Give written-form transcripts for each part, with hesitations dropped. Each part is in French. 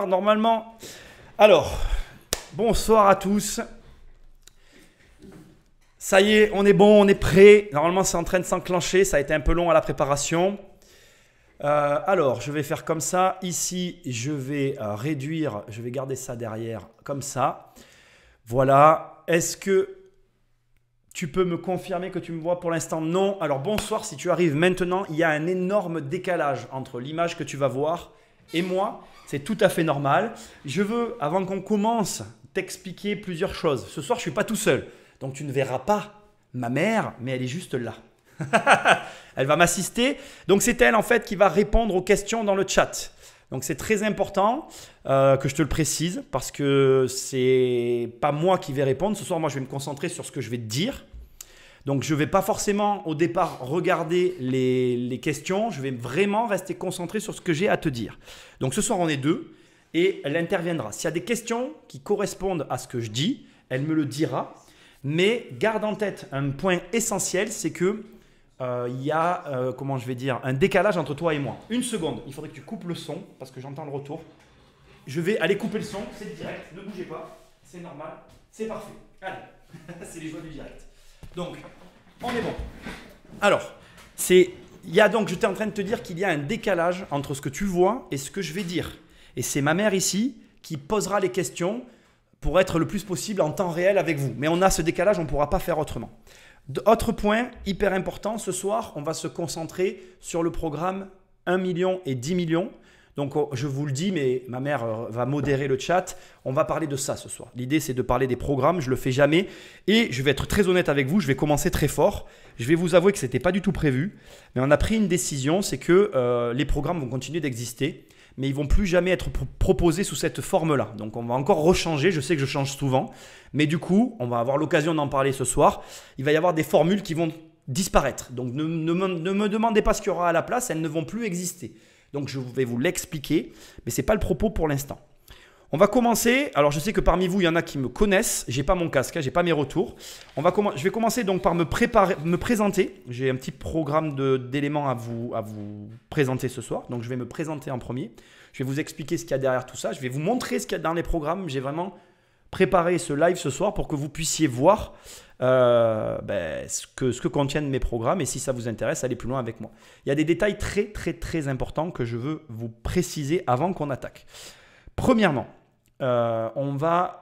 Alors, normalement... Alors, bonsoir à tous. Ça y est, on est bon, on est prêt. Normalement, c'est en train de s'enclencher. Ça a été un peu long à la préparation. Alors, je vais faire comme ça. Ici, je vais réduire. Je vais garder ça derrière comme ça. Voilà. Est-ce que tu peux me confirmer que tu me vois pour l'instant? Non. Alors, bonsoir. Si tu arrives maintenant, il y a un énorme décalage entre l'image que tu vas voir et moi. C'est tout à fait normal. Je veux, avant qu'on commence, t'expliquer plusieurs choses. Ce soir, je ne suis pas tout seul. Donc, tu ne verras pas ma mère, mais elle est juste là. Elle va m'assister. Donc, c'est elle, en fait, qui va répondre aux questions dans le chat. Donc, c'est très important que je te le précise parce que c'est pas moi qui vais répondre. Ce soir, moi, je vais me concentrer sur ce que je vais te dire. Donc, je ne vais pas forcément, au départ, regarder les questions. Je vais vraiment rester concentré sur ce que j'ai à te dire. Donc, ce soir, on est deux et elle interviendra. S'il y a des questions qui correspondent à ce que je dis, elle me le dira. Mais garde en tête un point essentiel, c'est que il y a, comment je vais dire, un décalage entre toi et moi. Une seconde, il faudrait que tu coupes le son parce que j'entends le retour. Je vais aller couper le son, c'est direct, ne bougez pas, c'est normal, c'est parfait. Allez, c'est les joies du direct. Donc, on est bon. Alors, j'étais en train de te dire qu'il y a un décalage entre ce que tu vois et ce que je vais dire. Et c'est ma mère ici qui posera les questions pour être le plus possible en temps réel avec vous. Mais on a ce décalage, on ne pourra pas faire autrement. Autre point hyper important, ce soir, on va se concentrer sur le programme 1 million et 10 millions. Donc, je vous le dis, mais ma mère va modérer le chat. On va parler de ça ce soir. L'idée, c'est de parler des programmes. Je ne le fais jamais. Et je vais être très honnête avec vous. Je vais commencer très fort. Je vais vous avouer que ce n'était pas du tout prévu. Mais on a pris une décision, c'est que les programmes vont continuer d'exister. Mais ils ne vont plus jamais être proposés sous cette forme-là. Donc, on va encore rechanger. Je sais que je change souvent. Mais du coup, on va avoir l'occasion d'en parler ce soir. Il va y avoir des formules qui vont disparaître. Donc, ne me demandez pas ce qu'il y aura à la place. Elles ne vont plus exister. Donc, je vais vous l'expliquer. Mais ce n'est pas le propos pour l'instant. On va commencer. Alors, je sais que parmi vous, il y en a qui me connaissent. Je n'ai pas mon casque, je n'ai pas mes retours. Je vais commencer donc par me présenter. J'ai un petit programme d'éléments à vous présenter ce soir. Donc, je vais me présenter en premier. Je vais vous expliquer ce qu'il y a derrière tout ça. Je vais vous montrer ce qu'il y a dans les programmes. J'ai vraiment préparé ce live ce soir pour que vous puissiez voir ce que contiennent mes programmes. Et si ça vous intéresse, allez plus loin avec moi. Il y a des détails très, très, très importants que je veux vous préciser avant qu'on attaque. Premièrement, on va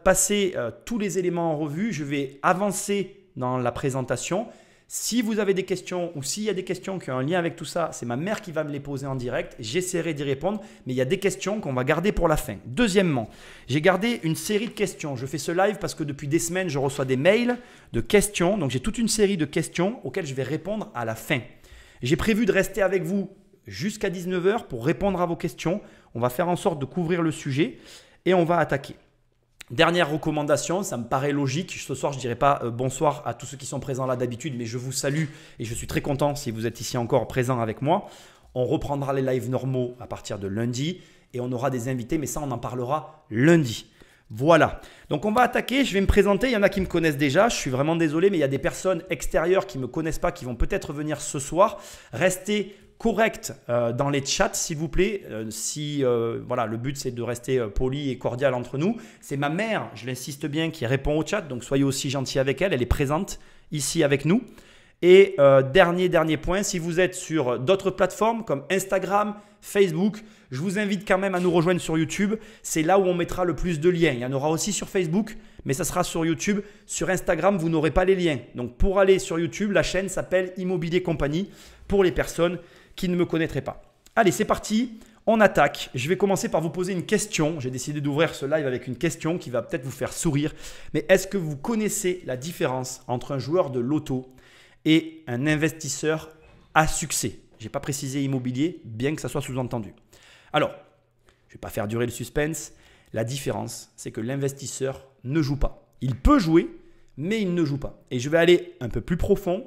passer tous les éléments en revue. Je vais avancer dans la présentation. Si vous avez des questions ou s'il y a des questions qui ont un lien avec tout ça, c'est ma mère qui va me les poser en direct. J'essaierai d'y répondre, mais il y a des questions qu'on va garder pour la fin. Deuxièmement, j'ai gardé une série de questions. Je fais ce live parce que depuis des semaines, je reçois des mails de questions. Donc, j'ai toute une série de questions auxquelles je vais répondre à la fin. J'ai prévu de rester avec vous jusqu'à 19 h pour répondre à vos questions. On va faire en sorte de couvrir le sujet et on va attaquer. Dernière recommandation, ça me paraît logique. Ce soir, je ne dirai pas bonsoir à tous ceux qui sont présents là d'habitude, mais je vous salue et je suis très content si vous êtes ici encore présents avec moi. On reprendra les lives normaux à partir de lundi et on aura des invités, mais ça, on en parlera lundi. Voilà. Donc, on va attaquer. Je vais me présenter. Il y en a qui me connaissent déjà. Je suis vraiment désolé, mais il y a des personnes extérieures qui ne me connaissent pas, qui vont peut-être venir ce soir. Restez correct dans les chats, s'il vous plaît. Voilà, le but, c'est de rester poli et cordial entre nous. C'est ma mère, je l'insiste bien, qui répond au chat. Donc, soyez aussi gentils avec elle. Elle est présente ici avec nous. Et dernier point, si vous êtes sur d'autres plateformes comme Instagram, Facebook, je vous invite quand même à nous rejoindre sur YouTube. C'est là où on mettra le plus de liens. Il y en aura aussi sur Facebook, mais ça sera sur YouTube. Sur Instagram, vous n'aurez pas les liens. Donc, pour aller sur YouTube, la chaîne s'appelle Immobilier Compagnie pour les personnes qui ne me connaîtraient pas. Allez, c'est parti. On attaque. Je vais commencer par vous poser une question. J'ai décidé d'ouvrir ce live avec une question qui va peut-être vous faire sourire. Mais est-ce que vous connaissez la différence entre un joueur de loto et un investisseur à succès? Je n'ai pas précisé immobilier, bien que ça soit sous-entendu. Alors, je ne vais pas faire durer le suspense. La différence, c'est que l'investisseur ne joue pas. Il peut jouer, mais il ne joue pas. Et je vais aller un peu plus profond.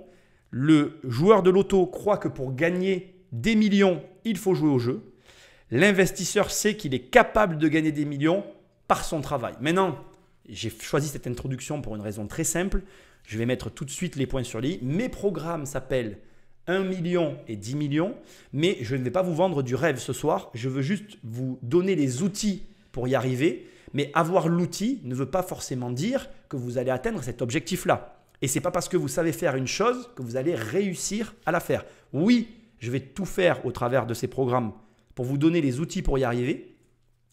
Le joueur de loto croit que pour gagner des millions, il faut jouer au jeu. L'investisseur sait qu'il est capable de gagner des millions par son travail. Maintenant, j'ai choisi cette introduction pour une raison très simple. Je vais mettre tout de suite les points sur les i. Mes programmes s'appellent 1 million et 10 millions, mais je ne vais pas vous vendre du rêve ce soir. Je veux juste vous donner les outils pour y arriver. Mais avoir l'outil ne veut pas forcément dire que vous allez atteindre cet objectif-là. Et ce n'est pas parce que vous savez faire une chose que vous allez réussir à la faire. Oui, je vais tout faire au travers de ces programmes pour vous donner les outils pour y arriver.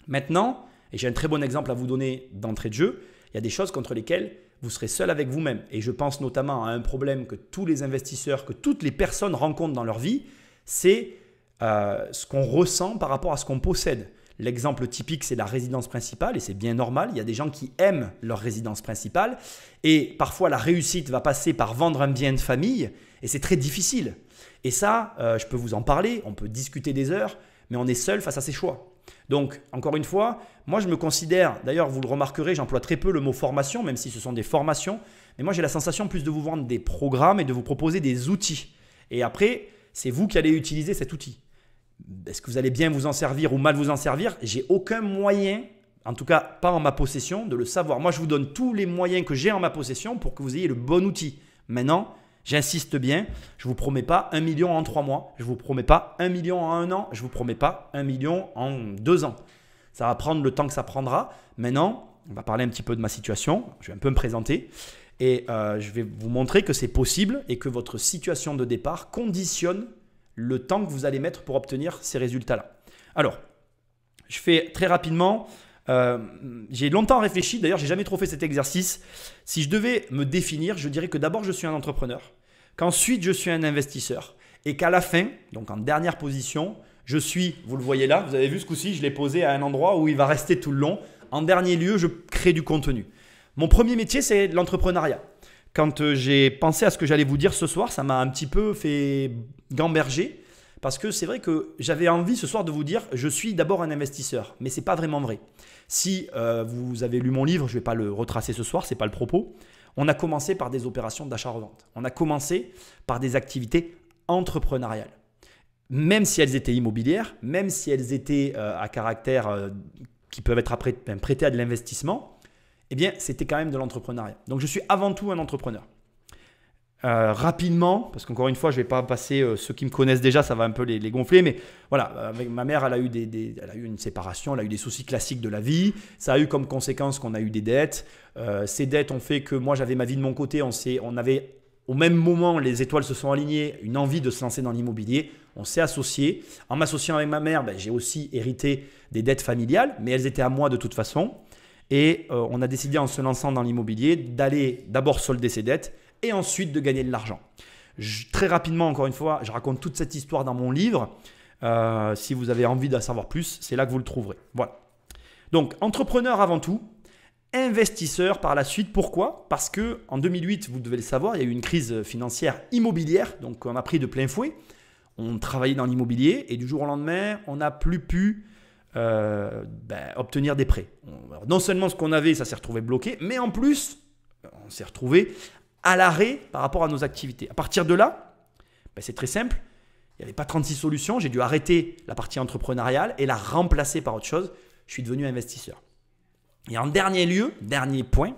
Maintenant, et j'ai un très bon exemple à vous donner d'entrée de jeu, il y a des choses contre lesquelles vous serez seul avec vous-même. Et je pense notamment à un problème que tous les investisseurs, que toutes les personnes rencontrent dans leur vie, c'est ce qu'on ressent par rapport à ce qu'on possède. L'exemple typique, c'est la résidence principale et c'est bien normal. Il y a des gens qui aiment leur résidence principale et parfois la réussite va passer par vendre un bien de famille et c'est très difficile. Et ça, je peux vous en parler, on peut discuter des heures, mais on est seul face à ses choix. Donc, encore une fois, moi je me considère, d'ailleurs vous le remarquerez, j'emploie très peu le mot formation, même si ce sont des formations, mais moi j'ai la sensation plus de vous vendre des programmes et de vous proposer des outils. Et après, c'est vous qui allez utiliser cet outil. Est-ce que vous allez bien vous en servir ou mal vous en servir? J'ai aucun moyen, en tout cas pas en ma possession, de le savoir. Moi, je vous donne tous les moyens que j'ai en ma possession pour que vous ayez le bon outil. Maintenant, j'insiste bien, je ne vous promets pas 1 million en 3 mois, je ne vous promets pas 1 million en 1 an, je ne vous promets pas 1 million en 2 ans. Ça va prendre le temps que ça prendra. Maintenant, on va parler un petit peu de ma situation, je vais un peu me présenter et je vais vous montrer que c'est possible et que votre situation de départ conditionne le temps que vous allez mettre pour obtenir ces résultats-là. Alors, je fais très rapidement, j'ai longtemps réfléchi, d'ailleurs je n'ai jamais trop fait cet exercice. Si je devais me définir, je dirais que d'abord je suis un entrepreneur, qu'ensuite je suis un investisseur et qu'à la fin, donc en dernière position, je suis, vous le voyez là, vous avez vu ce coup-ci, je l'ai posé à un endroit où il va rester tout le long. En dernier lieu, je crée du contenu. Mon premier métier, c'est l'entrepreneuriat. Quand j'ai pensé à ce que j'allais vous dire ce soir, ça m'a un petit peu fait gamberger parce que c'est vrai que j'avais envie ce soir de vous dire je suis d'abord un investisseur, mais ce n'est pas vraiment vrai. Si vous avez lu mon livre, je ne vais pas le retracer ce soir, ce n'est pas le propos. On a commencé par des opérations d'achat-revente. On a commencé par des activités entrepreneuriales. Même si elles étaient immobilières, même si elles étaient à caractère qui peuvent être prêtées à de l'investissement, eh bien, c'était quand même de l'entrepreneuriat. Donc, je suis avant tout un entrepreneur. Rapidement, parce qu'encore une fois, je ne vais pas passer, ceux qui me connaissent déjà, ça va un peu les gonfler, mais voilà, avec ma mère, elle a eu une séparation, elle a eu des soucis classiques de la vie. Ça a eu comme conséquence qu'on a eu des dettes. Ces dettes ont fait que moi, j'avais ma vie de mon côté. On avait, au même moment, les étoiles se sont alignées, une envie de se lancer dans l'immobilier. On s'est associés. En m'associant avec ma mère, j'ai aussi hérité des dettes familiales, mais elles étaient à moi de toute façon. Et on a décidé en se lançant dans l'immobilier d'aller d'abord solder ses dettes et ensuite de gagner de l'argent. Très rapidement, encore une fois, je raconte toute cette histoire dans mon livre. Si vous avez envie d'en savoir plus, c'est là que vous le trouverez. Voilà. Donc, entrepreneur avant tout, investisseur par la suite. Pourquoi? Parce qu'en 2008, vous devez le savoir, il y a eu une crise financière immobilière. Donc, on a pris de plein fouet. On travaillait dans l'immobilier et du jour au lendemain, on n'a plus pu obtenir des prêts. Alors, non seulement ce qu'on avait, ça s'est retrouvé bloqué, mais en plus, on s'est retrouvé à l'arrêt par rapport à nos activités. À partir de là, c'est très simple. Il n'y avait pas 36 solutions. J'ai dû arrêter la partie entrepreneuriale et la remplacer par autre chose. Je suis devenu investisseur. Et en dernier lieu, dernier point,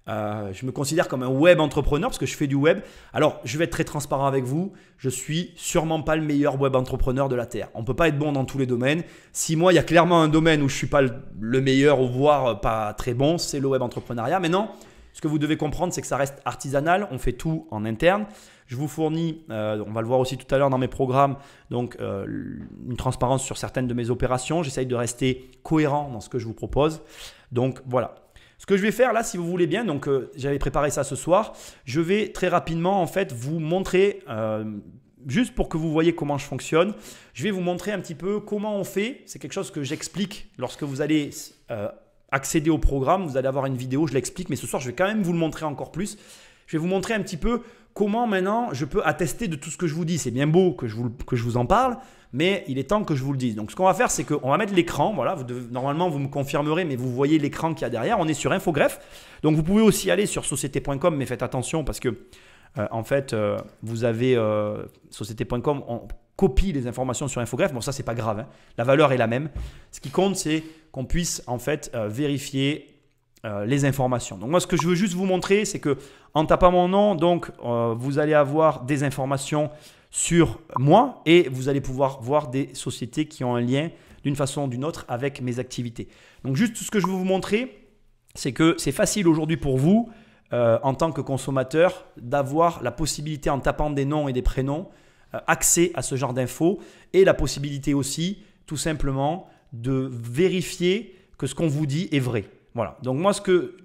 je me considère comme un web entrepreneur parce que je fais du web. Alors, je vais être très transparent avec vous. Je suis sûrement pas le meilleur web entrepreneur de la Terre. On ne peut pas être bon dans tous les domaines. Si moi, il y a clairement un domaine où je ne suis pas le meilleur ou voire pas très bon, c'est le web entrepreneuriat. Mais non, ce que vous devez comprendre, c'est que ça reste artisanal. On fait tout en interne. Je vous fournis, on va le voir aussi tout à l'heure dans mes programmes, donc une transparence sur certaines de mes opérations. J'essaye de rester cohérent dans ce que je vous propose. Donc voilà. Ce que je vais faire là, si vous voulez bien, donc j'avais préparé ça ce soir, je vais très rapidement en fait vous montrer, juste pour que vous voyez comment je fonctionne, je vais vous montrer un petit peu comment on fait. C'est quelque chose que j'explique lorsque vous allez accéder au programme. Vous allez avoir une vidéo, je l'explique, mais ce soir, je vais quand même vous le montrer encore plus. Je vais vous montrer un petit peu comment maintenant je peux attester de tout ce que je vous dis. C'est bien beau que je vous en parle, mais il est temps que je vous le dise. Donc, ce qu'on va faire, c'est qu'on va mettre l'écran. Voilà, normalement, vous me confirmerez, mais vous voyez l'écran qu'il y a derrière. On est sur Infogreffe. Donc, vous pouvez aussi aller sur société.com, mais faites attention parce que, en fait, vous avez société.com, on copie les informations sur Infogreffe. Bon, ça, c'est pas grave, hein. La valeur est la même. Ce qui compte, c'est qu'on puisse, en fait, vérifier les informations. Donc moi, ce que je veux juste vous montrer, c'est que en tapant mon nom, donc vous allez avoir des informations sur moi et vous allez pouvoir voir des sociétés qui ont un lien d'une façon ou d'une autre avec mes activités. Donc juste ce que je veux vous montrer, c'est que c'est facile aujourd'hui pour vous en tant que consommateur d'avoir la possibilité en tapant des noms et des prénoms accès à ce genre d'infos et la possibilité aussi tout simplement de vérifier que ce qu'on vous dit est vrai. Voilà. Donc moi,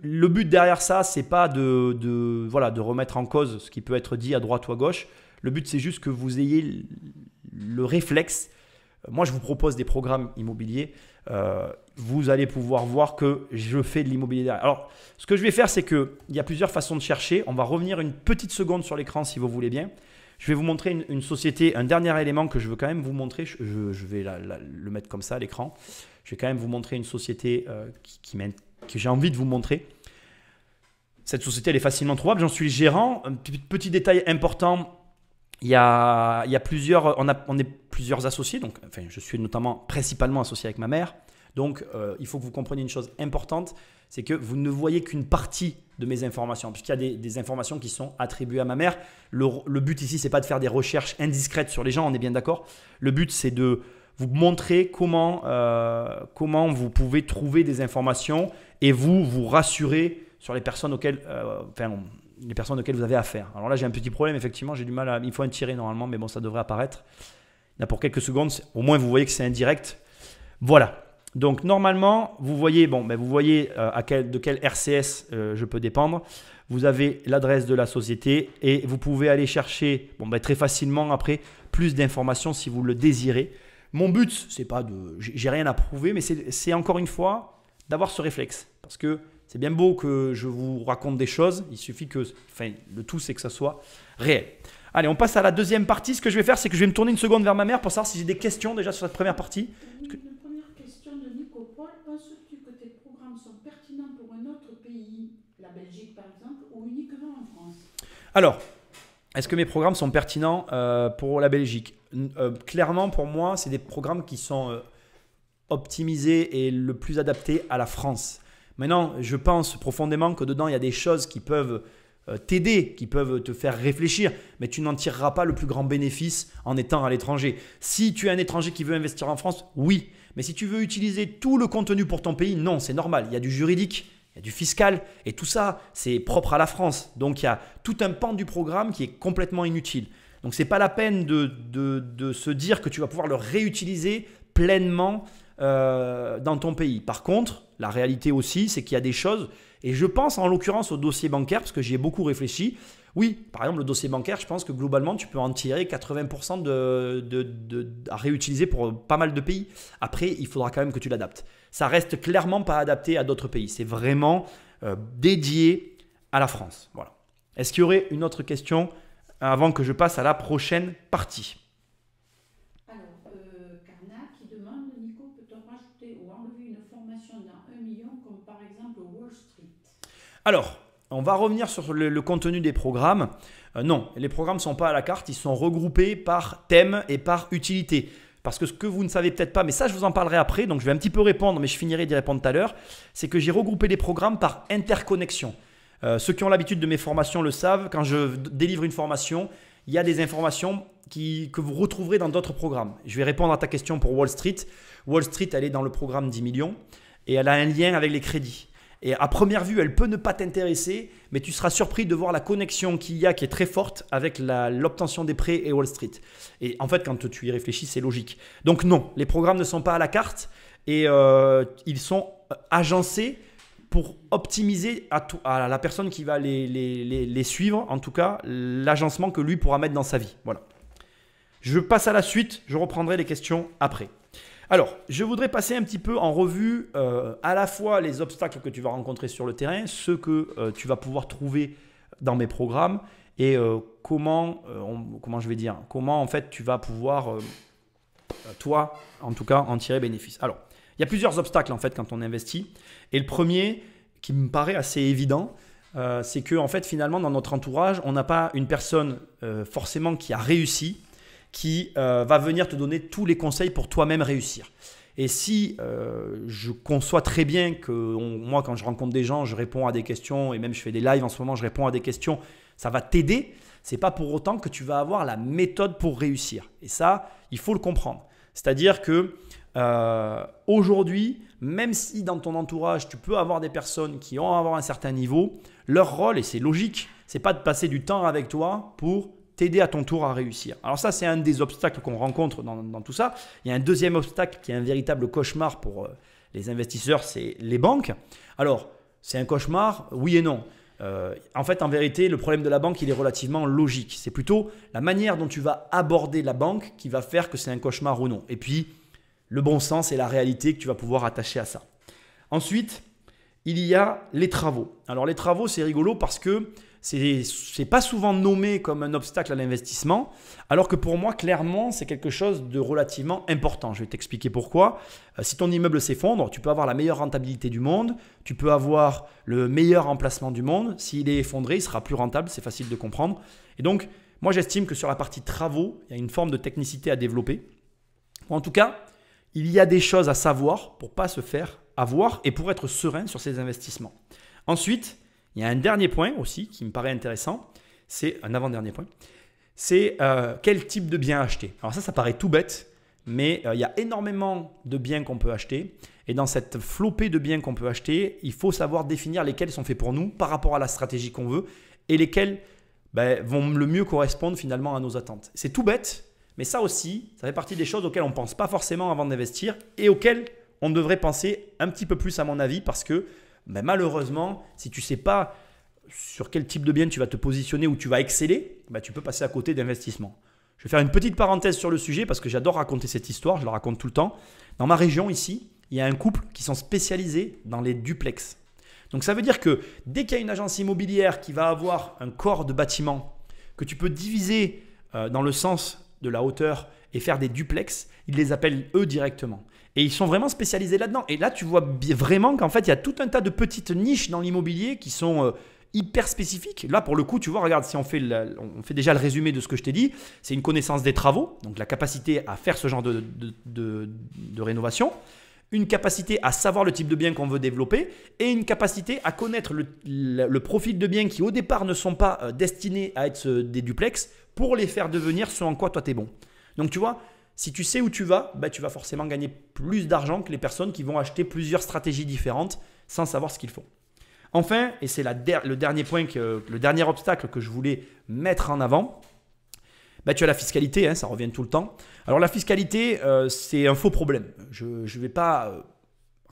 le but derrière ça, c'est pas de remettre en cause ce qui peut être dit à droite ou à gauche. Le but, c'est juste que vous ayez le réflexe. Moi, je vous propose des programmes immobiliers. Vous allez pouvoir voir que je fais de l'immobilier derrière. Alors, ce que je vais faire, c'est qu'il y a plusieurs façons de chercher. On va revenir une petite seconde sur l'écran si vous voulez bien. Je vais vous montrer une société, un dernier élément que je veux quand même vous montrer. Je vais le mettre comme ça à l'écran. Je vais quand même vous montrer une société que j'ai envie de vous montrer. Cette société, elle est facilement trouvable. J'en suis le gérant. Un petit détail important. Il y a plusieurs, on est plusieurs associés. Donc, enfin, je suis principalement associé avec ma mère. Donc, il faut que vous compreniez une chose importante, c'est que vous ne voyez qu'une partie de mes informations, puisqu'il y a des informations qui sont attribuées à ma mère. Le but ici, ce n'est pas de faire des recherches indiscrètes sur les gens, on est bien d'accord. Le but, c'est de vous montrer comment vous pouvez trouver des informations et vous rassurer sur les personnes auxquelles vous avez affaire. Alors là, j'ai un petit problème, effectivement, j'ai du mal il faut un tiret normalement, mais bon, ça devrait apparaître. Là, pour quelques secondes, au moins, vous voyez que c'est indirect. Voilà. Donc, normalement, vous voyez de quel RCS je peux dépendre. Vous avez l'adresse de la société et vous pouvez aller chercher très facilement après plus d'informations si vous le désirez. Mon but, c'est pas j'ai rien à prouver, mais c'est encore une fois d'avoir ce réflexe. Parce que c'est bien beau que je vous raconte des choses, il suffit le tout, c'est que ça soit réel. Allez, on passe à la deuxième partie. Ce que je vais faire, c'est que je vais me tourner une seconde vers ma mère pour savoir si j'ai des questions déjà sur cette première partie. Une première question de Nico Paul. Penses-tu que tes programmes sont pertinents pour un autre pays, la Belgique par exemple, ou uniquement en France? Alors, est-ce que mes programmes sont pertinents pour la Belgique? Clairement, pour moi, c'est des programmes qui sont optimisés et le plus adaptés à la France. Maintenant, je pense profondément que dedans, il y a des choses qui peuvent t'aider, qui peuvent te faire réfléchir, mais tu n'en tireras pas le plus grand bénéfice en étant à l'étranger. Si tu es un étranger qui veut investir en France, oui. Mais si tu veux utiliser tout le contenu pour ton pays, non, c'est normal. Il y a du juridique, il y a du fiscal et tout ça, c'est propre à la France. Donc, il y a tout un pan du programme qui est complètement inutile. Donc, ce n'est pas la peine de se dire que tu vas pouvoir le réutiliser pleinement dans ton pays. Par contre, la réalité aussi, c'est qu'il y a des choses, et je pense en l'occurrence au dossier bancaire, parce que j'y ai beaucoup réfléchi. Oui, par exemple, le dossier bancaire, je pense que globalement, tu peux en tirer 80% à réutiliser pour pas mal de pays. Après, il faudra quand même que tu l'adaptes. Ça reste clairement pas adapté à d'autres pays. C'est vraiment dédié à la France. Voilà. Est-ce qu'il y aurait une autre question avant que je passe à la prochaine partie? Carna qui demande, Nico, peut-on rajouter ou enlever une formation dans 1 million comme par exemple Wall Street? Alors, on va revenir sur le contenu des programmes. Non, les programmes ne sont pas à la carte, ils sont regroupés par thème et par utilité. Parce que ce que vous ne savez peut-être pas, mais ça je vous en parlerai après, donc je vais un petit peu répondre, mais je finirai d'y répondre tout à l'heure, c'est que j'ai regroupé les programmes par interconnexion. Ceux qui ont l'habitude de mes formations le savent, quand je délivre une formation, il y a des informations que vous retrouverez dans d'autres programmes. Je vais répondre à ta question pour Wall Street. Wall Street, elle est dans le programme 10 millions et elle a un lien avec les crédits. Et à première vue, elle peut ne pas t'intéresser, mais tu seras surpris de voir la connexion qu'il y a qui est très forte avec l'obtention des prêts et Wall Street. Et en fait, quand tu y réfléchis, c'est logique. Donc non, les programmes ne sont pas à la carte et ils sont agencés pour optimiser à la personne qui va les suivre, en tout cas, l'agencement que lui pourra mettre dans sa vie. Voilà. Je passe à la suite, je reprendrai les questions après. Alors, je voudrais passer un petit peu en revue à la fois les obstacles que tu vas rencontrer sur le terrain, ceux que tu vas pouvoir trouver dans mes programmes et comment en fait tu vas pouvoir, toi en tout cas, en tirer bénéfice. Alors, il y a plusieurs obstacles en fait quand on investit et le premier qui me paraît assez évident, c'est que en fait finalement dans notre entourage, on n'a pas une personne forcément qui a réussi, qui va venir te donner tous les conseils pour toi-même réussir. Et si je conçois très bien que moi, quand je rencontre des gens, je réponds à des questions et même je fais des lives en ce moment, je réponds à des questions, ça va t'aider. Ce n'est pas pour autant que tu vas avoir la méthode pour réussir. Et ça, il faut le comprendre. C'est-à-dire que aujourd'hui, même si dans ton entourage, tu peux avoir des personnes qui ont à avoir un certain niveau, leur rôle, et c'est logique, ce n'est pas de passer du temps avec toi pour t'aider à ton tour à réussir. Alors ça, c'est un des obstacles qu'on rencontre dans tout ça. Il y a un deuxième obstacle qui est un véritable cauchemar pour les investisseurs, c'est les banques. Alors, c'est un cauchemar, oui et non. En fait, en vérité, le problème de la banque, il est relativement logique. C'est plutôt la manière dont tu vas aborder la banque qui va faire que c'est un cauchemar ou non. Et puis, le bon sens et la réalité que tu vas pouvoir attacher à ça. Ensuite, il y a les travaux. Alors, les travaux, c'est rigolo parce que c'est pas souvent nommé comme un obstacle à l'investissement, alors que pour moi, clairement, c'est quelque chose de relativement important. Je vais t'expliquer pourquoi. Si ton immeuble s'effondre, tu peux avoir la meilleure rentabilité du monde, tu peux avoir le meilleur emplacement du monde. S'il est effondré, il sera plus rentable, c'est facile de comprendre. Et donc, moi, j'estime que sur la partie travaux, il y a une forme de technicité à développer. En tout cas, il y a des choses à savoir pour ne pas se faire avoir et pour être serein sur ses investissements. Ensuite, il y a un dernier point aussi qui me paraît intéressant, c'est un avant-dernier point, c'est quel type de bien acheter. Alors ça paraît tout bête, mais il y a énormément de biens qu'on peut acheter. Et dans cette flopée de biens qu'on peut acheter, il faut savoir définir lesquels sont faits pour nous par rapport à la stratégie qu'on veut et lesquels vont le mieux correspondre finalement à nos attentes. C'est tout bête, mais ça aussi, ça fait partie des choses auxquelles on ne pense pas forcément avant d'investir et auxquelles on devrait penser un petit peu plus à mon avis parce que malheureusement, si tu ne sais pas sur quel type de bien tu vas te positionner ou tu vas exceller, tu peux passer à côté d'investissement. Je vais faire une petite parenthèse sur le sujet parce que j'adore raconter cette histoire, je la raconte tout le temps. Dans ma région ici, il y a un couple qui sont spécialisés dans les duplex. Donc ça veut dire que dès qu'il y a une agence immobilière qui va avoir un corps de bâtiment que tu peux diviser dans le sens de la hauteur et faire des duplex, ils les appellent eux directement. Et ils sont vraiment spécialisés là-dedans. Et là, tu vois vraiment qu'en fait, il y a tout un tas de petites niches dans l'immobilier qui sont hyper spécifiques. Là, pour le coup, tu vois, regarde, si on fait déjà le résumé de ce que je t'ai dit, c'est une connaissance des travaux, donc la capacité à faire ce genre de rénovation, une capacité à savoir le type de bien qu'on veut développer et une capacité à connaître le profil de biens qui, au départ, ne sont pas destinés à être des duplex pour les faire devenir ce en quoi toi, tu es bon. Donc, tu vois, si tu sais où tu vas forcément gagner plus d'argent que les personnes qui vont acheter plusieurs stratégies différentes sans savoir ce qu'il faut. Enfin, et c'est le dernier point, le dernier obstacle que je voulais mettre en avant, tu as la fiscalité, ça revient tout le temps. Alors la fiscalité, c'est un faux problème. Je ne vais pas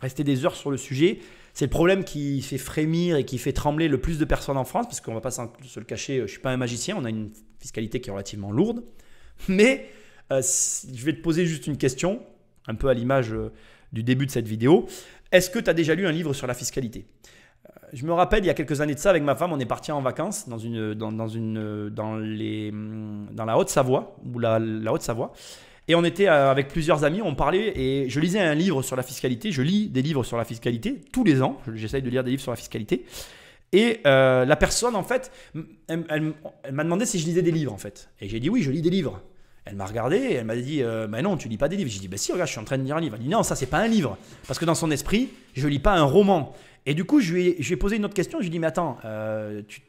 rester des heures sur le sujet. C'est le problème qui fait frémir et qui fait trembler le plus de personnes en France, parce qu'on ne va pas se le cacher, je ne suis pas un magicien, on a une fiscalité qui est relativement lourde. Mais je vais te poser juste une question, un peu à l'image du début de cette vidéo. Est-ce que tu as déjà lu un livre sur la fiscalité ? Je me rappelle, il y a quelques années de ça, avec ma femme, on est parti en vacances dans la Haute-Savoie, ou la Haute-Savoie. Et on était avec plusieurs amis, on parlait et je lisais un livre sur la fiscalité. Je lis des livres sur la fiscalité tous les ans. J'essaye de lire des livres sur la fiscalité. Et la personne, en fait, elle m'a demandé si je lisais des livres, en fait. Et j'ai dit oui, je lis des livres. Elle m'a regardé et elle m'a dit non, tu lis pas des livres. J'ai dit si, regarde, je suis en train de lire un livre. Elle dit non, ça c'est pas un livre. Parce que dans son esprit, je lis pas un roman. Et du coup, je lui ai posé une autre question. Je lui ai dit mais attends,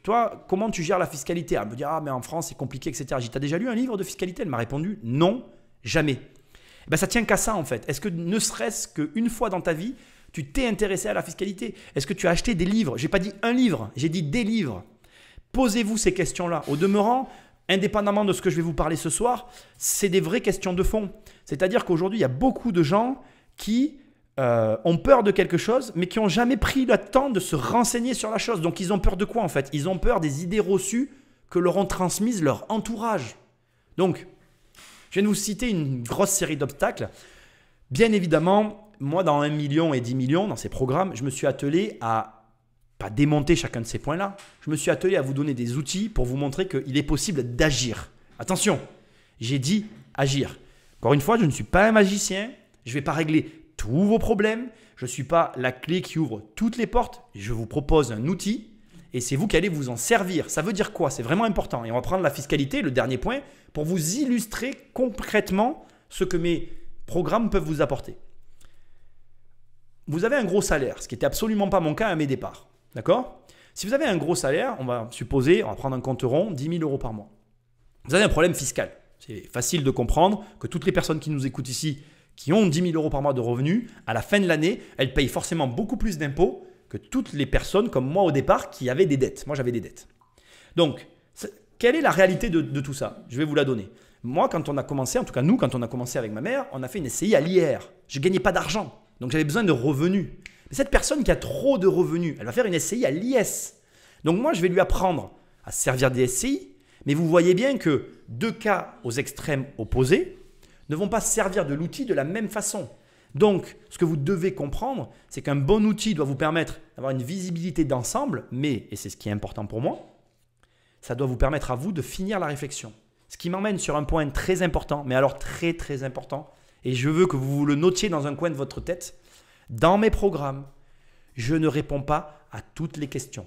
toi, comment tu gères la fiscalité ? Elle me dit mais en France c'est compliqué, etc. J'ai dit t'as déjà lu un livre de fiscalité ? Elle m'a répondu non, jamais. Et ça tient qu'à ça en fait. Est-ce que ne serait-ce qu'une fois dans ta vie, tu t'es intéressé à la fiscalité ? Est-ce que tu as acheté des livres ? J'ai pas dit un livre, j'ai dit des livres. Posez-vous ces questions-là. Au demeurant, indépendamment de ce que je vais vous parler ce soir, c'est des vraies questions de fond. C'est-à-dire qu'aujourd'hui, il y a beaucoup de gens qui ont peur de quelque chose, mais qui n'ont jamais pris le temps de se renseigner sur la chose. Donc, ils ont peur de quoi en fait ? Ils ont peur des idées reçues que leur ont transmises leur entourage. Donc, je viens de vous citer une grosse série d'obstacles. Bien évidemment, moi, dans 1 million et 10 millions, dans ces programmes, je me suis attelé à pas démonter chacun de ces points-là. Je me suis attelé à vous donner des outils pour vous montrer qu'il est possible d'agir. Attention, j'ai dit agir. Encore une fois, je ne suis pas un magicien. Je ne vais pas régler tous vos problèmes. Je ne suis pas la clé qui ouvre toutes les portes. Je vous propose un outil et c'est vous qui allez vous en servir. Ça veut dire quoi ? C'est vraiment important. Et on va prendre la fiscalité, le dernier point, pour vous illustrer concrètement ce que mes programmes peuvent vous apporter. Vous avez un gros salaire, ce qui n'était absolument pas mon cas à mes départs. D'accord ? Si vous avez un gros salaire, on va prendre un compte rond, 10 000 € par mois. Vous avez un problème fiscal. C'est facile de comprendre que toutes les personnes qui nous écoutent ici, qui ont 10 000 euros par mois de revenus, à la fin de l'année, elles payent forcément beaucoup plus d'impôts que toutes les personnes comme moi au départ qui avaient des dettes. Moi, j'avais des dettes. Donc, quelle est la réalité de tout ça? Je vais vous la donner. Moi, quand on a commencé, en tout cas nous, quand on a commencé avec ma mère, on a fait une SCI à l'IR. Je ne gagnais pas d'argent, donc j'avais besoin de revenus. Mais cette personne qui a trop de revenus, elle va faire une SCI à l'IS. Donc moi, je vais lui apprendre à se servir des SCI, mais vous voyez bien que deux cas aux extrêmes opposés ne vont pas servir de l'outil de la même façon. Donc, ce que vous devez comprendre, c'est qu'un bon outil doit vous permettre d'avoir une visibilité d'ensemble, mais, et c'est ce qui est important pour moi, ça doit vous permettre à vous de finir la réflexion. Ce qui m'emmène sur un point très important, mais alors très très important, et je veux que vous le notiez dans un coin de votre tête. Dans mes programmes, je ne réponds pas à toutes les questions.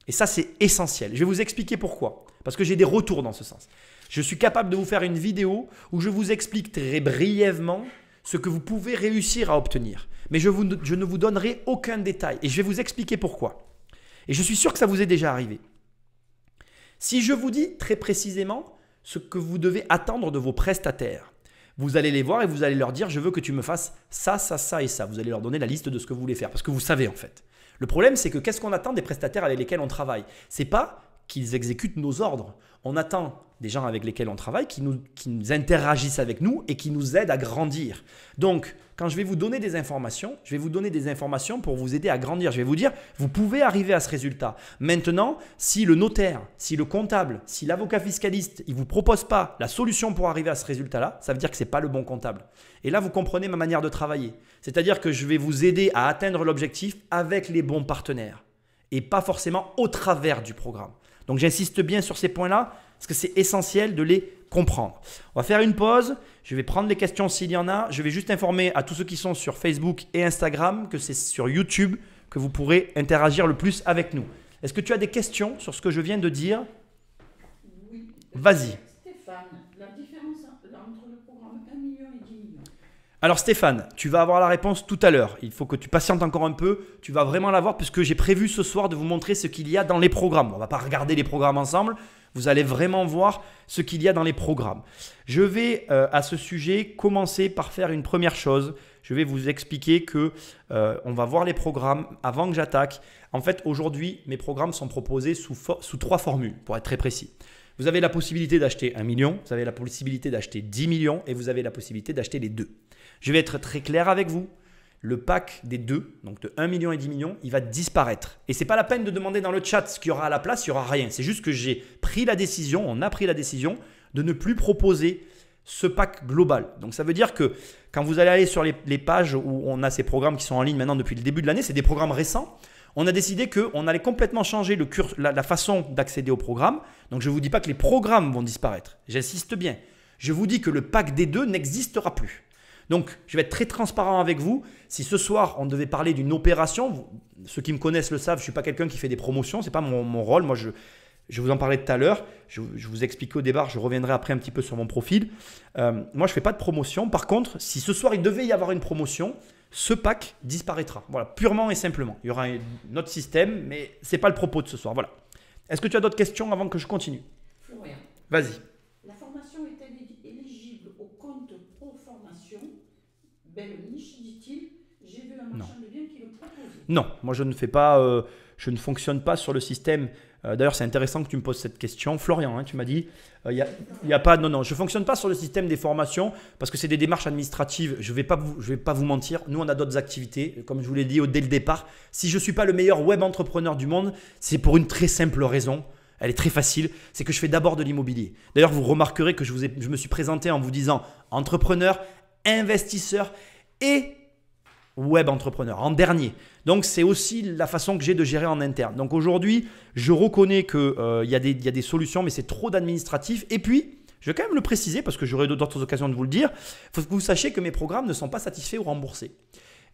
Et ça, c'est essentiel. Je vais vous expliquer pourquoi. Parce que j'ai des retours dans ce sens. Je suis capable de vous faire une vidéo où je vous explique très brièvement ce que vous pouvez réussir à obtenir. Mais je ne vous donnerai aucun détail. Et je vais vous expliquer pourquoi. Et je suis sûr que ça vous est déjà arrivé. Si je vous dis très précisément ce que vous devez attendre de vos prestataires, vous allez les voir et vous allez leur dire « je veux que tu me fasses ça, ça, ça et ça ». Vous allez leur donner la liste de ce que vous voulez faire parce que vous savez en fait. Le problème, c'est que qu'est-ce qu'on attend des prestataires avec lesquels on travaille? Ce n'est pas qu'ils exécutent nos ordres. On attend des gens avec lesquels on travaille qui nous interagissent avec nous et qui nous aident à grandir. Donc, quand je vais vous donner des informations, je vais vous donner des informations pour vous aider à grandir. Je vais vous dire, vous pouvez arriver à ce résultat. Maintenant, si le notaire, si le comptable, si l'avocat fiscaliste, il ne vous propose pas la solution pour arriver à ce résultat-là, ça veut dire que ce n'est pas le bon comptable. Et là, vous comprenez ma manière de travailler. C'est-à-dire que je vais vous aider à atteindre l'objectif avec les bons partenaires et pas forcément au travers du programme. Donc, j'insiste bien sur ces points-là parce que c'est essentiel de les comprendre. On va faire une pause. Je vais prendre les questions s'il y en a. Je vais juste informer à tous ceux qui sont sur Facebook et Instagram que c'est sur YouTube que vous pourrez interagir le plus avec nous. Est-ce que tu as des questions sur ce que je viens de dire? Oui. Vas-y. Stéphane, la différence entre le programme 1 million et 10 millions. Alors Stéphane, tu vas avoir la réponse tout à l'heure. Il faut que tu patientes encore un peu. Tu vas vraiment l'avoir puisque j'ai prévu ce soir de vous montrer ce qu'il y a dans les programmes. On ne va pas regarder les programmes ensemble. Vous allez vraiment voir ce qu'il y a dans les programmes. Je vais à ce sujet commencer par faire une première chose. Je vais vous expliquer que on va voir les programmes avant que j'attaque. En fait, aujourd'hui, mes programmes sont proposés sous 3 formules pour être très précis. Vous avez la possibilité d'acheter 1 million, vous avez la possibilité d'acheter 10 millions et vous avez la possibilité d'acheter les deux. Je vais être très clair avec vous. Le pack des deux, donc de 1 million et 10 millions, il va disparaître. Et ce n'est pas la peine de demander dans le chat ce qu'il y aura à la place, il n'y aura rien. C'est juste que j'ai pris la décision, on a pris la décision de ne plus proposer ce pack global. Donc ça veut dire que quand vous allez aller sur les pages où on a ces programmes qui sont en ligne maintenant depuis le début de l'année, c'est des programmes récents. On a décidé qu'on allait complètement changer la façon d'accéder au programme. Donc je ne vous dis pas que les programmes vont disparaître. J'insiste bien. Je vous dis que le pack des deux n'existera plus. Donc, je vais être très transparent avec vous. Si ce soir, on devait parler d'une opération, ceux qui me connaissent le savent, je ne suis pas quelqu'un qui fait des promotions. Ce n'est pas mon rôle. Moi, je vous en parlais tout à l'heure. Je vous expliquais au départ, je reviendrai après un petit peu sur mon profil. Moi, je ne fais pas de promotion. Par contre, si ce soir, il devait y avoir une promotion, ce pack disparaîtra. Voilà, purement et simplement. Il y aura un autre système, mais ce n'est pas le propos de ce soir. Voilà. Est-ce que tu as d'autres questions avant que je continue? Florian. Vas-y. La formation est-elle éligible au compte pro formation? Belle niche, dit-il. J'ai vu un marchand de biens qui le proposait. Non, moi je ne fais pas, je ne fonctionne pas sur le système. D'ailleurs, c'est intéressant que tu me poses cette question. Florian, hein, tu m'as dit, y a pas, non, je ne fonctionne pas sur le système des formations parce que c'est des démarches administratives. Je ne vais pas vous mentir. Nous, on a d'autres activités. Comme je vous l'ai dit dès le départ, si je ne suis pas le meilleur web entrepreneur du monde, c'est pour une très simple raison. Elle est très facile, c'est que je fais d'abord de l'immobilier. D'ailleurs, vous remarquerez que je me suis présenté en vous disant entrepreneur, investisseur et web entrepreneur en dernier. Donc, c'est aussi la façon que j'ai de gérer en interne. Donc, aujourd'hui, je reconnais qu'il y a des solutions, mais c'est trop d'administratif. Et puis, je vais quand même le préciser parce que j'aurai d'autres occasions de vous le dire. Il faut que vous sachiez que mes programmes ne sont pas satisfaits ou remboursés.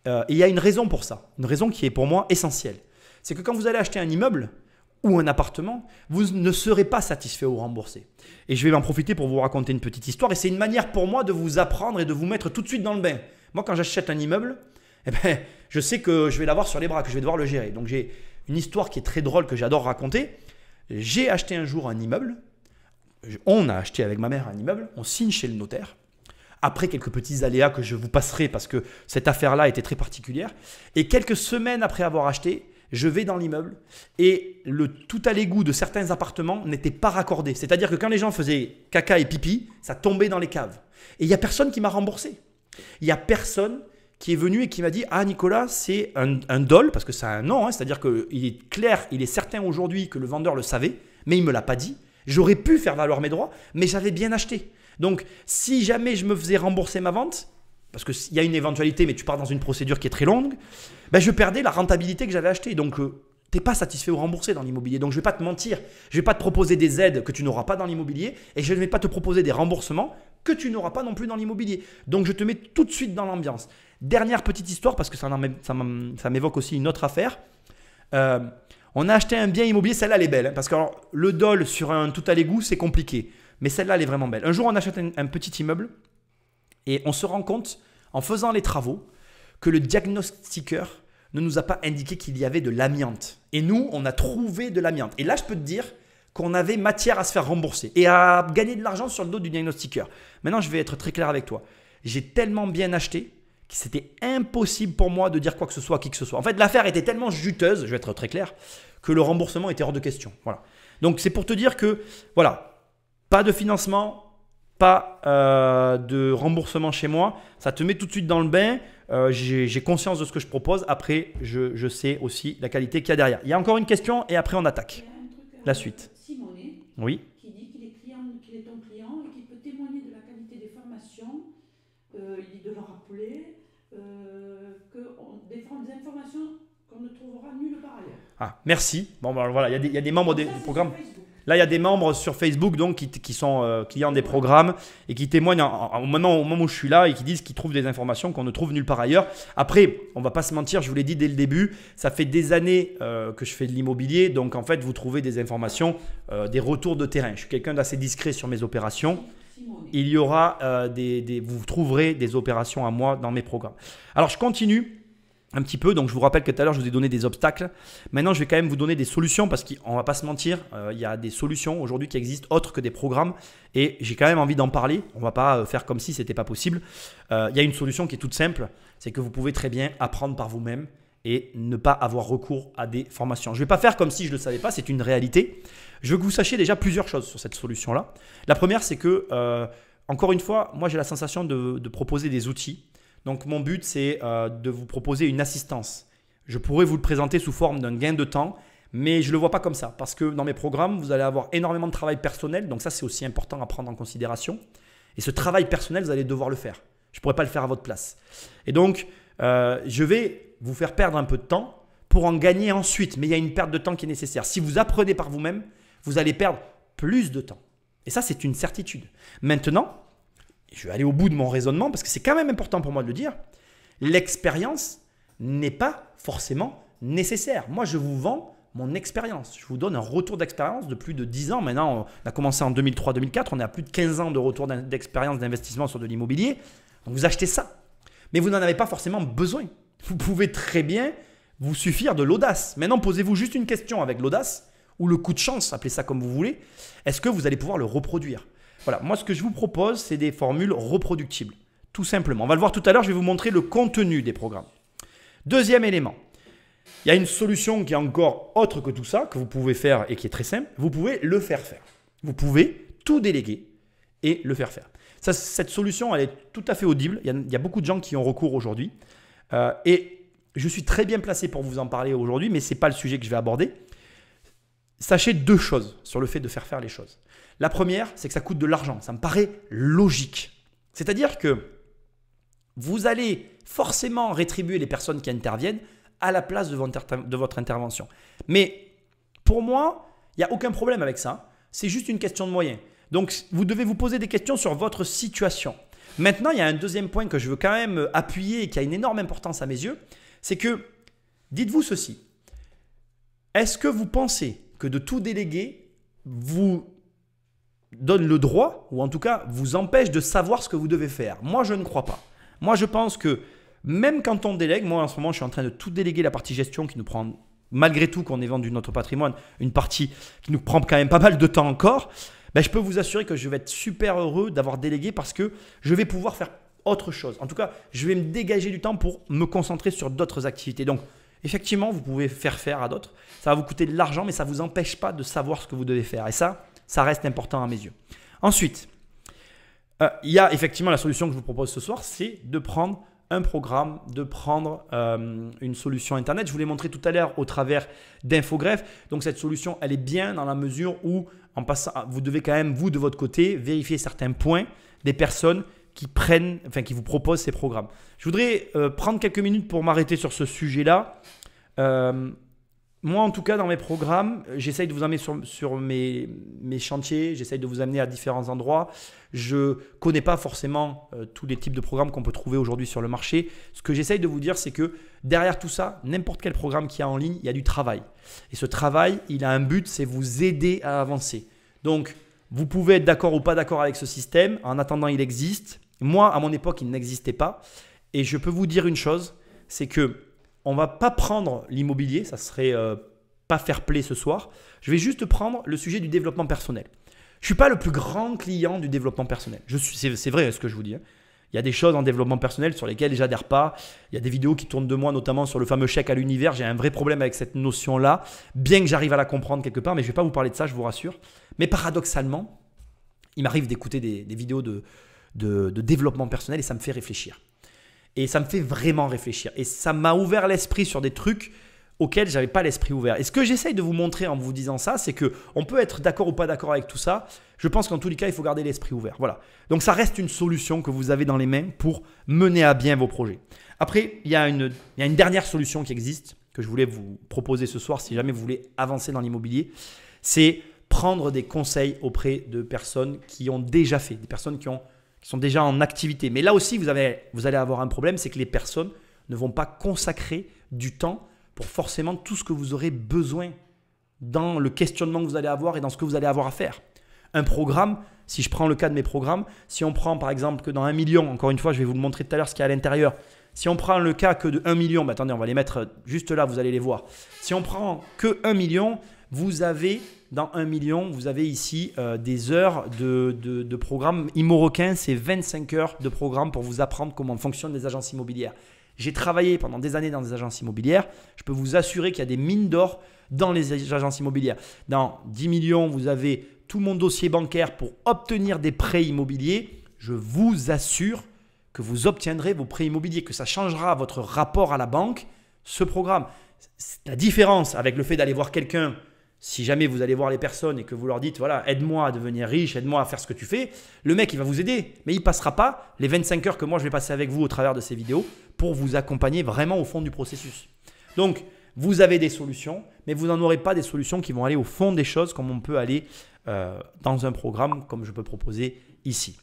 Et il y a une raison pour ça, une raison qui est pour moi essentielle. C'est que quand vous allez acheter un immeuble ou un appartement, vous ne serez pas satisfait ou remboursé. Et je vais en profiter pour vous raconter une petite histoire. Et c'est une manière pour moi de vous apprendre et de vous mettre tout de suite dans le bain. Moi, quand j'achète un immeuble, je sais que je vais l'avoir sur les bras, que je vais devoir le gérer. Donc, j'ai une histoire qui est très drôle que j'adore raconter. J'ai acheté un jour un immeuble. on a acheté avec ma mère un immeuble, on signe chez le notaire. Après quelques petits aléas que je vous passerai parce que cette affaire-là était très particulière. Et quelques semaines après avoir acheté, je vais dans l'immeuble et le tout à l'égout de certains appartements n'était pas raccordé. C'est-à-dire que quand les gens faisaient caca et pipi, ça tombait dans les caves. Et il n'y a personne qui m'a remboursé. Il n'y a personne qui est venu et qui m'a dit « Ah Nicolas, c'est un dol », parce que ça a un nom, hein, c'est-à-dire qu'il est clair, il est certain aujourd'hui que le vendeur le savait, mais il ne me l'a pas dit. J'aurais pu faire valoir mes droits, mais j'avais bien acheté. Donc, si jamais je me faisais rembourser ma vente, parce qu'il y a une éventualité, mais tu pars dans une procédure qui est très longue, ben je perdais la rentabilité que j'avais achetée. Donc, tu n'es pas satisfait ou remboursé dans l'immobilier. Donc, je ne vais pas te mentir. Je ne vais pas te proposer des aides que tu n'auras pas dans l'immobilier et je ne vais pas te proposer des remboursements que tu n'auras pas non plus dans l'immobilier. Donc, je te mets tout de suite dans l'ambiance. Dernière petite histoire, parce que ça m'évoque aussi une autre affaire. On a acheté un bien immobilier. Celle-là, elle est belle. Hein, parce que alors, le dol sur un tout à l'égout, c'est compliqué. Mais celle-là, elle est vraiment belle. Un jour, on achète un petit immeuble et on se rend compte, en faisant les travaux, que le diagnostiqueur ne nous a pas indiqué qu'il y avait de l'amiante. Et nous, on a trouvé de l'amiante. Et là, je peux te dire qu'on avait matière à se faire rembourser et à gagner de l'argent sur le dos du diagnostiqueur. Maintenant, je vais être très clair avec toi. J'ai tellement bien acheté que c'était impossible pour moi de dire quoi que ce soit à qui que ce soit. En fait, l'affaire était tellement juteuse, je vais être très clair, que le remboursement était hors de question. Voilà. Donc, c'est pour te dire que, voilà, pas de financement, pas de remboursement chez moi. Ça te met tout de suite dans le bain. J'ai conscience de ce que je propose. Après, je sais aussi la qualité qu'il y a derrière. Il y a encore une question et après on attaque. Il y a un truc, La suite. Simonet, Oui. qui dit qu'il est ton client et qui peut témoigner de la qualité des formations. Il dit de le rappeler, des informations qu'on ne trouvera nulle part ailleurs. Ah, merci. Bon, ben, voilà, il y a des membres du programme. Là, il y a des membres sur Facebook donc, qui sont clients des programmes et qui témoignent au moment où je suis là et qui disent qu'ils trouvent des informations qu'on ne trouve nulle part ailleurs. Après, on ne va pas se mentir, je vous l'ai dit dès le début, ça fait des années que je fais de l'immobilier. Donc, en fait, vous trouvez des informations, des retours de terrain. Je suis quelqu'un d'assez discret sur mes opérations. Il y aura vous trouverez des opérations à moi dans mes programmes. Alors, je continue un petit peu. Donc, je vous rappelle que tout à l'heure, je vous ai donné des obstacles. Maintenant, je vais quand même vous donner des solutions parce qu'on ne va pas se mentir. Il y a des solutions aujourd'hui qui existent autres que des programmes et j'ai quand même envie d'en parler. On ne va pas faire comme si ce n'était pas possible. Il y a une solution qui est toute simple. C'est que vous pouvez très bien apprendre par vous-même et ne pas avoir recours à des formations. Je ne vais pas faire comme si je ne le savais pas. C'est une réalité. Je veux que vous sachiez déjà plusieurs choses sur cette solution-là. La première, c'est que, encore une fois, moi, j'ai la sensation de proposer des outils. Donc, mon but, c'est de vous proposer une assistance. Je pourrais vous le présenter sous forme d'un gain de temps, mais je ne le vois pas comme ça. Parce que dans mes programmes, vous allez avoir énormément de travail personnel. Donc, ça, c'est aussi important à prendre en considération. Et ce travail personnel, vous allez devoir le faire. Je ne pourrais pas le faire à votre place. Et donc, je vais vous faire perdre un peu de temps pour en gagner ensuite. Mais il y a une perte de temps qui est nécessaire. Si vous apprenez par vous-même, vous allez perdre plus de temps. Et ça, c'est une certitude. Maintenant, je vais aller au bout de mon raisonnement parce que c'est quand même important pour moi de le dire. L'expérience n'est pas forcément nécessaire. Moi, je vous vends mon expérience. Je vous donne un retour d'expérience de plus de 10 ans. Maintenant, on a commencé en 2003-2004. On est à plus de 15 ans de retour d'expérience d'investissement sur de l'immobilier. Donc, vous achetez ça. Mais vous n'en avez pas forcément besoin. Vous pouvez très bien vous suffire de l'audace. Maintenant, posez-vous juste une question avec l'audace ou le coup de chance, appelez ça comme vous voulez. Est-ce que vous allez pouvoir le reproduire ? Voilà, moi, ce que je vous propose, c'est des formules reproductibles. Tout simplement. On va le voir tout à l'heure, je vais vous montrer le contenu des programmes. Deuxième élément. Il y a une solution qui est encore autre que tout ça, que vous pouvez faire et qui est très simple. Vous pouvez le faire faire. Vous pouvez tout déléguer et le faire faire. Ça, cette solution, elle est tout à fait audible. Il y a beaucoup de gens qui y ont recours aujourd'hui. Et je suis très bien placé pour vous en parler aujourd'hui, mais ce n'est pas le sujet que je vais aborder. Sachez deux choses sur le fait de faire faire les choses. La première, c'est que ça coûte de l'argent. Ça me paraît logique. C'est-à-dire que vous allez forcément rétribuer les personnes qui interviennent à la place de votre intervention. Mais pour moi, il n'y a aucun problème avec ça. C'est juste une question de moyens. Donc, vous devez vous poser des questions sur votre situation. Maintenant, il y a un deuxième point que je veux quand même appuyer et qui a une énorme importance à mes yeux. C'est que, dites-vous ceci. Est-ce que vous pensez que de tout déléguer vous donne le droit, ou en tout cas vous empêche de savoir ce que vous devez faire? Moi, je ne crois pas. Moi, je pense que même quand on délègue, moi en ce moment, je suis en train de tout déléguer la partie gestion qui nous prend, malgré tout qu'on ait vendu notre patrimoine, une partie qui nous prend quand même pas mal de temps encore. ben, je peux vous assurer que je vais être super heureux d'avoir délégué parce que je vais pouvoir faire autre chose. En tout cas, je vais me dégager du temps pour me concentrer sur d'autres activités. Donc, effectivement, vous pouvez faire à d'autres. Ça va vous coûter de l'argent, mais ça ne vous empêche pas de savoir ce que vous devez faire. Et ça reste important à mes yeux. Ensuite, il y a effectivement la solution que je vous propose ce soir, c'est de prendre un programme, de prendre une solution Internet. Je vous l'ai montré tout à l'heure au travers d'Infogreffe. Donc, cette solution, elle est bien dans la mesure où, en passant, vous devez quand même, vous, de votre côté, vérifier certains points des personnes qui vous proposent ces programmes. Je voudrais prendre quelques minutes pour m'arrêter sur ce sujet-là. Moi, en tout cas, dans mes programmes, j'essaye de vous amener sur mes chantiers, j'essaye de vous amener à différents endroits. Je ne connais pas forcément tous les types de programmes qu'on peut trouver aujourd'hui sur le marché. Ce que j'essaye de vous dire, c'est que derrière tout ça, n'importe quel programme qu'il y a en ligne, il y a du travail. Et ce travail, il a un but, c'est vous aider à avancer. Donc, vous pouvez être d'accord ou pas d'accord avec ce système. En attendant, il existe. Moi, à mon époque, il n'existait pas. Et je peux vous dire une chose, c'est que on ne va pas prendre l'immobilier, ça serait pas fair play ce soir. Je vais juste prendre le sujet du développement personnel. Je ne suis pas le plus grand client du développement personnel. C'est vrai ce que je vous dis. Il y a des choses en développement personnel sur lesquelles je n'adhère pas. Il y a des vidéos qui tournent de moi, notamment sur le fameux chèque à l'univers. J'ai un vrai problème avec cette notion-là, bien que j'arrive à la comprendre quelque part, mais je ne vais pas vous parler de ça, je vous rassure. Mais paradoxalement, il m'arrive d'écouter des vidéos de développement personnel et ça me fait réfléchir. Et ça me fait vraiment réfléchir. Et ça m'a ouvert l'esprit sur des trucs auxquels je n'avais pas l'esprit ouvert. Et ce que j'essaye de vous montrer en vous disant ça, c'est qu'on peut être d'accord ou pas d'accord avec tout ça. Je pense qu'en tous les cas, il faut garder l'esprit ouvert. Voilà. Donc, ça reste une solution que vous avez dans les mains pour mener à bien vos projets. Après, il y a une dernière solution qui existe que je voulais vous proposer ce soir si jamais vous voulez avancer dans l'immobilier. C'est prendre des conseils auprès de personnes qui ont déjà fait, des personnes qui sont déjà en activité. Mais là aussi, vous allez avoir un problème, c'est que les personnes ne vont pas consacrer du temps pour forcément tout ce que vous aurez besoin dans le questionnement que vous allez avoir et dans ce que vous allez avoir à faire. Un programme, si je prends le cas de mes programmes, si on prend par exemple que dans 1 million, encore une fois, je vais vous le montrer tout à l'heure ce qu'il y a à l'intérieur. Si on prend le cas que de 1 million, attendez, on va les mettre juste là, vous allez les voir. Si on prend que 1 million, vous avez dans 1 million, vous avez ici des heures de programme. ImoRequin, c'est 25 heures de programme pour vous apprendre comment fonctionnent les agences immobilières. J'ai travaillé pendant des années dans des agences immobilières. Je peux vous assurer qu'il y a des mines d'or dans les agences immobilières. Dans 10 millions, vous avez tout mon dossier bancaire pour obtenir des prêts immobiliers. Je vous assure que vous obtiendrez vos prêts immobiliers, que ça changera votre rapport à la banque, ce programme. La différence avec le fait d'aller voir quelqu'un, si jamais vous allez voir les personnes et que vous leur dites, voilà, aide-moi à devenir riche, aide-moi à faire ce que tu fais, le mec, il va vous aider, mais il ne passera pas les 25 heures que moi, je vais passer avec vous au travers de ces vidéos pour vous accompagner vraiment au fond du processus. Donc, vous avez des solutions, mais vous n'en aurez pas des solutions qui vont aller au fond des choses comme on peut aller dans un programme comme je peux proposer ici.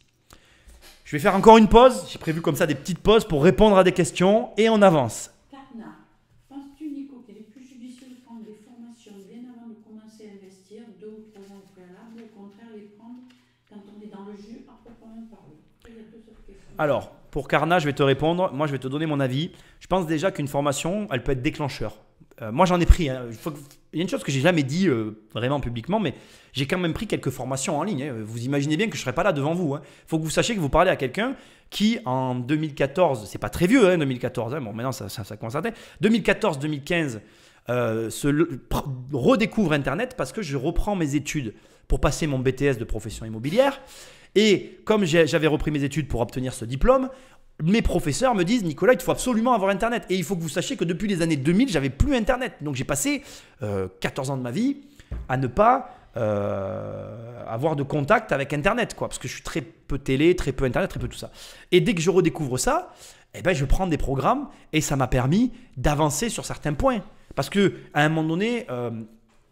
Je vais faire encore une pause. J'ai prévu comme ça des petites pauses pour répondre à des questions et on avance. Carna, penses-tu, Nico, qu'il est plus judicieux de prendre des formations bien avant de commencer à investir, 2 ou 3 ans préalables, ou au contraire les prendre quand on est dans le jus à proprement parler? Il y a deux autres questions. Alors, pour Carna, je vais te répondre. Moi, je vais te donner mon avis. Je pense déjà qu'une formation, elle peut être déclencheur. Moi, j'en ai pris. Hein. Il y a une chose que j'ai jamais dit vraiment publiquement, mais j'ai quand même pris quelques formations en ligne. Hein. Vous imaginez bien que je ne serai pas là devant vous. Il faut que vous sachiez que vous parlez à quelqu'un qui, en 2014, c'est pas très vieux, hein, 2014. Hein, bon, maintenant, ça commence à être. 2014-2015, redécouvre Internet parce que je reprends mes études pour passer mon BTS de profession immobilière. Et comme j'avais repris mes études pour obtenir ce diplôme, mes professeurs me disent, Nicolas, il te faut absolument avoir Internet. Et il faut que vous sachiez que depuis les années 2000, j'avais plus Internet. Donc, j'ai passé 14 ans de ma vie à ne pas avoir de contact avec Internet, quoi, parce que je suis très peu télé, très peu Internet, très peu tout ça. Et dès que je redécouvre ça, eh ben, je prends des programmes et ça m'a permis d'avancer sur certains points. Parce qu'à un moment donné,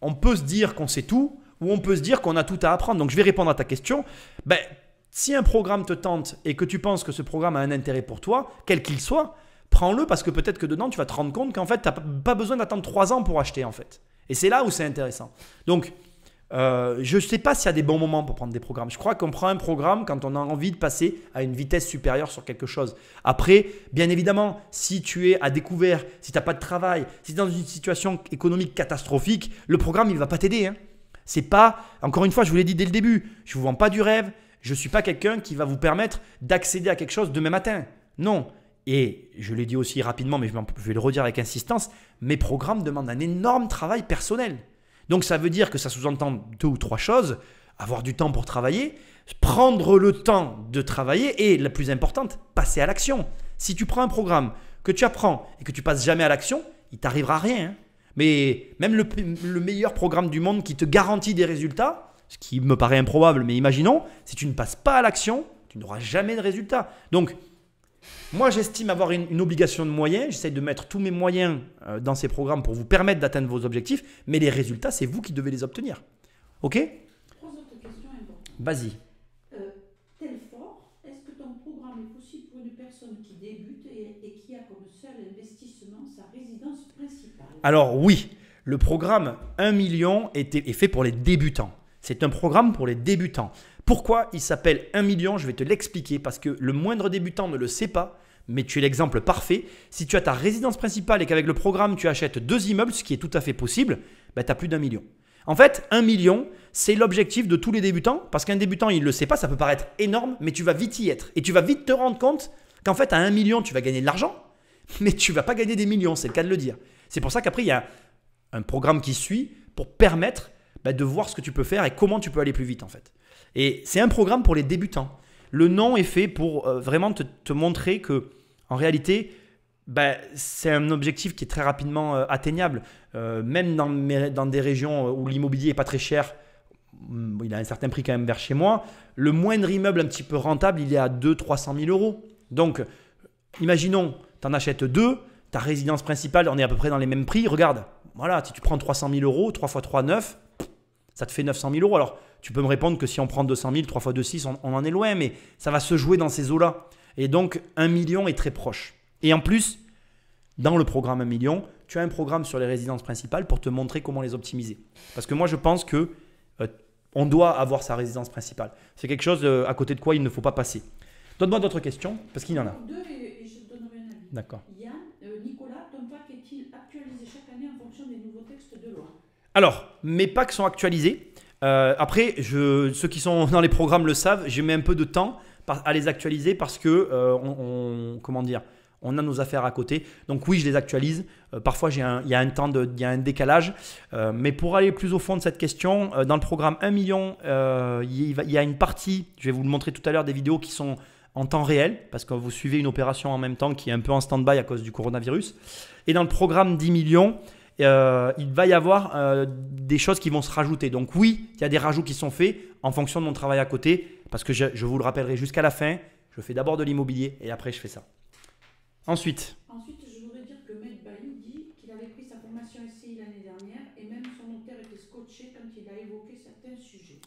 on peut se dire qu'on sait tout ou on peut se dire qu'on a tout à apprendre. Donc, je vais répondre à ta question. Ben, si un programme te tente et que tu penses que ce programme a un intérêt pour toi, quel qu'il soit, prends-le parce que peut-être que dedans, tu vas te rendre compte qu'en fait, tu n'as pas besoin d'attendre 3 ans pour acheter en fait. Et c'est là où c'est intéressant. Donc, je ne sais pas s'il y a des bons moments pour prendre des programmes. Je crois qu'on prend un programme quand on a envie de passer à une vitesse supérieure sur quelque chose. Après, bien évidemment, si tu es à découvert, si tu n'as pas de travail, si tu es dans une situation économique catastrophique, le programme, il ne va pas t'aider. Hein. C'est pas, encore une fois, je vous l'ai dit dès le début, je ne vous vends pas du rêve. Je ne suis pas quelqu'un qui va vous permettre d'accéder à quelque chose demain matin. Non. Et je l'ai dit aussi rapidement, mais je vais le redire avec insistance, mes programmes demandent un énorme travail personnel. Donc ça veut dire que ça sous-entend 2 ou 3 choses. Avoir du temps pour travailler, prendre le temps de travailler et la plus importante, passer à l'action. Si tu prends un programme que tu apprends et que tu passes jamais à l'action, il t'arrivera rien. Hein. Mais même le meilleur programme du monde qui te garantit des résultats, ce qui me paraît improbable, mais imaginons, si tu ne passes pas à l'action, tu n'auras jamais de résultats. Donc, moi, j'estime avoir une obligation de moyens. J'essaie de mettre tous mes moyens dans ces programmes pour vous permettre d'atteindre vos objectifs. Mais les résultats, c'est vous qui devez les obtenir. OK? 3 autres questions importantes. Vas-y. Telfort, est-ce que ton programme est possible pour une personne qui débute et qui a comme seul investissement sa résidence principale? Alors oui, le programme 1 million est fait pour les débutants. C'est un programme pour les débutants. Pourquoi il s'appelle 1 million? Je vais te l'expliquer parce que le moindre débutant ne le sait pas, mais tu es l'exemple parfait. Si tu as ta résidence principale et qu'avec le programme, tu achètes 2 immeubles, ce qui est tout à fait possible, tu as plus d'1 million. En fait, 1 million, c'est l'objectif de tous les débutants parce qu'un débutant, il ne le sait pas, ça peut paraître énorme, mais tu vas vite y être. Et tu vas vite te rendre compte qu'en fait, à 1 million, tu vas gagner de l'argent, mais tu ne vas pas gagner des millions, c'est le cas de le dire. C'est pour ça qu'après, il y a un programme qui suit pour permettre de voir ce que tu peux faire et comment tu peux aller plus vite en fait. Et c'est un programme pour les débutants. Le nom est fait pour vraiment te montrer que en réalité, c'est un objectif qui est très rapidement atteignable. Même dans des régions où l'immobilier n'est pas très cher, il a un certain prix quand même vers chez moi. Le moindre immeuble un petit peu rentable, il est à 200 000 – 300 000 euros. Donc, imaginons, tu en achètes 2, ta résidence principale, on est à peu près dans les mêmes prix. Regarde, voilà, si tu prends 300 000 euros, 3 x 3, 9, ça te fait 900 000 euros. Alors, tu peux me répondre que si on prend 200 000, 3 x 2, 6, on en est loin, mais ça va se jouer dans ces eaux-là. Et donc, 1 million est très proche. Et en plus, dans le programme 1 million, tu as un programme sur les résidences principales pour te montrer comment les optimiser. Parce que moi, je pense que on doit avoir sa résidence principale. C'est quelque chose à côté de quoi il ne faut pas passer. Donne-moi d'autres questions, parce qu'il y en a. 2 et je te donnerai un avis. D'accord. Yann, Nicolas, ton pack est-il actualisé chaque année en fonction des nouveaux textes de loi? Alors, mes packs sont actualisés. Après, ceux qui sont dans les programmes le savent, j'ai mis un peu de temps à les actualiser parce que on a nos affaires à côté. Donc oui, je les actualise. Parfois, il y a un décalage. Mais pour aller plus au fond de cette question, dans le programme 1 million, il y a une partie, je vais vous le montrer tout à l'heure, des vidéos qui sont en temps réel parce que vous suivez une opération en même temps qui est un peu en stand-by à cause du coronavirus. Et dans le programme 10 millions, il va y avoir des choses qui vont se rajouter. Donc oui, il y a des rajouts qui sont faits en fonction de mon travail à côté parce que je vous le rappellerai jusqu'à la fin. Je fais d'abord de l'immobilier et après je fais ça. Ensuite, je voudrais dire que Maître Bayou dit qu'il avait pris sa formation SCI l'année dernière et même son notaire était scotché quand il a évoqué certains sujets.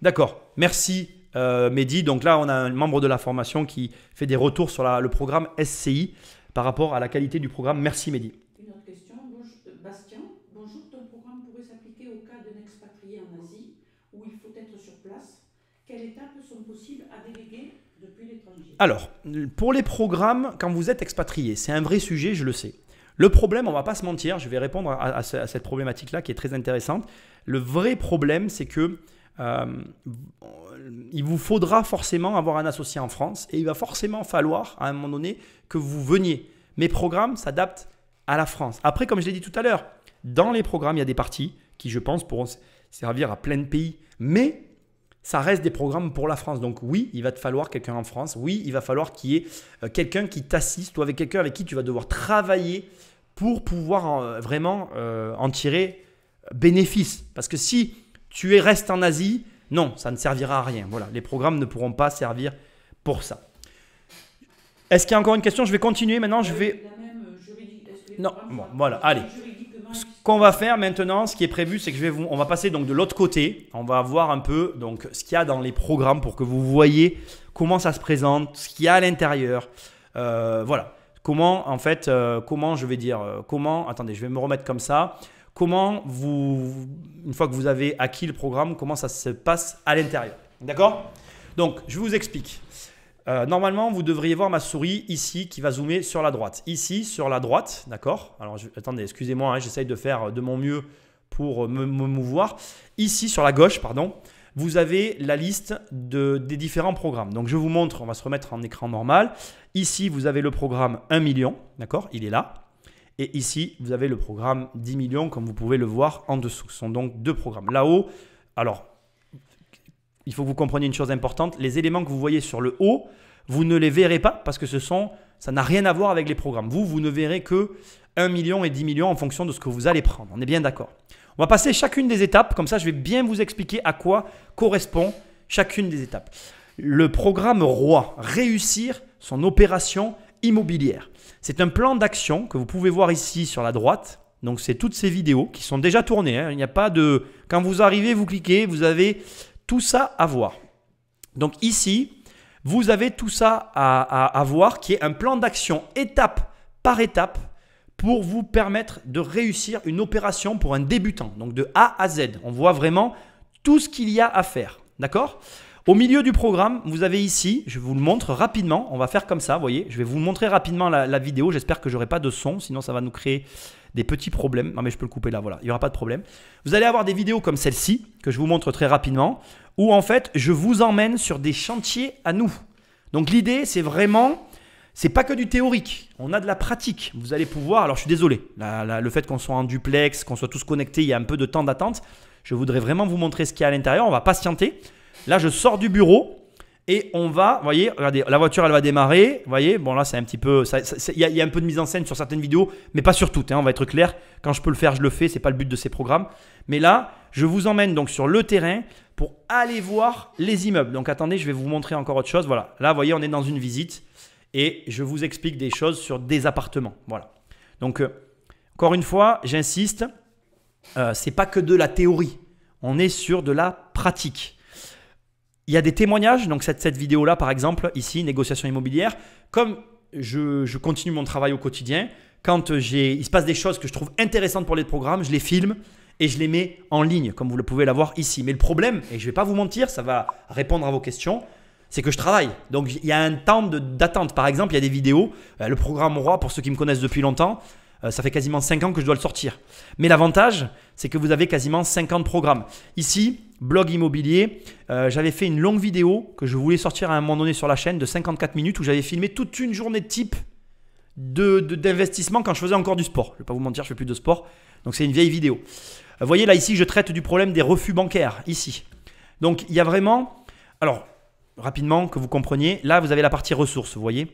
D'accord, merci Mehdi. Donc là, on a un membre de la formation qui fait des retours sur le programme SCI par rapport à la qualité du programme. Merci Mehdi. Une autre question. Bastien, bonjour, ton programme pourrait s'appliquer au cas d'un expatrié en Asie où il faut être sur place. Quelles étapes sont possibles à déléguer depuis l'étranger? Alors, pour les programmes, quand vous êtes expatrié, c'est un vrai sujet, je le sais. Le problème, on ne va pas se mentir, je vais répondre à cette problématique-là qui est très intéressante. Le vrai problème, c'est que il vous faudra forcément avoir un associé en France et il va forcément falloir à un moment donné que vous veniez. Mes programmes s'adaptent à la France. Après, comme je l'ai dit tout à l'heure, dans les programmes, il y a des parties qui, je pense, pourront servir à plein de pays, mais ça reste des programmes pour la France. Donc oui, il va te falloir quelqu'un en France. Oui, il va falloir qu'il y ait quelqu'un qui t'assiste ou avec quelqu'un avec qui tu vas devoir travailler pour pouvoir vraiment en tirer bénéfice. Parce que si tu restes en Asie, non, ça ne servira à rien. Voilà, les programmes ne pourront pas servir pour ça. Est-ce qu'il y a encore une question? Je vais continuer maintenant. Je vais... La même juridique. Non, bon, voilà, allez. Ce qu'on va faire maintenant, ce qui est prévu, c'est que on va passer donc de l'autre côté. On va voir un peu donc, ce qu'il y a dans les programmes pour que vous voyez comment ça se présente, ce qu'il y a à l'intérieur. Voilà. Comment, en fait, attendez, je vais me remettre comme ça. Comment une fois que vous avez acquis le programme, comment ça se passe à l'intérieur. D'accord? Donc, je vous explique. Normalement, vous devriez voir ma souris ici qui va zoomer sur la droite. Ici, sur la droite, d'accord? Alors, attendez, excusez-moi, j'essaye de faire de mon mieux pour me mouvoir. Ici, sur la gauche, pardon, vous avez la liste des différents programmes. Donc, je vous montre, on va se remettre en écran normal. Ici, vous avez le programme 1 million, d'accord? Il est là. Et ici, vous avez le programme 10 millions, comme vous pouvez le voir en dessous. Ce sont donc deux programmes. Là-haut, alors, il faut que vous compreniez une chose importante. Les éléments que vous voyez sur le haut, vous ne les verrez pas parce que ça n'a rien à voir avec les programmes. Vous ne verrez que 1 million et 10 millions en fonction de ce que vous allez prendre. On est bien d'accord. On va passer chacune des étapes. Comme ça, je vais bien vous expliquer à quoi correspond chacune des étapes. Le programme ROI, réussir son opération immobilière. C'est un plan d'action que vous pouvez voir ici sur la droite. Donc, c'est toutes ces vidéos qui sont déjà tournées. Il n'y a pas de… Quand vous arrivez, vous cliquez, vous avez tout ça à voir. Donc, ici, vous avez tout ça à voir qui est un plan d'action étape par étape pour vous permettre de réussir une opération pour un débutant. Donc, de A à Z. On voit vraiment tout ce qu'il y a à faire. D'accord ? Au milieu du programme, vous avez ici, je vous le montre rapidement, on va faire comme ça, vous voyez, je vais vous montrer rapidement la vidéo, j'espère que je n'aurai pas de son, sinon ça va nous créer des petits problèmes. Non mais je peux le couper là, voilà, il n'y aura pas de problème. Vous allez avoir des vidéos comme celle-ci, que je vous montre très rapidement, où en fait, je vous emmène sur des chantiers à nous. Donc l'idée, c'est vraiment, c'est pas que du théorique, on a de la pratique. Vous allez pouvoir, alors je suis désolé, le fait qu'on soit en duplex, qu'on soit tous connectés, il y a un peu de temps d'attente. Je voudrais vraiment vous montrer ce qu'il y a à l'intérieur, on va patienter. Là, je sors du bureau et on va, vous voyez, regardez, la voiture, elle va démarrer. Vous voyez, bon là, c'est un petit peu, il y a un peu de mise en scène sur certaines vidéos, mais pas sur toutes. Hein, on va être clair. Quand je peux le faire, je le fais. C'est pas le but de ces programmes. Mais là, je vous emmène donc sur le terrain pour aller voir les immeubles. Donc, attendez, je vais vous montrer encore autre chose. Voilà. Là, vous voyez, on est dans une visite et je vous explique des choses sur des appartements. Voilà. Donc, encore une fois, j'insiste, c'est pas que de la théorie. On est sur de la pratique. Il y a des témoignages, donc cette vidéo-là par exemple, ici, négociation immobilière. Comme je continue mon travail au quotidien, quand il se passe des choses que je trouve intéressantes pour les programmes, je les filme et je les mets en ligne, comme vous le pouvez la voir ici. Mais le problème, et je ne vais pas vous mentir, ça va répondre à vos questions, c'est que je travaille. Donc il y a un temps d'attente. Par exemple, il y a des vidéos, le programme ROI, pour ceux qui me connaissent depuis longtemps, ça fait quasiment 5 ans que je dois le sortir. Mais l'avantage, c'est que vous avez quasiment 50 programmes. Ici, blog immobilier, j'avais fait une longue vidéo que je voulais sortir à un moment donné sur la chaîne de 54 minutes où j'avais filmé toute une journée type d'investissement quand je faisais encore du sport. Je ne vais pas vous mentir, je ne fais plus de sport. Donc, c'est une vieille vidéo. Vous voyez là, ici, je traite du problème des refus bancaires. Ici. Donc, il y a vraiment… Alors, rapidement, que vous compreniez, là, vous avez la partie ressources. Vous voyez,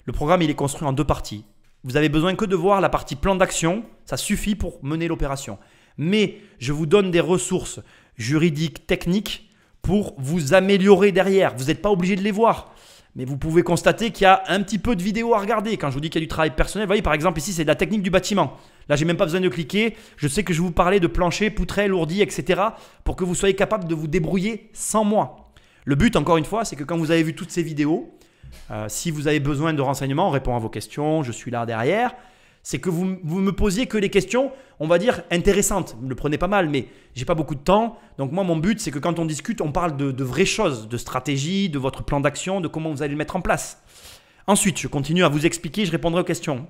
le programme, il est construit en deux parties. Vous avez besoin que de voir la partie plan d'action, ça suffit pour mener l'opération. Mais je vous donne des ressources juridiques, techniques pour vous améliorer derrière. Vous n'êtes pas obligé de les voir. Mais vous pouvez constater qu'il y a un petit peu de vidéos à regarder. Quand je vous dis qu'il y a du travail personnel, vous voyez par exemple ici c'est de la technique du bâtiment. Là j'ai même pas besoin de cliquer. Je sais que je vais vous parler de plancher, poutrelles, ourdis, etc. pour que vous soyez capable de vous débrouiller sans moi. Le but encore une fois c'est que quand vous avez vu toutes ces vidéos, si vous avez besoin de renseignements, on répond à vos questions, je suis là derrière. C'est que vous me posiez que les questions, on va dire, intéressantes. Vous me le prenez pas mal, mais j'ai pas beaucoup de temps. Donc moi, mon but, c'est que quand on discute, on parle de vraies choses, de stratégie, de votre plan d'action, de comment vous allez le mettre en place. Ensuite, je continue à vous expliquer, je répondrai aux questions.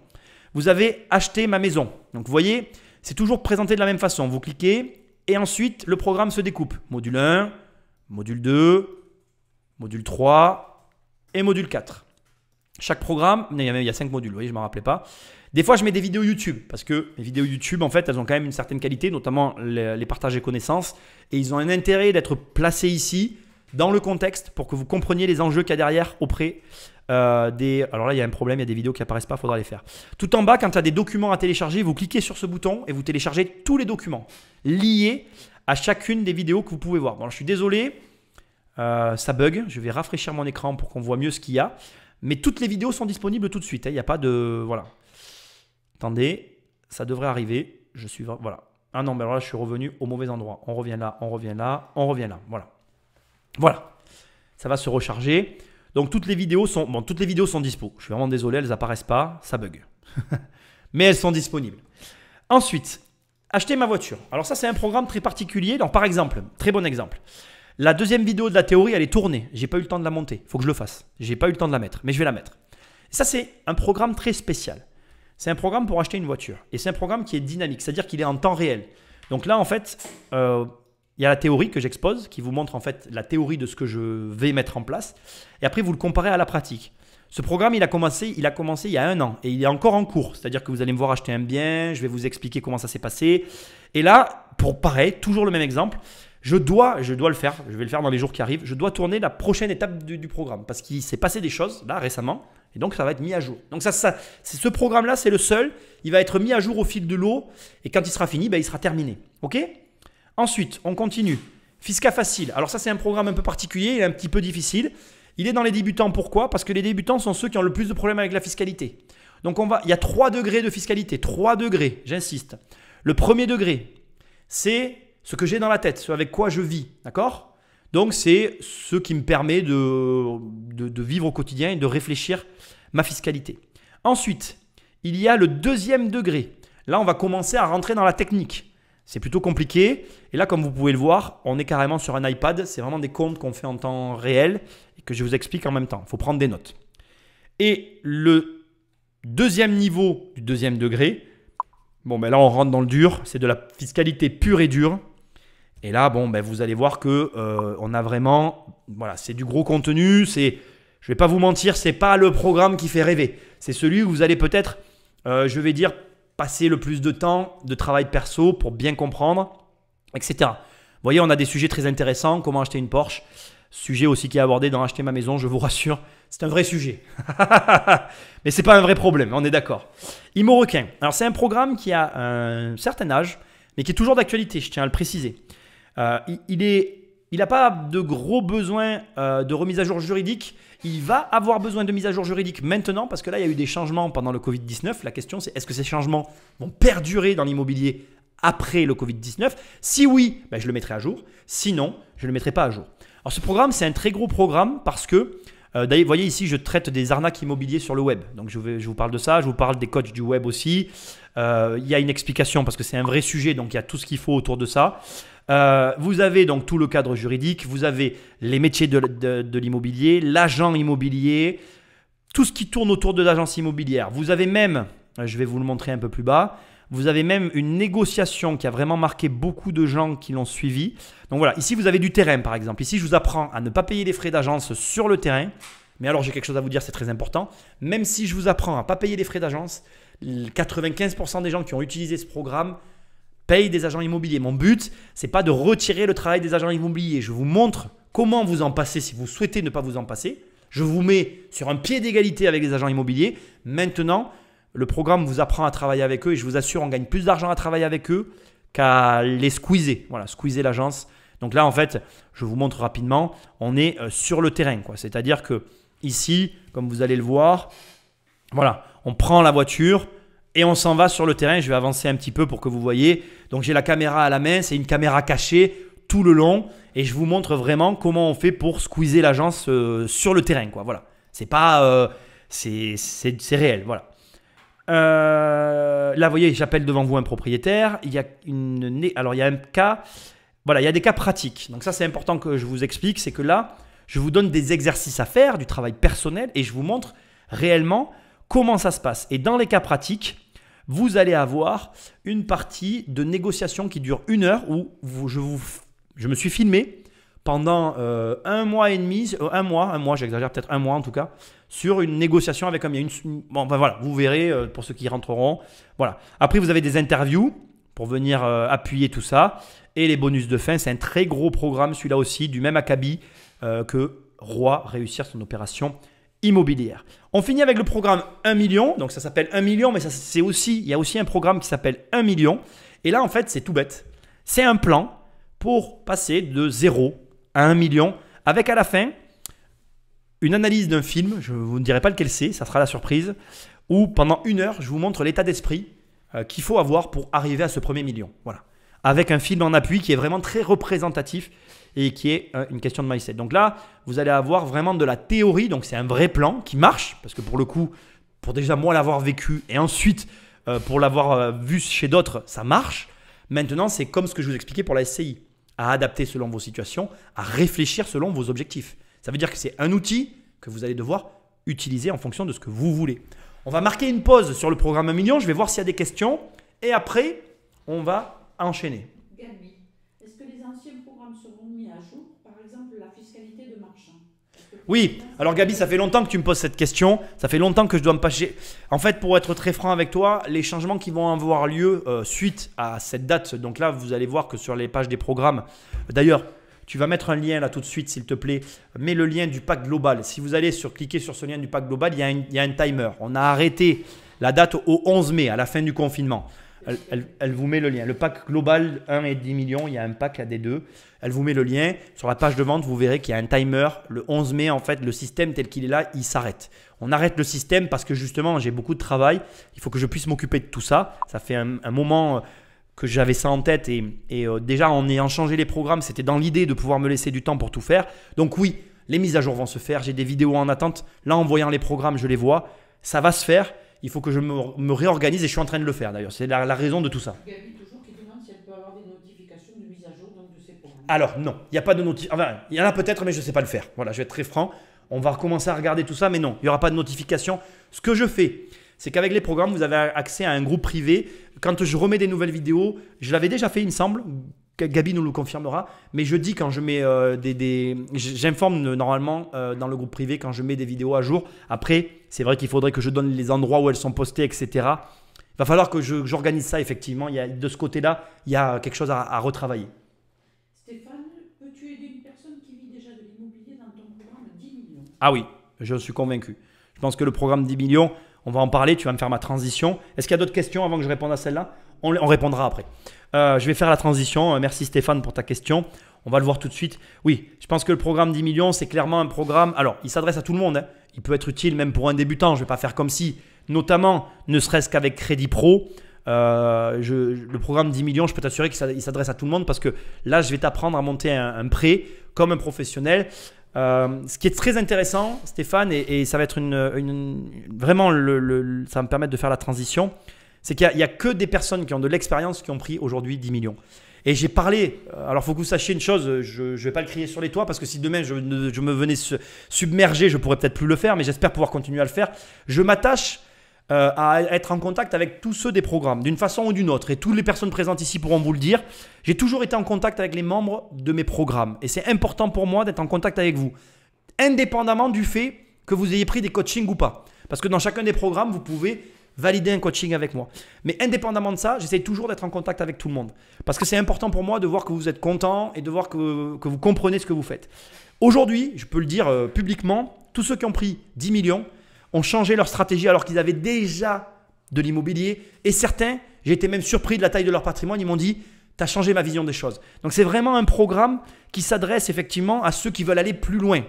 Vous avez acheté ma maison. Donc vous voyez, c'est toujours présenté de la même façon. Vous cliquez et ensuite, le programme se découpe. Module 1, module 2, module 3 et module 4. Chaque programme, il y a 5 modules, vous voyez, je ne m'en rappelais pas. Des fois, je mets des vidéos YouTube parce que les vidéos YouTube, en fait, elles ont quand même une certaine qualité, notamment les partages et connaissances. Et ils ont un intérêt d'être placés ici, dans le contexte, pour que vous compreniez les enjeux qu'il y a derrière auprès des… Alors là, il y a un problème, il y a des vidéos qui n'apparaissent pas, il faudra les faire. Tout en bas, quand il y a des documents à télécharger, vous cliquez sur ce bouton et vous téléchargez tous les documents liés à chacune des vidéos que vous pouvez voir. Bon, je suis désolé, ça bug. Je vais rafraîchir mon écran pour qu'on voit mieux ce qu'il y a. Mais toutes les vidéos sont disponibles tout de suite. Il n'y a pas de… Voilà. Attendez, ça devrait arriver. Je suis… Voilà. Ah non, mais alors là, je suis revenu au mauvais endroit. On revient là, on revient là, on revient là. Voilà. Voilà. Ça va se recharger. Donc, toutes les vidéos sont… Bon, toutes les vidéos sont dispo. Je suis vraiment désolé, elles n'apparaissent pas. Ça bug. Mais elles sont disponibles. Ensuite, acheter ma voiture. Alors ça, c'est un programme très particulier. Donc, par exemple, très bon exemple. La deuxième vidéo de la théorie, elle est tournée. Je n'ai pas eu le temps de la monter. Il faut que je le fasse. Je n'ai pas eu le temps de la mettre, mais je vais la mettre. Et ça, c'est un programme très spécial. C'est un programme pour acheter une voiture. Et c'est un programme qui est dynamique, c'est-à-dire qu'il est en temps réel. Donc là, en fait, il y a la théorie que j'expose qui vous montre en fait la théorie de ce que je vais mettre en place. Et après, vous le comparez à la pratique. Ce programme, il a commencé il y a 1 an et il est encore en cours. C'est-à-dire que vous allez me voir acheter un bien, je vais vous expliquer comment ça s'est passé. Et là, pour pareil, toujours le même exemple, je dois le faire, je vais le faire dans les jours qui arrivent, je dois tourner la prochaine étape du programme parce qu'il s'est passé des choses là récemment et donc ça va être mis à jour. Donc ce programme-là, c'est le seul, il va être mis à jour au fil de l'eau et quand il sera fini, il sera terminé. Ok ? Ensuite, on continue. Fisca Facile. Alors ça, c'est un programme un peu particulier, il est un petit peu difficile. Il est dans les débutants, pourquoi ? Parce que les débutants sont ceux qui ont le plus de problèmes avec la fiscalité. Donc il y a 3 degrés de fiscalité, 3 degrés, j'insiste. Le premier degré, c'est ce que j'ai dans la tête, ce avec quoi je vis, d'accord ? Donc c'est ce qui me permet de vivre au quotidien et de réfléchir ma fiscalité. Ensuite, il y a le deuxième degré. Là, on va commencer à rentrer dans la technique. C'est plutôt compliqué. Et là, comme vous pouvez le voir, on est carrément sur un iPad. C'est vraiment des comptes qu'on fait en temps réel et que je vous explique en même temps. Il faut prendre des notes. Et le deuxième niveau du deuxième degré, là, on rentre dans le dur. C'est de la fiscalité pure et dure. Et là, vous allez voir que on a vraiment, c'est du gros contenu. Je ne vais pas vous mentir, c'est pas le programme qui fait rêver. C'est celui où vous allez peut-être, passer le plus de temps de travail perso pour bien comprendre, etc. Vous voyez, on a des sujets très intéressants, comment acheter une Porsche, sujet aussi qui est abordé dans Acheter ma maison, je vous rassure, c'est un vrai sujet. Mais ce n'est pas un vrai problème, on est d'accord. Imo Requin, alors c'est un programme qui a un certain âge, mais qui est toujours d'actualité, je tiens à le préciser. Il n'a pas de gros besoins de remise à jour juridique. Il va avoir besoin de mise à jour juridique maintenant parce que là, il y a eu des changements pendant le Covid-19. La question, c'est est-ce que ces changements vont perdurer dans l'immobilier après le Covid-19 ? Si oui, je le mettrai à jour. Sinon, je ne le mettrai pas à jour. Alors, ce programme, c'est un très gros programme parce que, d'ailleurs, vous voyez ici, je traite des arnaques immobilières sur le web. Donc, je vous parle de ça. Je vous parle des coachs du web aussi. Il y a une explication parce que c'est un vrai sujet. Donc, il y a tout ce qu'il faut autour de ça. Vous avez donc tout le cadre juridique, vous avez les métiers de l'immobilier, l'agent immobilier, tout ce qui tourne autour de l'agence immobilière. Vous avez même, je vais vous le montrer un peu plus bas, vous avez même une négociation qui a vraiment marqué beaucoup de gens qui l'ont suivi. Donc voilà, ici vous avez du terrain par exemple. Ici je vous apprends à ne pas payer les frais d'agence sur le terrain. Mais alors j'ai quelque chose à vous dire, c'est très important. Même si je vous apprends à ne pas payer les frais d'agence, 95% des gens qui ont utilisé ce programme paye des agents immobiliers. Mon but, c'est pas de retirer le travail des agents immobiliers. Je vous montre comment vous en passer si vous souhaitez ne pas vous en passer. Je vous mets sur un pied d'égalité avec les agents immobiliers. Maintenant, le programme vous apprend à travailler avec eux et je vous assure, on gagne plus d'argent à travailler avec eux qu'à les squeezer. Voilà, squeezer l'agence. Donc là, en fait, je vous montre rapidement, on est sur le terrain, quoi. C'est-à-dire que ici, comme vous allez le voir, voilà, on prend la voiture et on s'en va sur le terrain. Je vais avancer un petit peu pour que vous voyez. Donc, j'ai la caméra à la main. C'est une caméra cachée tout le long. Et je vous montre vraiment comment on fait pour squeezer l'agence sur le terrain, quoi. Voilà. C'est pas… c'est réel. Voilà. Là, vous voyez, j'appelle devant vous un propriétaire. Il y a alors, il y a un cas… Voilà, il y a des cas pratiques. Donc, ça, c'est important que je vous explique. C'est que là, je vous donne des exercices à faire, du travail personnel. Et je vous montre réellement comment ça se passe. Et dans les cas pratiques, vous allez avoir une partie de négociation qui dure 1 heure où je me suis filmé pendant 1 mois et demi, un mois, j'exagère peut-être 1 mois en tout cas, sur une négociation avec un bien. Voilà, vous verrez pour ceux qui rentreront. Voilà. Après, vous avez des interviews pour venir appuyer tout ça. Et les bonus de fin, c'est un très gros programme, celui-là aussi, du même acabit que Roi réussir son opération immobilière. On finit avec le programme 1 million. Donc, ça s'appelle 1 million, mais il y a aussi un programme qui s'appelle 1 million. Et là, en fait, c'est tout bête. C'est un plan pour passer de 0 à 1 million avec à la fin une analyse d'un film. Je ne vous dirai pas lequel c'est, ça sera la surprise. Où pendant 1 heure, je vous montre l'état d'esprit qu'il faut avoir pour arriver à ce premier million. Voilà. Avec un film en appui qui est vraiment très représentatif et qui est une question de mindset. Donc là, vous allez avoir vraiment de la théorie. Donc, c'est un vrai plan qui marche parce que pour le coup, pour déjà moi l'avoir vécu et ensuite pour l'avoir vu chez d'autres, ça marche. Maintenant, c'est comme ce que je vous expliquais pour la SCI, à adapter selon vos situations, à réfléchir selon vos objectifs. Ça veut dire que c'est un outil que vous allez devoir utiliser en fonction de ce que vous voulez. On va marquer une pause sur le programme 1 million. Je vais voir s'il y a des questions et après, on va enchaîner. Oui, alors Gabi, ça fait longtemps que tu me poses cette question. Ça fait longtemps que je dois me passer. En fait, pour être très franc avec toi, les changements qui vont avoir lieu suite à cette date, donc là, vous allez voir que sur les pages des programmes, d'ailleurs, tu vas mettre un lien là tout de suite, s'il te plaît. Mets le lien du pack global. Si vous allez cliquer sur ce lien du pack global, il y a un timer. On a arrêté la date au 11 mai, à la fin du confinement. Elle vous met le lien. Le pack global 1 et 10 millions, il y a un pack des deux. Elle vous met le lien. Sur la page de vente, vous verrez qu'il y a un timer. Le 11 mai, en fait, le système tel qu'il est là, il s'arrête. On arrête le système parce que justement, j'ai beaucoup de travail. Il faut que je puisse m'occuper de tout ça. Ça fait un moment que j'avais ça en tête. Et déjà, en ayant changé les programmes, c'était dans l'idée de pouvoir me laisser du temps pour tout faire. Donc oui, les mises à jour vont se faire. J'ai des vidéos en attente. Là, en voyant les programmes, je les vois. Ça va se faire. Il faut que je me réorganise et je suis en train de le faire d'ailleurs. C'est la raison de tout ça. Gabi, toujours, qui demande si elle peut avoir des notifications de mise à jour donc de ses programmes. Alors non, il n'y a pas de notification. Enfin, il y en a peut-être, mais je ne sais pas le faire. Voilà, je vais être très franc. On va recommencer à regarder tout ça, mais non, il n'y aura pas de notification. Ce que je fais, c'est qu'avec les programmes, vous avez accès à un groupe privé. Quand je remets des nouvelles vidéos, je l'avais déjà fait, il me semble. Gabi nous le confirmera. Mais je dis quand je mets j'informe normalement dans le groupe privé quand je mets des vidéos à jour. Après, c'est vrai qu'il faudrait que je donne les endroits où elles sont postées, etc. Il va falloir que j'organise ça, effectivement. De ce côté-là, il y a quelque chose à retravailler. Stéphane, peux-tu aider une personne qui vit déjà de l'immobilier dans ton programme 10 millions? Ah oui, je suis convaincu. Je pense que le programme 10 millions, on va en parler. Tu vas me faire ma transition. Est-ce qu'il y a d'autres questions avant que je réponde à celle-là? On répondra après. Je vais faire la transition. Merci Stéphane pour ta question. On va le voir tout de suite. Oui, je pense que le programme 10 millions, c'est clairement un programme. Alors, il s'adresse à tout le monde. Hein. Il peut être utile même pour un débutant. Je ne vais pas faire comme si, notamment, ne serait-ce qu'avec Crédit Pro. Le programme 10 millions, je peux t'assurer qu'il s'adresse à tout le monde parce que là, je vais t'apprendre à monter un prêt comme un professionnel. Ce qui est très intéressant, Stéphane, et ça va être vraiment ça va me permettre de faire la transition. C'est qu'il n'y a que des personnes qui ont de l'expérience qui ont pris aujourd'hui 10 millions. Et j'ai parlé, alors il faut que vous sachiez une chose, je ne vais pas le crier sur les toits parce que si demain je me venais submerger, je pourrais peut-être plus le faire, mais j'espère pouvoir continuer à le faire. Je m'attache à être en contact avec tous ceux des programmes, d'une façon ou d'une autre. Et toutes les personnes présentes ici pourront vous le dire. J'ai toujours été en contact avec les membres de mes programmes. Et c'est important pour moi d'être en contact avec vous, indépendamment du fait que vous ayez pris des coachings ou pas. Parce que dans chacun des programmes, vous pouvez valider un coaching avec moi. Mais indépendamment de ça, j'essaie toujours d'être en contact avec tout le monde. Parce que c'est important pour moi de voir que vous êtes content et de voir que vous comprenez ce que vous faites. Aujourd'hui, je peux le dire publiquement, tous ceux qui ont pris 10 millions ont changé leur stratégie alors qu'ils avaient déjà de l'immobilier. Et certains, j'ai été même surpris de la taille de leur patrimoine, ils m'ont dit « tu as changé ma vision des choses ». Donc c'est vraiment un programme qui s'adresse effectivement à ceux qui veulent aller plus loin.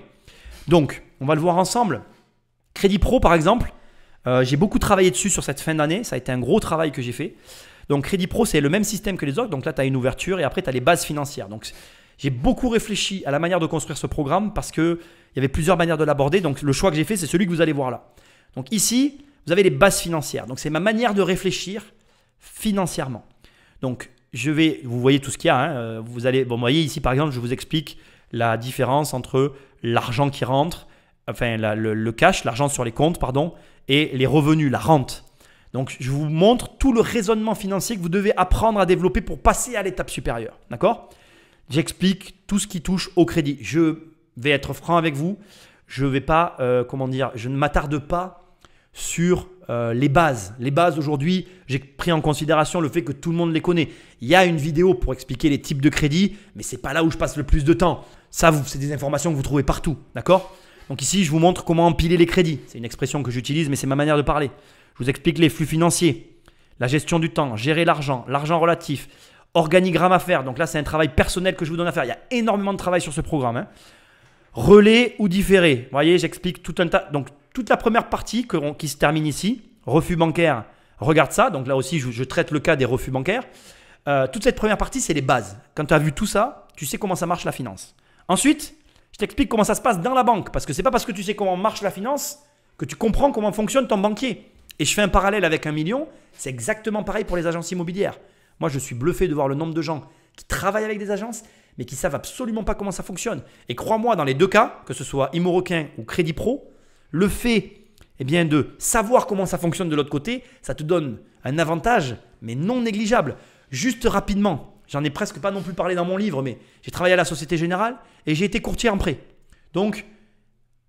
Donc, on va le voir ensemble. Crédit Pro par exemple, j'ai beaucoup travaillé dessus sur cette fin d'année. Ça a été un gros travail que j'ai fait. Donc, Crédit Pro, c'est le même système que les autres. Donc là, tu as une ouverture et après, tu as les bases financières. Donc, j'ai beaucoup réfléchi à la manière de construire ce programme parce qu'il y avait plusieurs manières de l'aborder. Donc, le choix que j'ai fait, c'est celui que vous allez voir là. Donc, ici, vous avez les bases financières. Donc, c'est ma manière de réfléchir financièrement. Donc, vous voyez tout ce qu'il y a. Hein. Vous voyez ici, par exemple, je vous explique la différence entre l'argent qui rentre, enfin, le cash, l'argent sur les comptes, pardon, et les revenus, la rente. Donc, je vous montre tout le raisonnement financier que vous devez apprendre à développer pour passer à l'étape supérieure. D'accord ? J'explique tout ce qui touche au crédit. Je vais être franc avec vous. Je vais pas, je ne m'attarde pas sur les bases. Les bases aujourd'hui, j'ai pris en considération le fait que tout le monde les connaît. Il y a une vidéo pour expliquer les types de crédits, mais ce n'est pas là où je passe le plus de temps. Ça, c'est des informations que vous trouvez partout. D'accord ? Donc ici, je vous montre comment empiler les crédits. C'est une expression que j'utilise, mais c'est ma manière de parler. Je vous explique les flux financiers, la gestion du temps, gérer l'argent, l'argent relatif, organigramme à faire. Donc là, c'est un travail personnel que je vous donne à faire. Il y a énormément de travail sur ce programme. Hein. Relais ou différé. Vous voyez, j'explique tout un tas. Donc, toute la première partie qui se termine ici, refus bancaire, regarde ça. Donc là aussi, je traite le cas des refus bancaires. Toute cette première partie, c'est les bases. Quand tu as vu tout ça, tu sais comment ça marche la finance. Ensuite, je t'explique comment ça se passe dans la banque. Parce que ce n'est pas parce que tu sais comment marche la finance que tu comprends comment fonctionne ton banquier. Et je fais un parallèle avec 1 million. C'est exactement pareil pour les agences immobilières. Moi, je suis bluffé de voir le nombre de gens qui travaillent avec des agences, mais qui ne savent absolument pas comment ça fonctionne. Et crois-moi, dans les deux cas, que ce soit ImoRequin ou Crédit Pro, le fait de savoir comment ça fonctionne de l'autre côté, ça te donne un avantage, mais non négligeable. Juste rapidement, j'en ai presque pas non plus parlé dans mon livre, mais j'ai travaillé à la Société Générale et j'ai été courtier en prêt. Donc,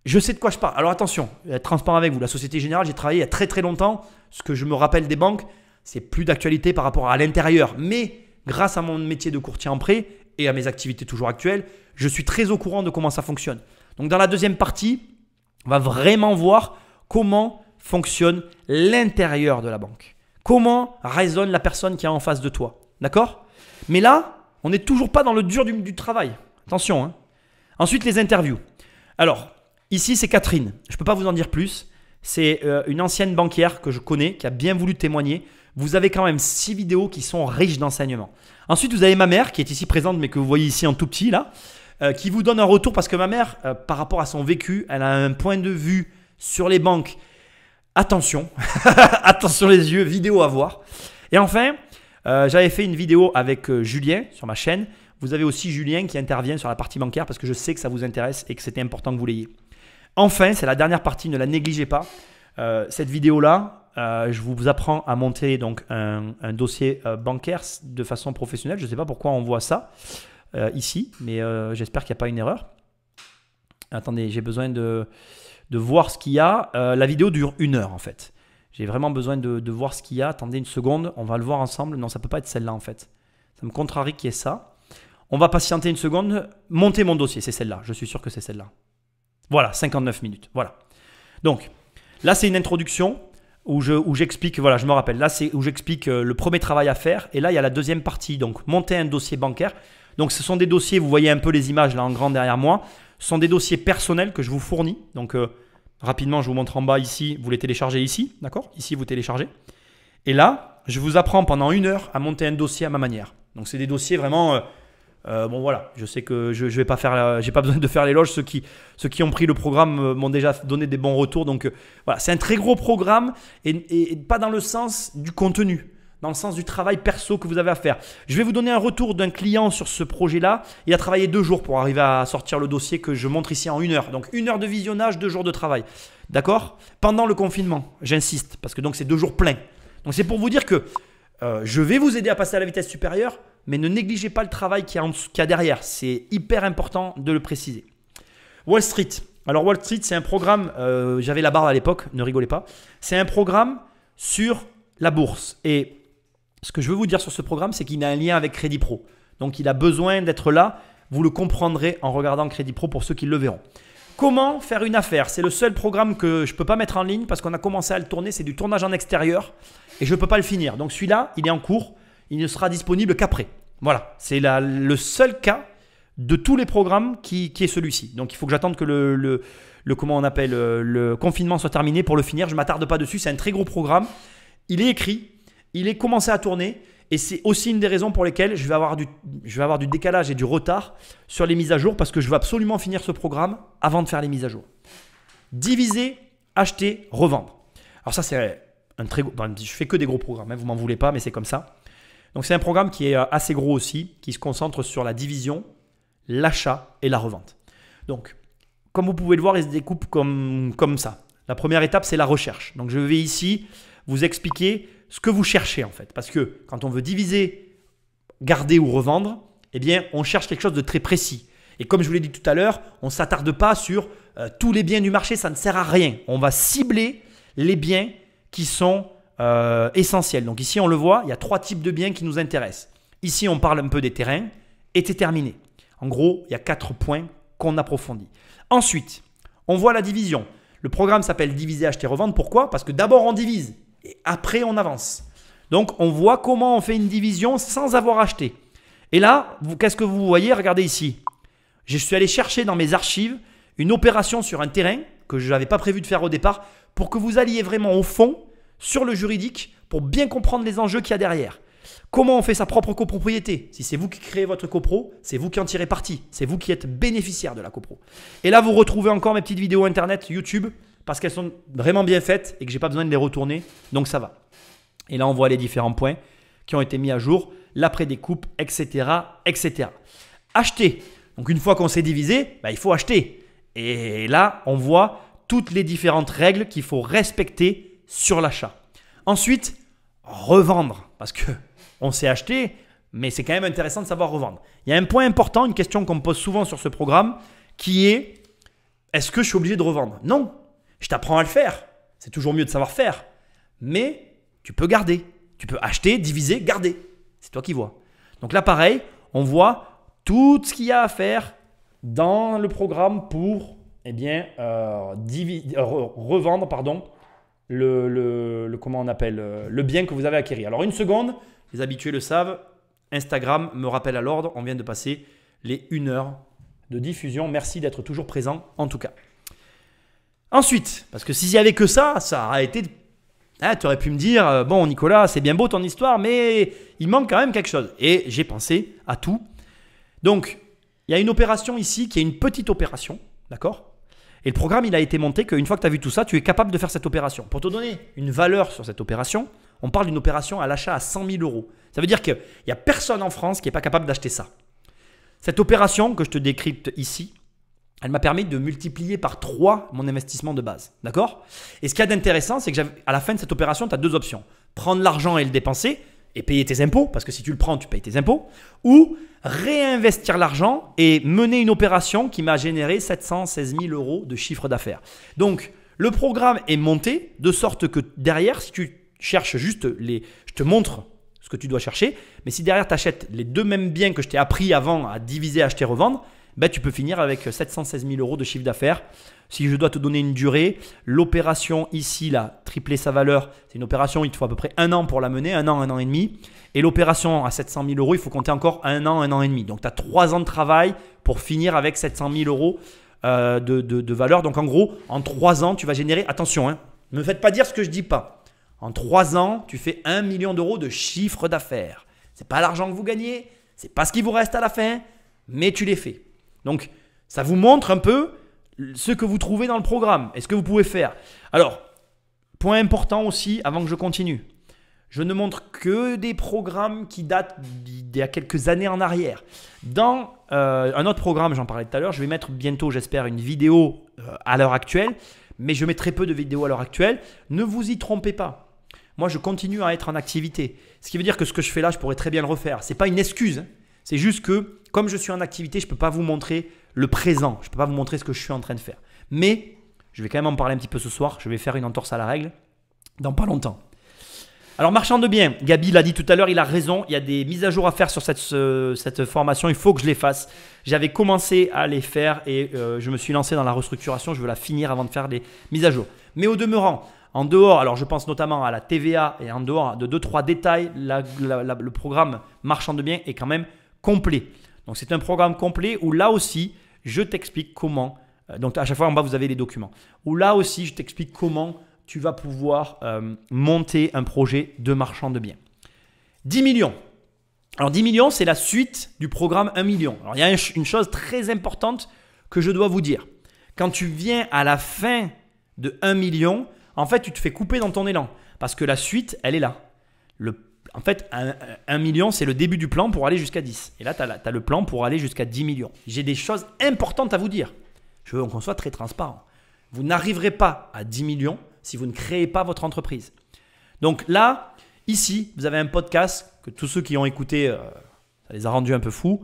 je sais de quoi je parle. Alors attention, être transparent avec vous. La Société Générale, j'ai travaillé il y a très très longtemps. Ce que je me rappelle des banques, c'est plus d'actualité par rapport à l'intérieur. Mais grâce à mon métier de courtier en prêt et à mes activités toujours actuelles, je suis très au courant de comment ça fonctionne. Donc dans la deuxième partie, on va vraiment voir comment fonctionne l'intérieur de la banque. Comment raisonne la personne qui est en face de toi. D'accord? Mais là, on n'est toujours pas dans le dur du travail. Attention. Hein. Ensuite, les interviews. Alors, ici, c'est Catherine. Je ne peux pas vous en dire plus. C'est une ancienne banquière que je connais qui a bien voulu témoigner. Vous avez quand même 6 vidéos qui sont riches d'enseignements. Ensuite, vous avez ma mère qui est ici présente, mais que vous voyez ici en tout petit, là, qui vous donne un retour parce que ma mère, par rapport à son vécu, elle a un point de vue sur les banques. Attention, attention les yeux, vidéo à voir. Et enfin, j'avais fait une vidéo avec Julien sur ma chaîne. Vous avez aussi Julien qui intervient sur la partie bancaire parce que je sais que ça vous intéresse et que c'était important que vous l'ayez. Enfin, c'est la dernière partie, ne la négligez pas. Cette vidéo-là, je vous apprends à monter donc un dossier bancaire de façon professionnelle. Je ne sais pas pourquoi on voit ça ici, mais j'espère qu'il n'y a pas une erreur. Attendez, j'ai besoin de voir ce qu'il y a. La vidéo dure 1 heure en fait. J'ai vraiment besoin de voir ce qu'il y a. Attendez une seconde, on va le voir ensemble. Non, ça ne peut pas être celle-là en fait. Ça me contrarie qu'il y ait ça. On va patienter une seconde. Monter mon dossier, c'est celle-là. Je suis sûr que c'est celle-là. Voilà, 59 minutes. Voilà. Donc, là, c'est une introduction où j'explique, voilà, je me rappelle. Là, c'est où j'explique le premier travail à faire. Et là, il y a la deuxième partie. Donc, monter un dossier bancaire. Donc, ce sont des dossiers, vous voyez un peu les images là en grand derrière moi. Ce sont des dossiers personnels que je vous fournis. Donc, rapidement, je vous montre en bas ici. Vous les téléchargez ici. D'accord? Ici, vous téléchargez. Et là, je vous apprends pendant 1 heure à monter un dossier à ma manière. Donc, c'est des dossiers vraiment… bon voilà, je sais que je vais pas faire, j'ai pas besoin de faire l'éloge. Ceux qui ont pris le programme m'ont déjà donné des bons retours. Donc voilà, c'est un très gros programme et pas dans le sens du contenu, dans le sens du travail perso que vous avez à faire. Je vais vous donner un retour d'un client sur ce projet-là. Il a travaillé 2 jours pour arriver à sortir le dossier que je montre ici en 1 heure. Donc 1 heure de visionnage, 2 jours de travail. D'accord? Pendant le confinement, j'insiste, parce que donc c'est 2 jours pleins. Donc c'est pour vous dire que je vais vous aider à passer à la vitesse supérieure. Mais ne négligez pas le travail qu'il y a derrière. C'est hyper important de le préciser. Wall Street. Alors Wall Street, c'est un programme, j'avais la barre à l'époque, ne rigolez pas. C'est un programme sur la bourse. Et ce que je veux vous dire sur ce programme, c'est qu'il a un lien avec Crédit Pro. Donc il a besoin d'être là. Vous le comprendrez en regardant Crédit Pro pour ceux qui le verront. Comment faire une affaire? C'est le seul programme que je ne peux pas mettre en ligne parce qu'on a commencé à le tourner. C'est du tournage en extérieur et je ne peux pas le finir. Donc celui-là, il est en cours. Il ne sera disponible qu'après. Voilà, c'est le seul cas de tous les programmes qui est celui-ci. Donc il faut que j'attende que comment on appelle, le confinement soit terminé pour le finir. Je ne m'attarde pas dessus, c'est un très gros programme. Il est écrit, il est commencé à tourner et c'est aussi une des raisons pour lesquelles je vais avoir du décalage et du retard sur les mises à jour parce que je veux absolument finir ce programme avant de faire les mises à jour. Diviser, acheter, revendre. Alors ça c'est un très gros, je fais que des gros programmes, hein, vous m'en voulez pas mais c'est comme ça. Donc c'est un programme qui est assez gros aussi, qui se concentre sur la division, l'achat et la revente. Donc, comme vous pouvez le voir, il se découpe comme ça. La première étape, c'est la recherche. Donc je vais ici vous expliquer ce que vous cherchez en fait. Parce que quand on veut diviser, garder ou revendre, eh bien on cherche quelque chose de très précis. Et comme je vous l'ai dit tout à l'heure, on ne s'attarde pas sur tous les biens du marché, ça ne sert à rien. On va cibler les biens qui sont essentiel. Donc ici, on le voit, il y a 3 types de biens qui nous intéressent. Ici, on parle un peu des terrains et c'est terminé. En gros, il y a 4 points qu'on approfondit. Ensuite, on voit la division. Le programme s'appelle diviser, acheter, revendre. Pourquoi? Parce que d'abord, on divise et après, on avance. Donc, on voit comment on fait une division sans avoir acheté. Et là, qu'est-ce que vous voyez? Regardez ici. Je suis allé chercher dans mes archives une opération sur un terrain que je n'avais pas prévu de faire au départ pour que vous alliez vraiment au fond sur le juridique pour bien comprendre les enjeux qu'il y a derrière. Comment on fait sa propre copropriété? Si c'est vous qui créez votre copro, c'est vous qui en tirez parti. C'est vous qui êtes bénéficiaire de la copro. Et là, vous retrouvez encore mes petites vidéos internet YouTube parce qu'elles sont vraiment bien faites et que je n'ai pas besoin de les retourner. Donc ça va. Et là, on voit les différents points qui ont été mis à jour, l'après-découpe, etc., etc. Acheter. Donc une fois qu'on s'est divisé, il faut acheter. Et là, on voit toutes les différentes règles qu'il faut respecter sur l'achat. Ensuite, revendre. Parce qu'on s'est acheté, mais c'est quand même intéressant de savoir revendre. Il y a un point important, une question qu'on me pose souvent sur ce programme, qui est est-ce que je suis obligé de revendre? Non, je t'apprends à le faire. C'est toujours mieux de savoir faire. Mais tu peux garder. Tu peux acheter, diviser, garder. C'est toi qui vois. Donc là, pareil, on voit tout ce qu'il y a à faire dans le programme pour revendre comment on appelle, le bien que vous avez acquis. Alors une seconde, les habitués le savent, Instagram me rappelle à l'ordre, on vient de passer les 1 heure de diffusion. Merci d'être toujours présent en tout cas. Ensuite, parce que s'il n'y avait que ça aurait été… tu aurais pu me dire, bon Nicolas, c'est bien beau ton histoire, mais il manque quand même quelque chose. Et j'ai pensé à tout. Donc, il y a une opération ici qui est une petite opération, d'accord? Et le programme, il a été monté qu'une fois que tu as vu tout ça, tu es capable de faire cette opération. Pour te donner une valeur sur cette opération, on parle d'une opération à l'achat à 100 000 euros. Ça veut dire qu'il n'y a personne en France qui n'est pas capable d'acheter ça. Cette opération que je te décrypte ici, elle m'a permis de multiplier par 3 mon investissement de base. D'accord? Et ce qu'il y a d'intéressant, c'est qu'à la fin de cette opération, tu as 2 options. Prendre l'argent et le dépenser et payer tes impôts, parce que si tu le prends, tu payes tes impôts. Ou réinvestir l'argent et mener une opération qui m'a généré 716 000 euros de chiffre d'affaires. Donc, le programme est monté de sorte que derrière, si tu cherches juste je te montre ce que tu dois chercher, mais si derrière tu achètes les 2 mêmes biens que je t'ai appris avant à diviser, acheter, revendre, tu peux finir avec 716 000 euros de chiffre d'affaires. Si je dois te donner une durée, l'opération ici, là, tripler sa valeur, c'est une opération où il te faut à peu près 1 an pour la mener, 1 an et demi. Et l'opération à 700 000 euros, il faut compter encore 1 an et demi. Donc, tu as 3 ans de travail pour finir avec 700 000 euros de valeur. Donc, en gros, en 3 ans, tu vas générer… Attention, ne me faites pas dire ce que je ne dis pas. En 3 ans, tu fais 1 million d'euros de chiffre d'affaires. Ce n'est pas l'argent que vous gagnez, ce n'est pas ce qui vous reste à la fin, mais tu les fais. Donc, ça vous montre un peu ce que vous trouvez dans le programme et ce que vous pouvez faire. Alors, point important aussi avant que je continue. Je ne montre que des programmes qui datent d'il y a quelques années en arrière. Dans un autre programme, j'en parlais tout à l'heure, je vais mettre bientôt, j'espère, une vidéo à l'heure actuelle, mais je mets très peu de vidéos à l'heure actuelle. Ne vous y trompez pas. Moi, je continue à être en activité. Ce qui veut dire que ce que je fais là, je pourrais très bien le refaire. Ce n'est pas une excuse. C'est juste que, comme je suis en activité, je ne peux pas vous montrer le présent. Je ne peux pas vous montrer ce que je suis en train de faire. Mais, je vais quand même en parler un petit peu ce soir. Je vais faire une entorse à la règle dans pas longtemps. Alors, marchand de biens, Gabi l'a dit tout à l'heure, il a raison. Il y a des mises à jour à faire sur cette formation. Il faut que je les fasse. J'avais commencé à les faire et je me suis lancé dans la restructuration. Je veux la finir avant de faire des mises à jour. Mais au demeurant, en dehors, alors je pense notamment à la TVA et en dehors de 2-3 détails, le programme marchand de biens est quand même complet. Donc, c'est un programme complet où là aussi, je t'explique comment. Donc, à chaque fois en bas, vous avez les documents. Où là aussi, je t'explique comment tu vas pouvoir monter un projet de marchand de biens. 10 millions. Alors 10 millions, c'est la suite du programme 1 million. Alors il y a une chose très importante que je dois vous dire. Quand tu viens à la fin de 1 million, en fait, tu te fais couper dans ton élan parce que la suite, elle est là. En fait, 1 million, c'est le début du plan pour aller jusqu'à 10. Et là, tu as le plan pour aller jusqu'à 10 millions. J'ai des choses importantes à vous dire. Je veux qu'on soit très transparent. Vous n'arriverez pas à 10 millions si vous ne créez pas votre entreprise. Donc là, ici, vous avez un podcast que tous ceux qui ont écouté, ça les a rendus un peu fous.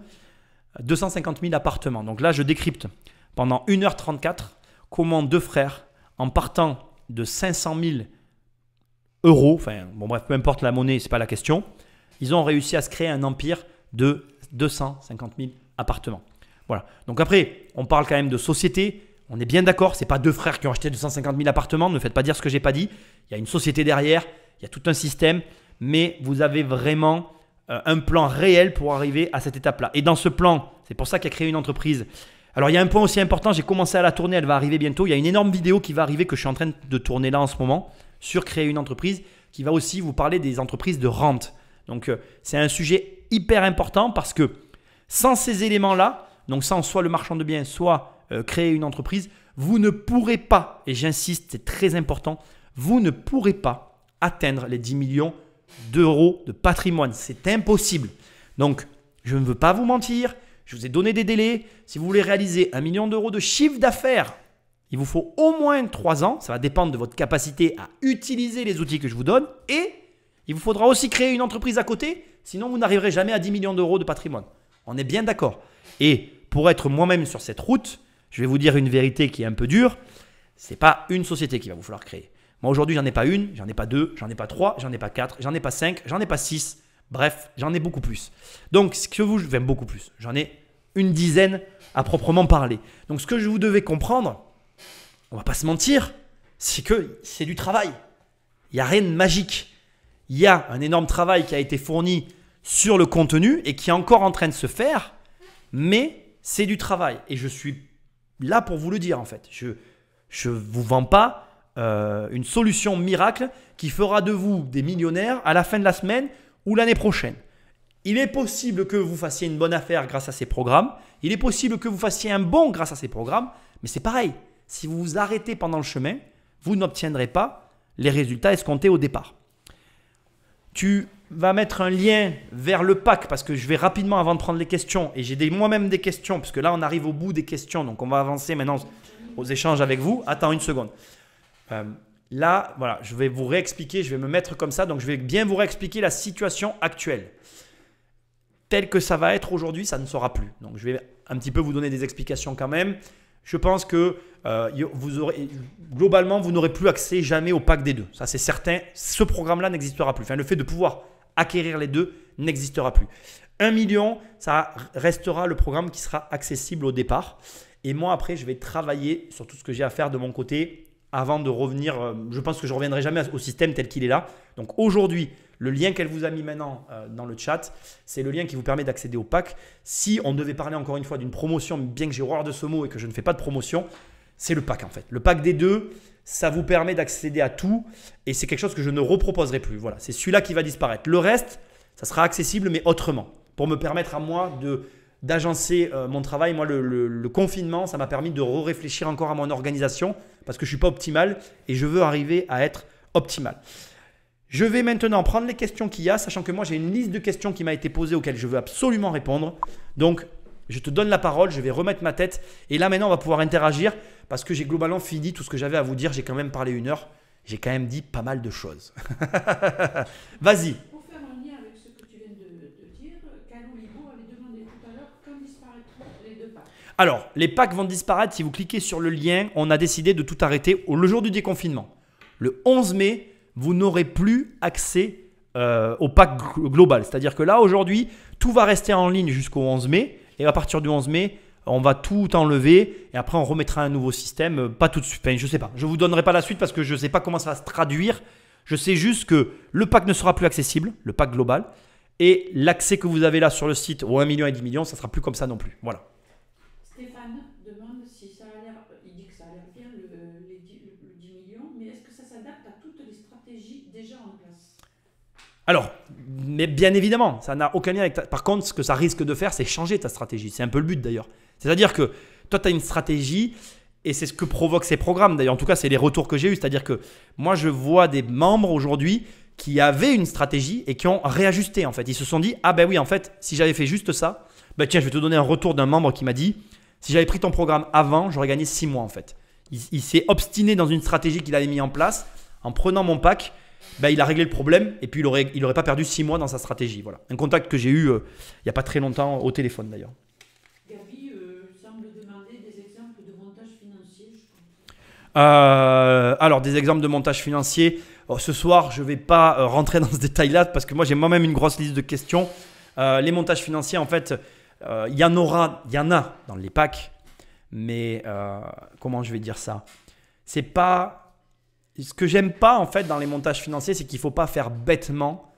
250 000 appartements. Donc là, je décrypte pendant 1h34 comment 2 frères, en partant de 500 000 euros, enfin bon bref, peu importe la monnaie, ce n'est pas la question, ils ont réussi à se créer un empire de 250 000 appartements. Voilà. Donc après, on parle quand même de société. On est bien d'accord, ce n'est pas 2 frères qui ont acheté 250 000 appartements. Ne me faites pas dire ce que je n'ai pas dit. Il y a une société derrière, il y a tout un système, mais vous avez vraiment un plan réel pour arriver à cette étape-là. Et dans ce plan, c'est pour ça qu'il a créé une entreprise. Alors, il y a un point aussi important, j'ai commencé à la tourner, elle va arriver bientôt. Il y a une énorme vidéo qui va arriver que je suis en train de tourner là en ce moment sur créer une entreprise qui va aussi vous parler des entreprises de rente. Donc, c'est un sujet hyper important parce que sans ces éléments-là, donc sans soit le marchand de biens, soit créer une entreprise, vous ne pourrez pas, et j'insiste, c'est très important, vous ne pourrez pas atteindre les 10 millions d'euros de patrimoine. C'est impossible. Donc, je ne veux pas vous mentir, je vous ai donné des délais. Si vous voulez réaliser 1 million d'euros de chiffre d'affaires, il vous faut au moins 3 ans. Ça va dépendre de votre capacité à utiliser les outils que je vous donne. Et il vous faudra aussi créer une entreprise à côté. Sinon, vous n'arriverez jamais à 10 millions d'euros de patrimoine. On est bien d'accord. Et pour être moi-même sur cette route, je vais vous dire une vérité qui est un peu dure. Ce n'est pas une société qu'il va vous falloir créer. Moi, aujourd'hui, j'en ai pas une, j'en ai pas deux, j'en ai pas trois, j'en ai pas quatre, j'en ai pas cinq, j'en ai pas six. Bref, j'en ai beaucoup plus. Donc, beaucoup plus. J'en ai une dizaine à proprement parler. Donc, ce que vous devez comprendre, on va pas se mentir, c'est que c'est du travail. Il n'y a rien de magique. Il y a un énorme travail qui a été fourni sur le contenu et qui est encore en train de se faire, mais c'est du travail. Et je suis là pour vous le dire en fait. Je ne vous vends pas une solution miracle qui fera de vous des millionnaires à la fin de la semaine ou l'année prochaine. Il est possible que vous fassiez une bonne affaire grâce à ces programmes. Il est possible que vous fassiez un bon grâce à ces programmes. Mais c'est pareil. Si vous vous arrêtez pendant le chemin, vous n'obtiendrez pas les résultats escomptés au départ. Tu vas mettre un lien vers le pack parce que je vais rapidement avant de prendre les questions et j'ai moi-même des questions parce que là on arrive au bout des questions. Donc on va avancer maintenant aux échanges avec vous. Attends une seconde. Là, voilà, je vais vous réexpliquer, je vais me mettre comme ça. Donc je vais bien vous réexpliquer la situation actuelle. Tel que ça va être aujourd'hui, ça ne sera plus. Donc je vais un petit peu vous donner des explications quand même. Je pense que globalement, vous n'aurez plus accès jamais au pack des deux. Ça, c'est certain. Ce programme-là n'existera plus. Enfin, le fait de pouvoir acquérir les deux n'existera plus. 1 million, ça restera le programme qui sera accessible au départ. Et moi, après, je vais travailler sur tout ce que j'ai à faire de mon côté avant de revenir. Je pense que je ne reviendrai jamais au système tel qu'il est là. Donc aujourd'hui, le lien qu'elle vous a mis maintenant dans le chat, c'est le lien qui vous permet d'accéder au pack. Si on devait parler encore une fois d'une promotion, bien que j'ai horreur de ce mot et que je ne fais pas de promotion, c'est le pack en fait. Le pack des deux, ça vous permet d'accéder à tout et c'est quelque chose que je ne reproposerai plus. Voilà, c'est celui-là qui va disparaître. Le reste, ça sera accessible mais autrement pour me permettre à moi d'agencer mon travail. Moi, le confinement, ça m'a permis de réfléchir encore à mon organisation parce que je ne suis pas optimal et je veux arriver à être optimal. Je vais maintenant prendre les questions qu'il y a, sachant que moi, j'ai une liste de questions qui m'a été posée auxquelles je veux absolument répondre. Donc, je te donne la parole, je vais remettre ma tête. Et là, maintenant, on va pouvoir interagir parce que j'ai globalement fini tout ce que j'avais à vous dire. J'ai quand même parlé 1 heure. J'ai quand même dit pas mal de choses. Vas-y. Pour faire un lien avec ce que tu viens de dire, Calou Libo avait demandé tout à l'heure quand disparaîtront les deux packs. Alors, les packs vont disparaître. Si vous cliquez sur le lien, on a décidé de tout arrêter le jour du déconfinement. Le 11 mai, vous n'aurez plus accès au pack global. C'est-à-dire que là, aujourd'hui, tout va rester en ligne jusqu'au 11 mai. Et à partir du 11 mai, on va tout enlever. Et après, on remettra un nouveau système. Pas tout de suite. Enfin, je ne sais pas. Je ne vous donnerai pas la suite parce que je ne sais pas comment ça va se traduire. Je sais juste que le pack ne sera plus accessible, le pack global. Et l'accès que vous avez là sur le site au 1 million et 10 millions, ça ne sera plus comme ça non plus. Voilà. Stéphane demande si ça a l'air, il dit que ça a l'air bien le 10 millions, mais est-ce que ça s'adapte à toutes les stratégies déjà en place? Alors, mais bien évidemment, ça n'a aucun lien avec Par contre, ce que ça risque de faire, c'est changer ta stratégie. C'est un peu le but d'ailleurs. C'est-à-dire que toi, tu as une stratégie et c'est ce que provoquent ces programmes. D'ailleurs, en tout cas, c'est les retours que j'ai eus. C'est-à-dire que moi, je vois des membres aujourd'hui qui avaient une stratégie et qui ont réajusté en fait. Ils se sont dit, ah ben oui, en fait, si j'avais fait juste ça, ben tiens, je vais te donner un retour d'un membre qui m'a dit, si j'avais pris ton programme avant, j'aurais gagné 6 mois en fait. Il s'est obstiné dans une stratégie qu'il avait mis en place. En prenant mon pack, ben, il a réglé le problème et puis il aurait pas perdu 6 mois dans sa stratégie. Voilà. Un contact que j'ai eu il n'y a pas très longtemps au téléphone d'ailleurs. Gabi semble demander des exemples de montage financier. Alors, des exemples de montage financier. Ce soir, je ne vais pas rentrer dans ce détail-là parce que moi, j'ai moi-même une grosse liste de questions. Les montages financiers, en fait, il y en a dans les packs. Mais comment je vais dire ça? C'est pas… Ce que j'aime pas en fait dans les montages financiers, c'est qu'il ne faut pas faire bêtement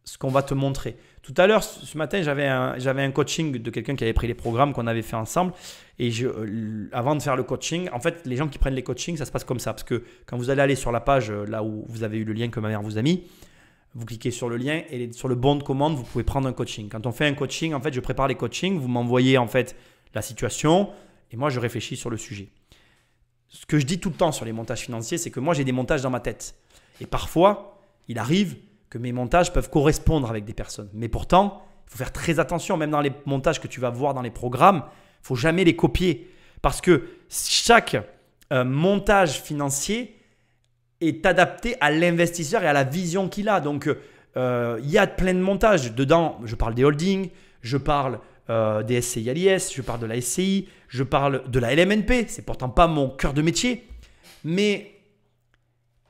ce qu'on va te montrer. Tout à l'heure, ce matin, j'avais un coaching de quelqu'un qui avait pris les programmes qu'on avait fait ensemble. Et avant de faire le coaching, en fait, les gens qui prennent les coachings, ça se passe comme ça. Parce que quand vous allez aller sur la page là où vous avez eu le lien que ma mère vous a mis, vous cliquez sur le lien et sur le bon de commande, vous pouvez prendre un coaching. Quand on fait un coaching, en fait, je prépare les coachings, vous m'envoyez en fait la situation et moi, je réfléchis sur le sujet. Ce que je dis tout le temps sur les montages financiers, c'est que moi, j'ai des montages dans ma tête. Et parfois, il arrive que mes montages peuvent correspondre avec des personnes. Mais pourtant, il faut faire très attention, même dans les montages que tu vas voir dans les programmes, il ne faut jamais les copier. Parce que chaque montage financier est adapté à l'investisseur et à la vision qu'il a. Donc, il y a plein de montages. Dedans, je parle des holdings, je parle des SCI à l'IS, je parle de la SCI, je parle de la LMNP. C'est pourtant pas mon cœur de métier. Mais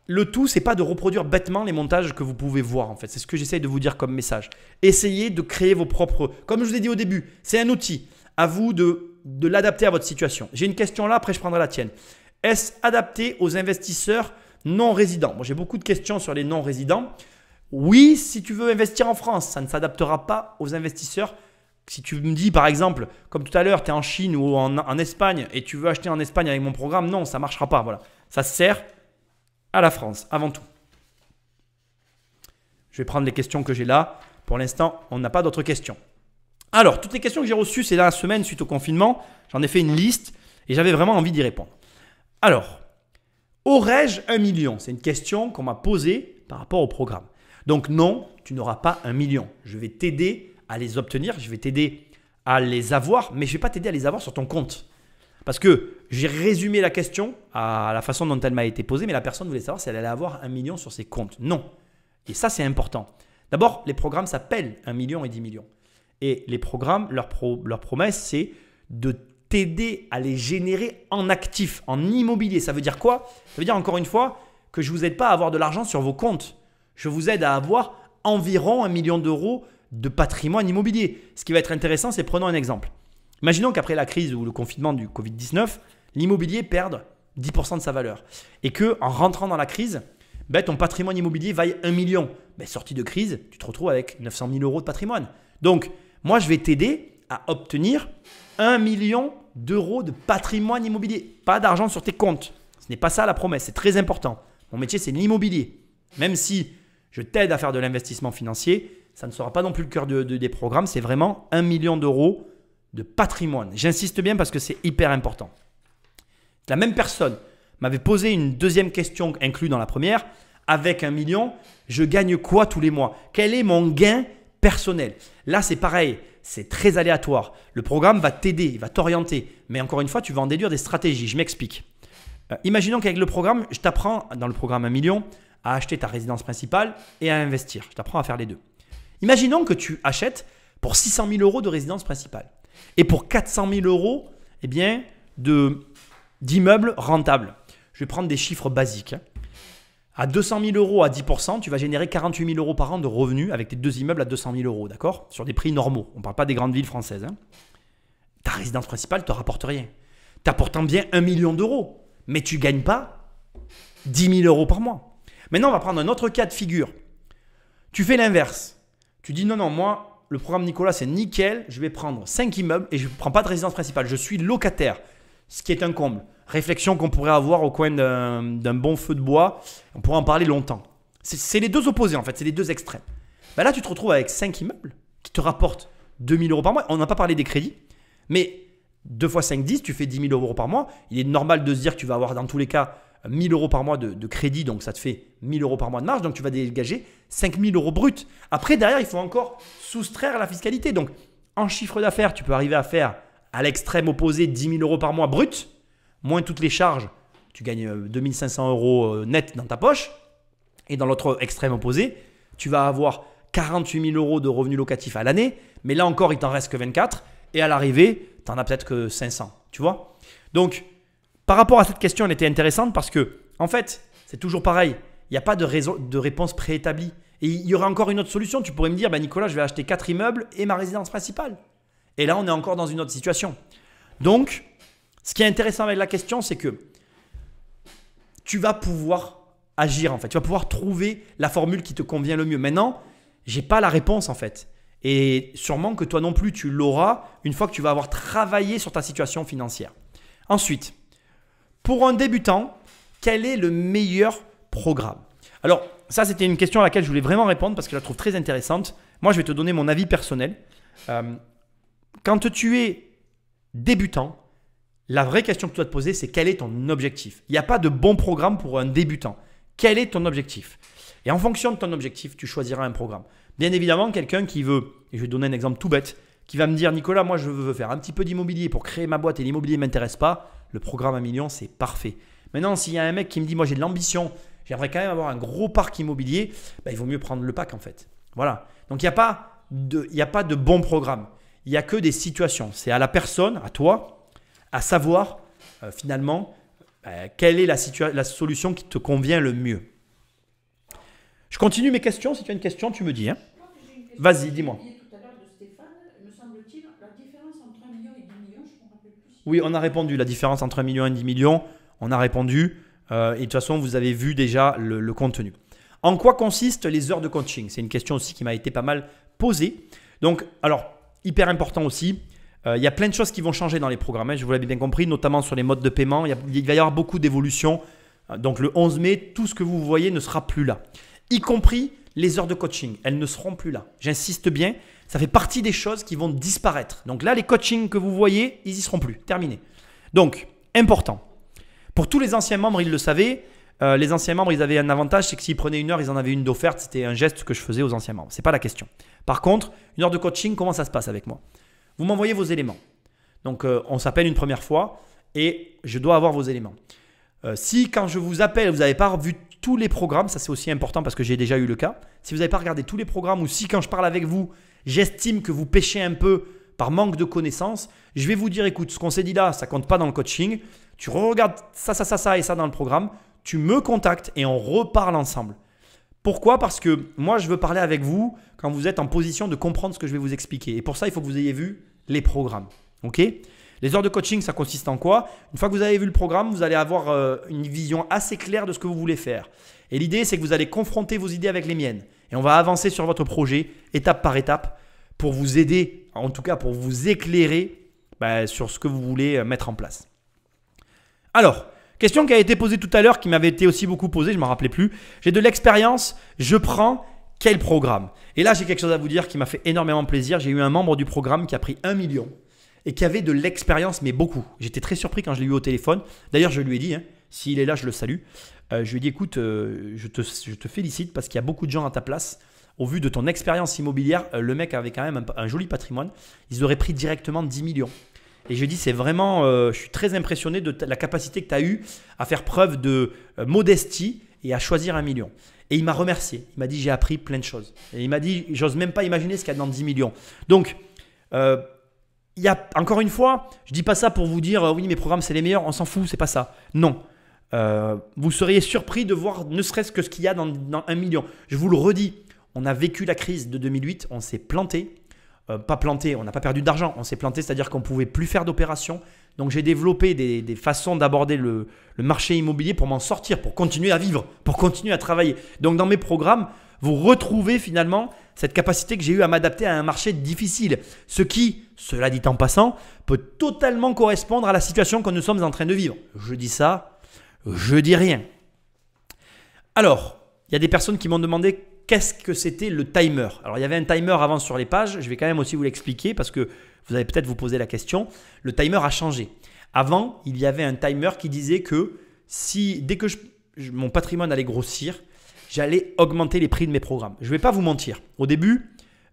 le tout, c'est pas de reproduire bêtement les montages que vous pouvez voir en fait. C'est ce que j'essaye de vous dire comme message. Essayez de créer vos propres… Comme je vous ai dit au début, c'est un outil. À vous de l'adapter à votre situation. J'ai une question là, après je prendrai la tienne. Est-ce adapté aux investisseurs non résidents? Moi, j'ai beaucoup de questions sur les non résidents. Oui, si tu veux investir en France, ça ne s'adaptera pas aux investisseurs. Si tu me dis par exemple, comme tout à l'heure, tu es en Chine ou en Espagne et tu veux acheter en Espagne avec mon programme, non, ça ne marchera pas. Voilà. Ça sert à la France avant tout. Je vais prendre les questions que j'ai là. Pour l'instant, on n'a pas d'autres questions. Alors, toutes les questions que j'ai reçues ces dernières semaines suite au confinement, j'en ai fait une liste et j'avais vraiment envie d'y répondre. Alors, aurais-je 1 million? C'est une question qu'on m'a posée par rapport au programme. Donc non, tu n'auras pas 1 million. Je vais t'aider à les obtenir, je vais t'aider à les avoir, mais je ne vais pas t'aider à les avoir sur ton compte. Parce que j'ai résumé la question à la façon dont elle m'a été posée, mais la personne voulait savoir si elle allait avoir 1 million sur ses comptes. Non. Et ça, c'est important. D'abord, les programmes s'appellent 1 million et 10 millions. Et les programmes, leur promesse, c'est de t'aider à les générer en actifs, en immobilier. Ça veut dire quoi? Ça veut dire encore une fois que je ne vous aide pas à avoir de l'argent sur vos comptes. Je vous aide à avoir environ 1 million d'euros de patrimoine immobilier. Ce qui va être intéressant, c'est prenons un exemple. Imaginons qu'après la crise ou le confinement du Covid-19, l'immobilier perde 10% de sa valeur. Et qu'en rentrant dans la crise, ton patrimoine immobilier vaille 1 million. Sorti de crise, tu te retrouves avec 900 000 euros de patrimoine. Donc, moi, je vais t'aider à obtenir 1 million d'euros de patrimoine immobilier. Pas d'argent sur tes comptes. Ce n'est pas ça la promesse, c'est très important. Mon métier, c'est l'immobilier. Même si je t'aide à faire de l'investissement financier, ça ne sera pas non plus le cœur des programmes. C'est vraiment 1 million d'euros de patrimoine. J'insiste bien parce que c'est hyper important. La même personne m'avait posé une deuxième question inclue dans la première. Avec 1 million, je gagne quoi tous les mois? Quel est mon gain personnel? Là, c'est pareil. C'est très aléatoire. Le programme va t'aider, il va t'orienter. Mais encore une fois, tu vas en déduire des stratégies. Je m'explique. Imaginons qu'avec le programme, je t'apprends dans le programme 1 million à acheter ta résidence principale et à investir. Je t'apprends à faire les deux. Imaginons que tu achètes pour 600 000 euros de résidence principale et pour 400 000 euros d'immeubles rentables. Je vais prendre des chiffres basiques. À 200 000 euros à 10%, tu vas générer 48 000 euros par an de revenus avec tes 2 immeubles à 200 000 euros, d'accord? Sur des prix normaux. On ne parle pas des grandes villes françaises. Ta résidence principale ne te rapporte rien. Tu as pourtant bien 1 million d'euros, mais tu ne gagnes pas 10 000 euros par mois. Maintenant, on va prendre un autre cas de figure. Tu fais l'inverse. Tu dis non, moi, le programme Nicolas, c'est nickel. Je vais prendre 5 immeubles et je ne prends pas de résidence principale. Je suis locataire, ce qui est un comble. Réflexion qu'on pourrait avoir au coin d'un bon feu de bois. On pourrait en parler longtemps. C'est les deux opposés en fait, c'est les deux extrêmes. Là, tu te retrouves avec 5 immeubles qui te rapportent 2 000 euros par mois. On n'a pas parlé des crédits, mais 2 x 5, 10, tu fais 10 000 euros par mois. Il est normal de se dire que tu vas avoir dans tous les cas 1 000 euros par mois de crédit, donc ça te fait 1 000 euros par mois de marge, donc tu vas dégager 5 000 euros bruts. Après, derrière, il faut encore soustraire la fiscalité. Donc, en chiffre d'affaires, tu peux arriver à faire à l'extrême opposé 10 000 euros par mois brut, moins toutes les charges, tu gagnes 2 500 euros net dans ta poche. Et dans l'autre extrême opposé, tu vas avoir 48 000 euros de revenus locatifs à l'année, mais là encore, il t'en reste que 24. Et à l'arrivée, tu n'en as peut-être que 500. Tu vois? Donc, par rapport à cette question, elle était intéressante parce que, en fait, c'est toujours pareil. Il n'y a pas de réponse préétablie. Et il y aurait encore une autre solution. Tu pourrais me dire, Nicolas, je vais acheter 4 immeubles et ma résidence principale. Et là, on est encore dans une autre situation. Donc, ce qui est intéressant avec la question, c'est que tu vas pouvoir agir en fait. Tu vas pouvoir trouver la formule qui te convient le mieux. Maintenant, je n'ai pas la réponse en fait. Et sûrement que toi non plus, tu l'auras une fois que tu vas avoir travaillé sur ta situation financière. Ensuite, pour un débutant, quel est le meilleur programme? Alors, ça, c'était une question à laquelle je voulais vraiment répondre parce que je la trouve très intéressante. Moi, je vais te donner mon avis personnel. Quand tu es débutant, la vraie question que tu dois te poser, c'est quel est ton objectif? Il n'y a pas de bon programme pour un débutant. Quel est ton objectif? Et en fonction de ton objectif, tu choisiras un programme. Bien évidemment, quelqu'un qui veut, et je vais te donner un exemple tout bête, qui va me dire, Nicolas, moi je veux faire un petit peu d'immobilier pour créer ma boîte et l'immobilier ne m'intéresse pas, le programme 1 million, c'est parfait. Maintenant, s'il y a un mec qui me dit, moi j'ai de l'ambition, j'aimerais quand même avoir un gros parc immobilier, il vaut mieux prendre le pack en fait. Voilà. Donc, il n'y a pas de bon programme. il n'y a que des situations. C'est à la personne, à toi, à savoir finalement quelle est la solution qui te convient le mieux. Je continue mes questions. Si tu as une question, tu me dis. Hein. Vas-y, dis-moi. Tout à l'heure de Stéphane, me semble-t-il, la différence entre 1 million et 10 millions, je ne me rappelle plus. Oui, on a répondu. La différence entre 1 million et 10 millions, on a répondu. Et de toute façon, vous avez vu déjà le contenu. En quoi consistent les heures de coaching? C'est une question aussi qui m'a été pas mal posée. Donc, alors, hyper important aussi, il y a plein de choses qui vont changer dans les programmes, hein, je vous l'avais bien compris, notamment sur les modes de paiement. Il va y avoir beaucoup d'évolutions. Donc, le 11 mai, tout ce que vous voyez ne sera plus là, y compris les heures de coaching. Elles ne seront plus là. J'insiste bien, ça fait partie des choses qui vont disparaître. Donc là, les coachings que vous voyez, ils n'y seront plus. Terminé. Donc, important. Pour tous les anciens membres, ils le savaient. Les anciens membres, ils avaient un avantage, c'est que s'ils prenaient une heure, ils en avaient une d'offerte. C'était un geste que je faisais aux anciens membres. Ce n'est pas la question. Par contre, une heure de coaching, comment ça se passe avec moi? Vous m'envoyez vos éléments. Donc, on s'appelle une première fois et je dois avoir vos éléments. Si quand je vous appelle, vous n'avez pas vu tous les programmes, ça c'est aussi important parce que j'ai déjà eu le cas. Si vous n'avez pas regardé tous les programmes ou si quand je parle avec vous, j'estime que vous pêchez un peu par manque de connaissances, je vais vous dire, écoute, ce qu'on s'est dit là, ça ne compte pas dans le coaching. Tu regardes ça et ça dans le programme. Tu me contactes et on reparle ensemble. Pourquoi? Parce que moi, je veux parler avec vous quand vous êtes en position de comprendre ce que je vais vous expliquer. Et pour ça, il faut que vous ayez vu les programmes. Ok? Les heures de coaching, ça consiste en quoi? Une fois que vous avez vu le programme, vous allez avoir une vision assez claire de ce que vous voulez faire. Et l'idée, c'est que vous allez confronter vos idées avec les miennes. Et on va avancer sur votre projet, étape par étape, pour vous aider, en tout cas pour vous éclairer sur ce que vous voulez mettre en place. Alors, question qui a été posée tout à l'heure, qui m'avait été aussi beaucoup posée, je ne m'en rappelais plus. J'ai de l'expérience, je prends quel programme? Et là, j'ai quelque chose à vous dire qui m'a fait énormément plaisir. J'ai eu un membre du programme qui a pris 1 million et qui avait de l'expérience, mais beaucoup. J'étais très surpris quand je l'ai eu au téléphone. D'ailleurs, je lui ai dit, hein, s'il est là, je le salue. Je lui ai dit, écoute, je te félicite parce qu'il y a beaucoup de gens à ta place. Au vu de ton expérience immobilière, le mec avait quand même un joli patrimoine. Ils auraient pris directement 10 millions. Et je dis, c'est vraiment, je suis très impressionné de la capacité que tu as eue à faire preuve de modestie et à choisir 1 million. Et il m'a remercié. Il m'a dit, j'ai appris plein de choses. Et il m'a dit, j'ose même pas imaginer ce qu'il y a dans 10 millions. Donc, il y a, encore une fois, je ne dis pas ça pour vous dire, oui, mes programmes, c'est les meilleurs, on s'en fout, c'est pas ça. Non. Vous seriez surpris de voir ne serait-ce que ce qu'il y a dans 1 million. Je vous le redis, on a vécu la crise de 2008, on s'est planté. Pas planté, on n'a pas perdu d'argent, on s'est planté, c'est-à-dire qu'on ne pouvait plus faire d'opérations. Donc j'ai développé des façons d'aborder le marché immobilier pour m'en sortir, pour continuer à vivre, pour continuer à travailler. Donc dans mes programmes, vous retrouvez finalement cette capacité que j'ai eue à m'adapter à un marché difficile. Ce qui, cela dit en passant, peut totalement correspondre à la situation que nous sommes en train de vivre. Je dis ça, je dis rien. Alors, il y a des personnes qui m'ont demandé qu'est-ce que c'était le timer. Alors, il y avait un timer avant sur les pages. Je vais quand même aussi vous l'expliquer parce que vous allez peut-être vous poser la question. Le timer a changé. Avant, il y avait un timer qui disait que dès que mon patrimoine allait grossir, j'allais augmenter les prix de mes programmes. Je ne vais pas vous mentir. Au début,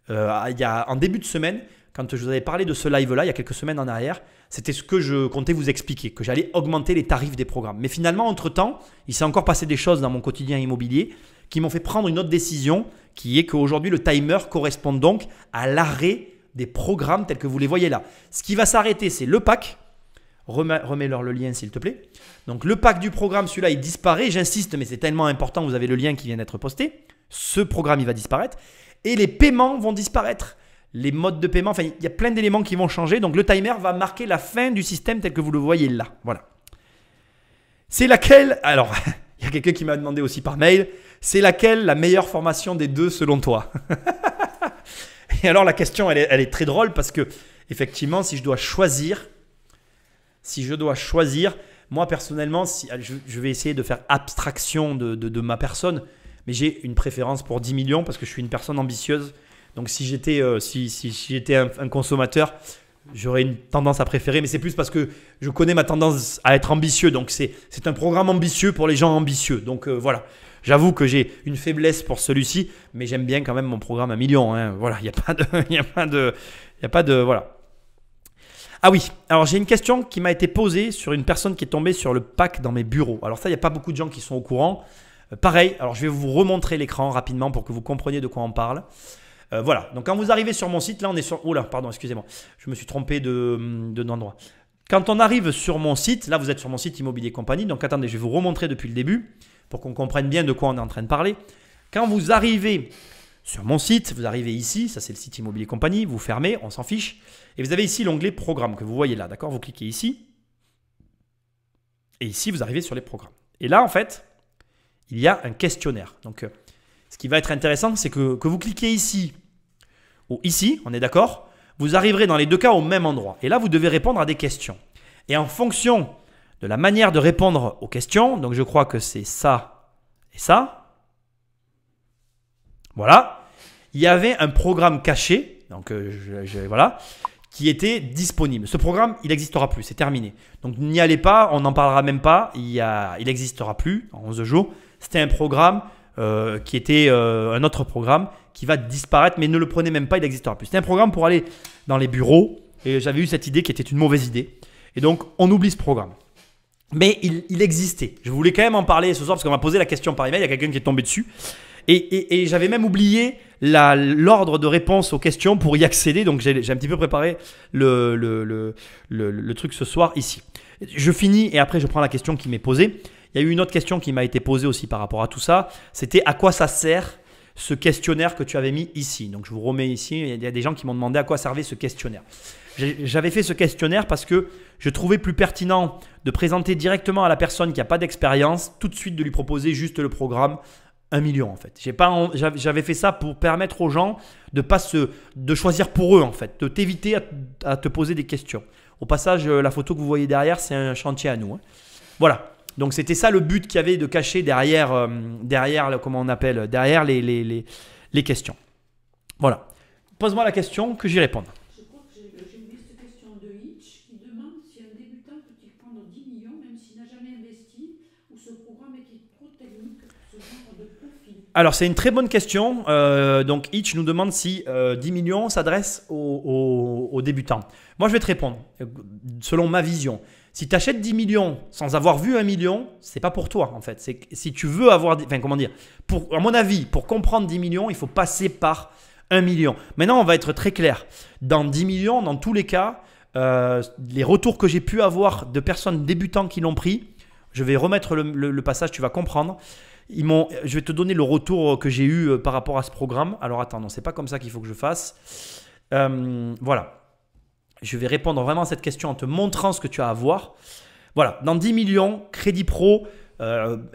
en début de semaine, quand je vous avais parlé de ce live-là, il y a quelques semaines en arrière, c'était ce que je comptais vous expliquer, que j'allais augmenter les tarifs des programmes. Mais finalement, entre-temps, il s'est encore passé des choses dans mon quotidien immobilier qui m'ont fait prendre une autre décision, qui est qu'aujourd'hui, le timer correspond donc à l'arrêt des programmes tels que vous les voyez là. Ce qui va s'arrêter, c'est le pack. Remets-leur le lien, s'il te plaît. Donc, le pack du programme, celui-là, il disparaît. J'insiste, mais c'est tellement important, vous avez le lien qui vient d'être posté. Ce programme, il va disparaître. Et les paiements vont disparaître. Les modes de paiement, enfin, il y a plein d'éléments qui vont changer. Donc, le timer va marquer la fin du système tel que vous le voyez là. Voilà. C'est laquelle… Alors, il y a quelqu'un qui m'a demandé aussi par mail. C'est laquelle la meilleure formation des deux selon toi? Et alors, la question, elle est très drôle parce que, effectivement, si je dois choisir, moi personnellement, je vais essayer de faire abstraction de ma personne, mais j'ai une préférence pour 10 millions parce que je suis une personne ambitieuse. Donc, si j'étais un consommateur, j'aurais une tendance à préférer, mais c'est plus parce que je connais ma tendance à être ambitieux. Donc, c'est un programme ambitieux pour les gens ambitieux. Donc, voilà. J'avoue que j'ai une faiblesse pour celui-ci, mais j'aime bien quand même mon programme à 1 million. Hein. Voilà, il n'y a pas de… Voilà. Ah oui, alors j'ai une question qui m'a été posée sur une personne qui est tombée sur le pack dans mes bureaux. Alors ça, il n'y a pas beaucoup de gens qui sont au courant. Pareil, alors je vais vous remontrer l'écran rapidement pour que vous compreniez de quoi on parle. Voilà, donc quand vous arrivez sur mon site, là on est sur… Oula, pardon, excusez-moi, je me suis trompé d'endroit. Quand on arrive sur mon site, là vous êtes sur mon site Immobilier Compagnie, donc attendez, je vais vous remontrer depuis le début pour qu'on comprenne bien de quoi on est en train de parler. Quand vous arrivez sur mon site, vous arrivez ici, ça c'est le site Immobilier Compagnie, vous fermez, on s'en fiche. Et vous avez ici l'onglet Programmes que vous voyez là, d'accord? Vous cliquez ici. Et ici, vous arrivez sur les programmes. Et là, en fait, il y a un questionnaire. Donc, ce qui va être intéressant, c'est que vous cliquez ici ou ici, on est d'accord? Vous arriverez dans les deux cas au même endroit. Et là, vous devez répondre à des questions. Et en fonction de la manière de répondre aux questions, donc je crois que c'est ça et ça. Voilà. Il y avait un programme caché, donc voilà, qui était disponible. Ce programme, il n'existera plus, c'est terminé. Donc n'y allez pas, on n'en parlera même pas, il n'existera plus en 11 jours. C'était un programme qui était un autre programme qui va disparaître, mais ne le prenez même pas, il n'existera plus. C'était un programme pour aller dans les bureaux et j'avais eu cette idée qui était une mauvaise idée. Et donc, on oublie ce programme. Mais il existait. Je voulais quand même en parler ce soir parce qu'on m'a posé la question par email, il y a quelqu'un qui est tombé dessus. Et j'avais même oublié l'ordre de réponse aux questions pour y accéder. Donc, j'ai un petit peu préparé le truc ce soir ici. Je finis et après, je prends la question qui m'est posée. Il y a eu une autre question qui m'a été posée aussi par rapport à tout ça. C'était à quoi ça sert ce questionnaire que tu avais mis ici. Donc, je vous remets ici. Il y a des gens qui m'ont demandé à quoi servait ce questionnaire. J'avais fait ce questionnaire parce que je trouvais plus pertinent de présenter directement à la personne qui n'a pas d'expérience, tout de suite de lui proposer juste le programme 1 million en fait. J'avais fait ça pour permettre aux gens de choisir pour eux en fait, de t'éviter à te poser des questions. Au passage, la photo que vous voyez derrière, c'est un chantier à nous. Hein. Voilà. Donc c'était ça le but qu'il y avait de cacher derrière comment on appelle, derrière les questions. Voilà. Pose-moi la question que j'y réponde. Je crois que j'ai oublié cette question de Hitch qui demande si un débutant peut-il prendre 10 millions même s'il n'a jamais investi ou ce programme est-il trop technique pour ce genre de profil? Alors c'est une très bonne question. Donc Hitch nous demande si 10 millions s'adresse aux débutants. Moi je vais te répondre selon ma vision. Si tu achètes 10 millions sans avoir vu 1 million, c'est pas pour toi en fait. C'est si tu veux avoir, enfin comment dire, à mon avis, pour comprendre 10 millions, il faut passer par 1 million. Maintenant, on va être très clair. Dans 10 millions, dans tous les cas, les retours que j'ai pu avoir de personnes débutantes qui l'ont pris, je vais remettre le passage, tu vas comprendre. Je vais te donner le retour que j'ai eu par rapport à ce programme. Alors attends, non, c'est pas comme ça qu'il faut que je fasse. Voilà. Je vais répondre vraiment à cette question en te montrant ce que tu as à voir. Voilà, dans 10 millions, Crédit Pro,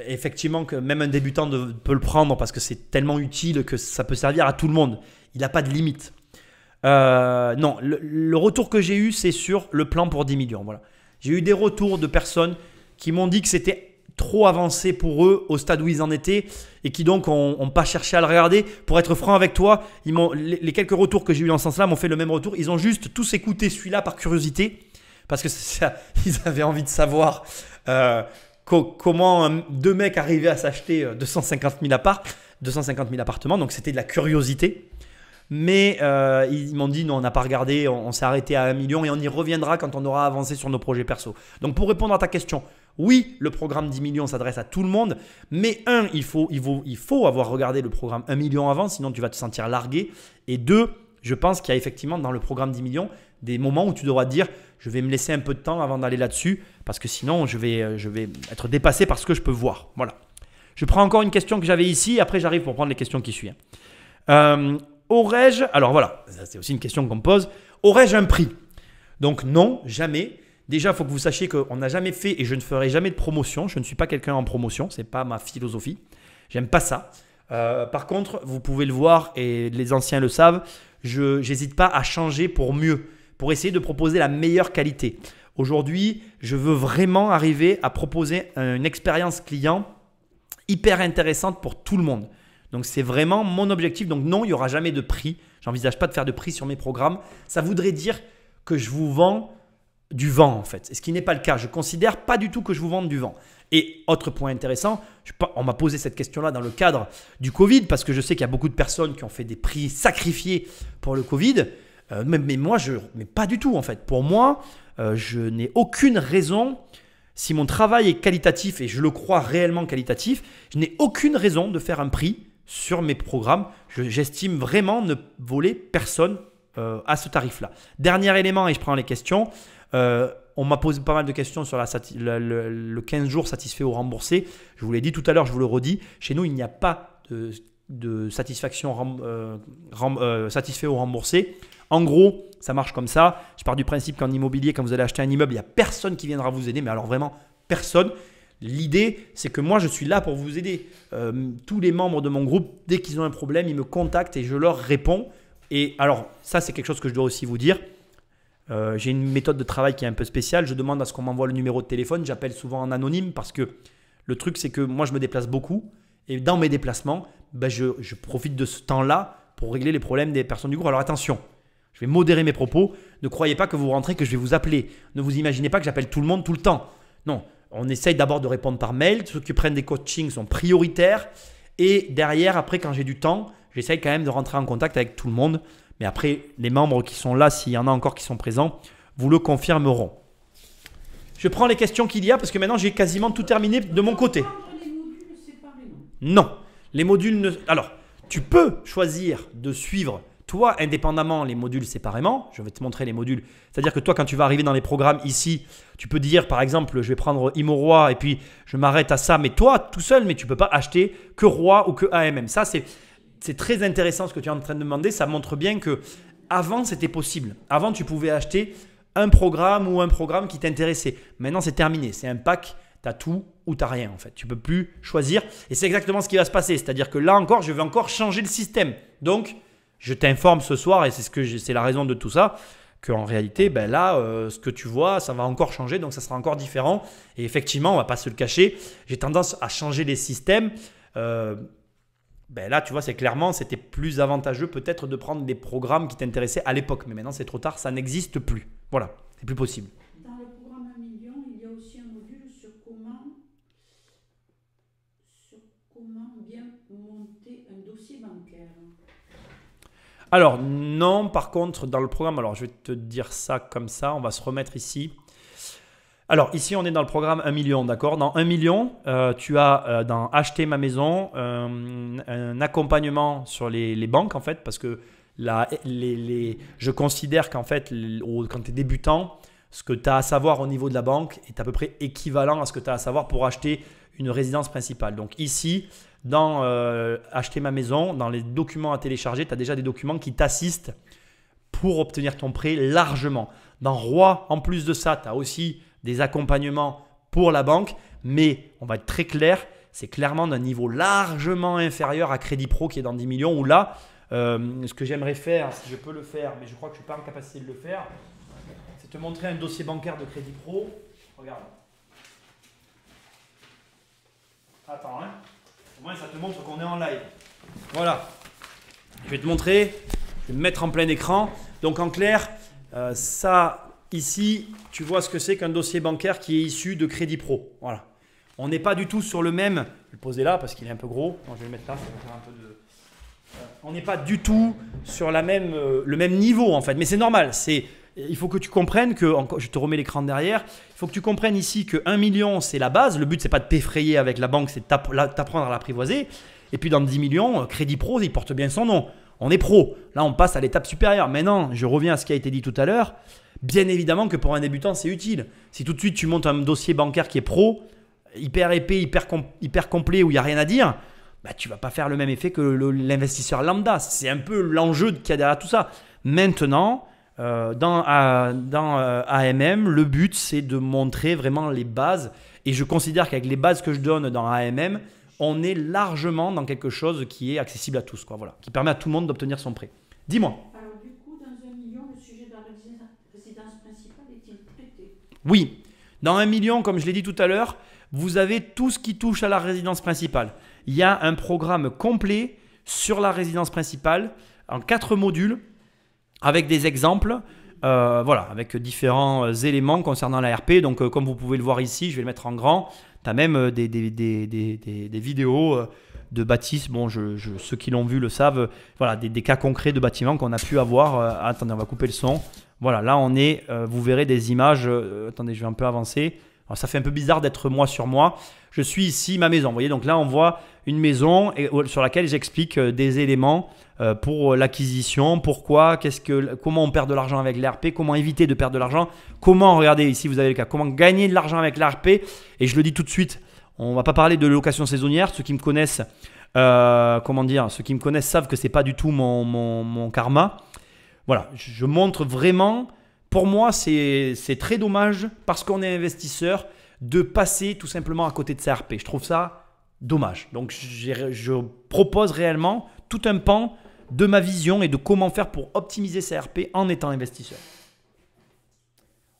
effectivement que même un débutant peut le prendre parce que c'est tellement utile que ça peut servir à tout le monde. Il n'a pas de limite. Non, le retour que j'ai eu, c'est sur le plan pour 10 millions. Voilà. J'ai eu des retours de personnes qui m'ont dit que c'était trop avancé pour eux au stade où ils en étaient et qui donc n'ont pas cherché à le regarder. Pour être franc avec toi, les quelques retours que j'ai eu dans ce sens-là m'ont fait le même retour. Ils ont juste tous écouté celui-là par curiosité parce que ils avaient envie de savoir comment deux mecs arrivaient à s'acheter 250 000 appartements. Donc c'était de la curiosité. Mais ils m'ont dit non, on n'a pas regardé, on s'est arrêté à 1 million et on y reviendra quand on aura avancé sur nos projets perso. Donc pour répondre à ta question, oui, le programme 10 millions s'adresse à tout le monde, mais il faut avoir regardé le programme 1 million avant, sinon tu vas te sentir largué. Et 2, je pense qu'il y a effectivement dans le programme 10 millions des moments où tu devras te dire je vais me laisser un peu de temps avant d'aller là-dessus parce que sinon je vais être dépassé par ce que je peux voir. Voilà. Je prends encore une question que j'avais ici, après j'arrive pour prendre les questions qui suivent. Aurais-je, alors voilà, c'est aussi une question qu'on me pose, aurais-je un prix? Donc non, jamais. Déjà, il faut que vous sachiez qu'on n'a jamais fait et je ne ferai jamais de promotion. Je ne suis pas quelqu'un en promotion, ce n'est pas ma philosophie. J'aime pas ça. Par contre, vous pouvez le voir et les anciens le savent, je n'hésite pas à changer pour mieux, pour essayer de proposer la meilleure qualité. Aujourd'hui, je veux vraiment arriver à proposer une expérience client hyper intéressante pour tout le monde. Donc, c'est vraiment mon objectif. Donc, non, il n'y aura jamais de prix. Je n'envisage pas de faire de prix sur mes programmes. Ça voudrait dire que je vous vends du vent en fait. Ce qui n'est pas le cas. Je ne considère pas du tout que je vous vende du vent. Et autre point intéressant, on m'a posé cette question-là dans le cadre du Covid parce que je sais qu'il y a beaucoup de personnes qui ont fait des prix sacrifiés pour le Covid. Mais moi, mais pas du tout en fait. Pour moi, je n'ai aucune raison. Si mon travail est qualitatif et je le crois réellement qualitatif, je n'ai aucune raison de faire un prix sur mes programmes. J'estime vraiment ne voler personne à ce tarif-là. Dernier élément, et je prends les questions. On m'a posé pas mal de questions sur le 15 jours satisfait ou remboursé. Je vous l'ai dit tout à l'heure, je vous le redis. Chez nous, il n'y a pas de satisfaction satisfait ou remboursé. En gros, ça marche comme ça. Je pars du principe qu'en immobilier, quand vous allez acheter un immeuble, il n'y a personne qui viendra vous aider. Mais alors vraiment, personne. L'idée, c'est que moi, je suis là pour vous aider. Tous les membres de mon groupe, dès qu'ils ont un problème, ils me contactent et je leur réponds. Et alors, ça, c'est quelque chose que je dois aussi vous dire. J'ai une méthode de travail qui est un peu spéciale. Je demande à ce qu'on m'envoie le numéro de téléphone. J'appelle souvent en anonyme parce que le truc, c'est que moi, je me déplace beaucoup. Et dans mes déplacements, je profite de ce temps-là pour régler les problèmes des personnes du groupe. Alors attention, je vais modérer mes propos. Ne croyez pas que vous rentrez, que je vais vous appeler. Ne vous imaginez pas que j'appelle tout le monde tout le temps. Non, on essaye d'abord de répondre par mail. Ceux qui prennent des coachings sont prioritaires. Et derrière, après, quand j'ai du temps, j'essaye quand même de rentrer en contact avec tout le monde. Mais après, les membres qui sont là, s'il y en a encore qui sont présents, vous le confirmeront. Je prends les questions qu'il y a parce que maintenant, j'ai quasiment tout terminé de mon côté. Les modules séparément. Non, les modules ne… Alors, tu peux choisir de suivre, toi, indépendamment, les modules séparément. Je vais te montrer les modules. C'est-à-dire que toi, quand tu vas arriver dans les programmes ici, tu peux dire, par exemple, je vais prendre ImoRoi et puis je m'arrête à ça. Mais toi, tout seul, mais tu ne peux pas acheter que Roi ou que AMM. Ça, c'est très intéressant ce que tu es en train de demander. Ça montre bien que avant c'était possible. Avant, tu pouvais acheter un programme ou un programme qui t'intéressait. Maintenant, c'est terminé. C'est un pack. Tu as tout ou tu n'as rien en fait. Tu ne peux plus choisir. Et c'est exactement ce qui va se passer. C'est-à-dire que là encore, je vais encore changer le système. Donc, je t'informe ce soir et c'est la raison de tout ça. Qu'en réalité, ce que tu vois, ça va encore changer. Donc, ça sera encore différent. Et effectivement, on ne va pas se le cacher. J'ai tendance à changer les systèmes. Là, tu vois, c'était plus avantageux peut-être de prendre des programmes qui t'intéressaient à l'époque. Mais maintenant, c'est trop tard, ça n'existe plus. Voilà, c'est plus possible. Dans le programme 1 million, il y a aussi un module sur comment bien monter un dossier bancaire. Alors, non, par contre, dans le programme, alors je vais te dire ça comme ça, on va se remettre ici. Alors ici, on est dans le programme 1 million, d'accord? Dans 1 million, tu as dans Acheter ma maison un accompagnement sur les banques en fait parce que je considère qu'en fait, quand tu es débutant, ce que tu as à savoir au niveau de la banque est à peu près équivalent à ce que tu as à savoir pour acheter une résidence principale. Donc ici, dans Acheter ma maison, dans les documents à télécharger, tu as déjà des documents qui t'assistent pour obtenir ton prêt largement. Dans Roi, en plus de ça, tu as aussi des accompagnements pour la banque, mais on va être très clair, c'est clairement d'un niveau largement inférieur à Crédit Pro qui est dans 10 millions où là, ce que j'aimerais faire, si je peux le faire, mais je crois que je ne suis pas en capacité de le faire, c'est te montrer un dossier bancaire de Crédit Pro. Regarde. Attends, hein. Au moins, ça te montre qu'on est en live. Voilà. Je vais te montrer, je vais me mettre en plein écran. Donc en clair, ça… Ici, tu vois ce que c'est qu'un dossier bancaire qui est issu de Crédit Pro. Voilà. On n'est pas du tout sur le même… Je vais le poser là parce qu'il est un peu gros. Non, je vais le mettre là. Ça va faire un peu de… On n'est pas du tout sur le même niveau en fait. Mais c'est normal. Il faut que tu comprennes que… Je te remets l'écran derrière. Il faut que tu comprennes ici que 1 million, c'est la base. Le but, c'est pas de t'effrayer avec la banque, c'est t'apprendre à l'apprivoiser. Et puis dans 10 millions, Crédit Pro, il porte bien son nom. On est pro. Là, on passe à l'étape supérieure. Maintenant, je reviens à ce qui a été dit tout à l'heure. Bien évidemment que pour un débutant, c'est utile. Si tout de suite, tu montes un dossier bancaire qui est pro, hyper épais, hyper complet, où il n'y a rien à dire, tu ne vas pas faire le même effet que l'investisseur lambda. C'est un peu l'enjeu qu'il y a derrière tout ça. Maintenant, dans AMM, le but, c'est de montrer vraiment les bases. Et je considère qu'avec les bases que je donne dans AMM, on est largement dans quelque chose qui est accessible à tous, voilà, qui permet à tout le monde d'obtenir son prêt. Dis-moi. Alors du coup, dans 1 million, le sujet de la résidence principale est-il traité? Oui. Dans 1 million, comme je l'ai dit tout à l'heure, vous avez tout ce qui touche à la résidence principale. Il y a un programme complet sur la résidence principale en 4 modules avec des exemples, avec différents éléments concernant la RP. Donc, comme vous pouvez le voir ici, je vais le mettre en grand. Tu as même des vidéos de bâtisses. Bon, ceux qui l'ont vu le savent. Voilà, des cas concrets de bâtiments qu'on a pu avoir. Attendez, on va couper le son. Voilà, là on est, vous verrez des images. Attendez, je vais un peu avancer. Alors, ça fait un peu bizarre d'être moi sur moi. Je suis ici, ma maison. Vous voyez, donc là, on voit une maison sur laquelle j'explique des éléments pour l'acquisition, pourquoi, comment on perd de l'argent avec l'ARP, comment éviter de perdre de l'argent, comment, regardez ici, vous avez le cas, comment gagner de l'argent avec l'ARP. Et je le dis tout de suite, on ne va pas parler de location saisonnière. Ceux qui me connaissent, ceux qui me connaissent savent que ce n'est pas du tout mon karma. Voilà, je montre vraiment, pour moi, c'est très dommage parce qu'on est investisseur de passer tout simplement à côté de sa RP. Je trouve ça dommage. Donc, je propose réellement tout un pan de ma vision et de comment faire pour optimiser sa RP en étant investisseur.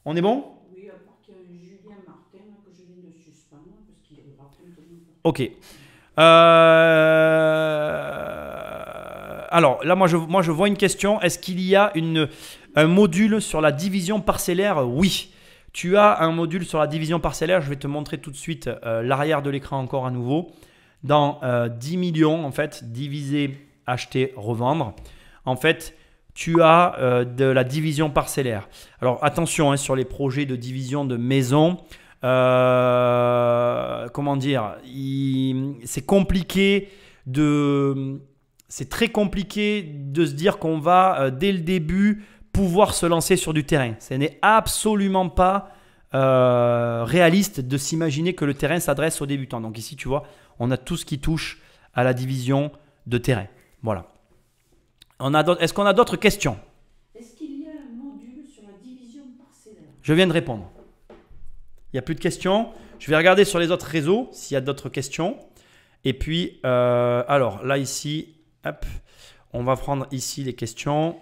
On est bon? Oui, à part qu'il y a un Julien Martin là, que je viens de suspendre parce qu'il raconte n'importe quoi. Ok. Alors là, moi je vois une question. Est-ce qu'il y a un module sur la division parcellaire? Oui. Tu as un module sur la division parcellaire. Je vais te montrer tout de suite l'arrière de l'écran encore à nouveau. Dans 10 millions, en fait, diviser, acheter, revendre. En fait, tu as de la division parcellaire. Alors attention sur les projets de division de maison. Comment dire, c'est compliqué c'est très compliqué de se dire qu'on va dès le début pouvoir se lancer sur du terrain. Ce n'est absolument pas réaliste de s'imaginer que le terrain s'adresse aux débutants. Donc ici, tu vois, on a tout ce qui touche à la division de terrain. Voilà. Est-ce qu'on a d'autres questions? Est-ce qu'il y a un module sur la division parcellaire? Je viens de répondre. Il n'y a plus de questions. Je vais regarder sur les autres réseaux s'il y a d'autres questions. Et puis, alors là, ici, hop, on va prendre ici les questions.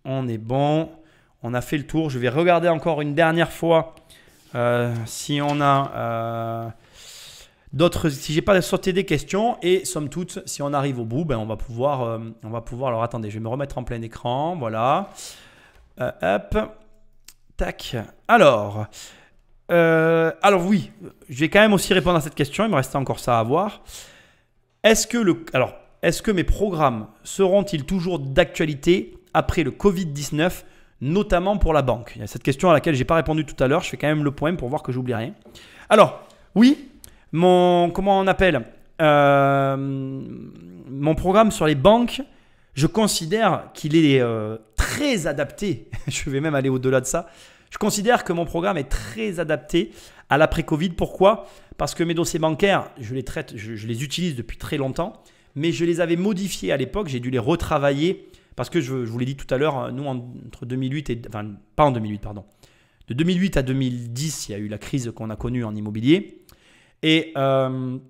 On est bon. On a fait le tour. Je vais regarder encore une dernière fois si on a d'autres, si j'ai pas sauté des questions. Et somme toute, si on arrive au bout, on va pouvoir. Alors attendez, je vais me remettre en plein écran. Voilà. Hop. Tac. Alors oui, je vais quand même aussi répondre à cette question. Il me restait encore ça à voir. Est-ce que mes programmes seront-ils toujours d'actualité après le Covid-19, notamment pour la banque? Il y a cette question à laquelle je n'ai pas répondu tout à l'heure. Je fais quand même le point pour voir que j'oublie rien. Alors, oui, mon programme sur les banques, je considère qu'il est très adapté. Je vais même aller au-delà de ça. Je considère que mon programme est très adapté à l'après-Covid. Pourquoi? Parce que mes dossiers bancaires, je les traite, je les utilise depuis très longtemps, mais je les avais modifiés à l'époque. J'ai dû les retravailler parce que je vous l'ai dit tout à l'heure, nous, entre 2008 et… Enfin, pas en 2008, pardon. De 2008 à 2010, il y a eu la crise qu'on a connue en immobilier. Et en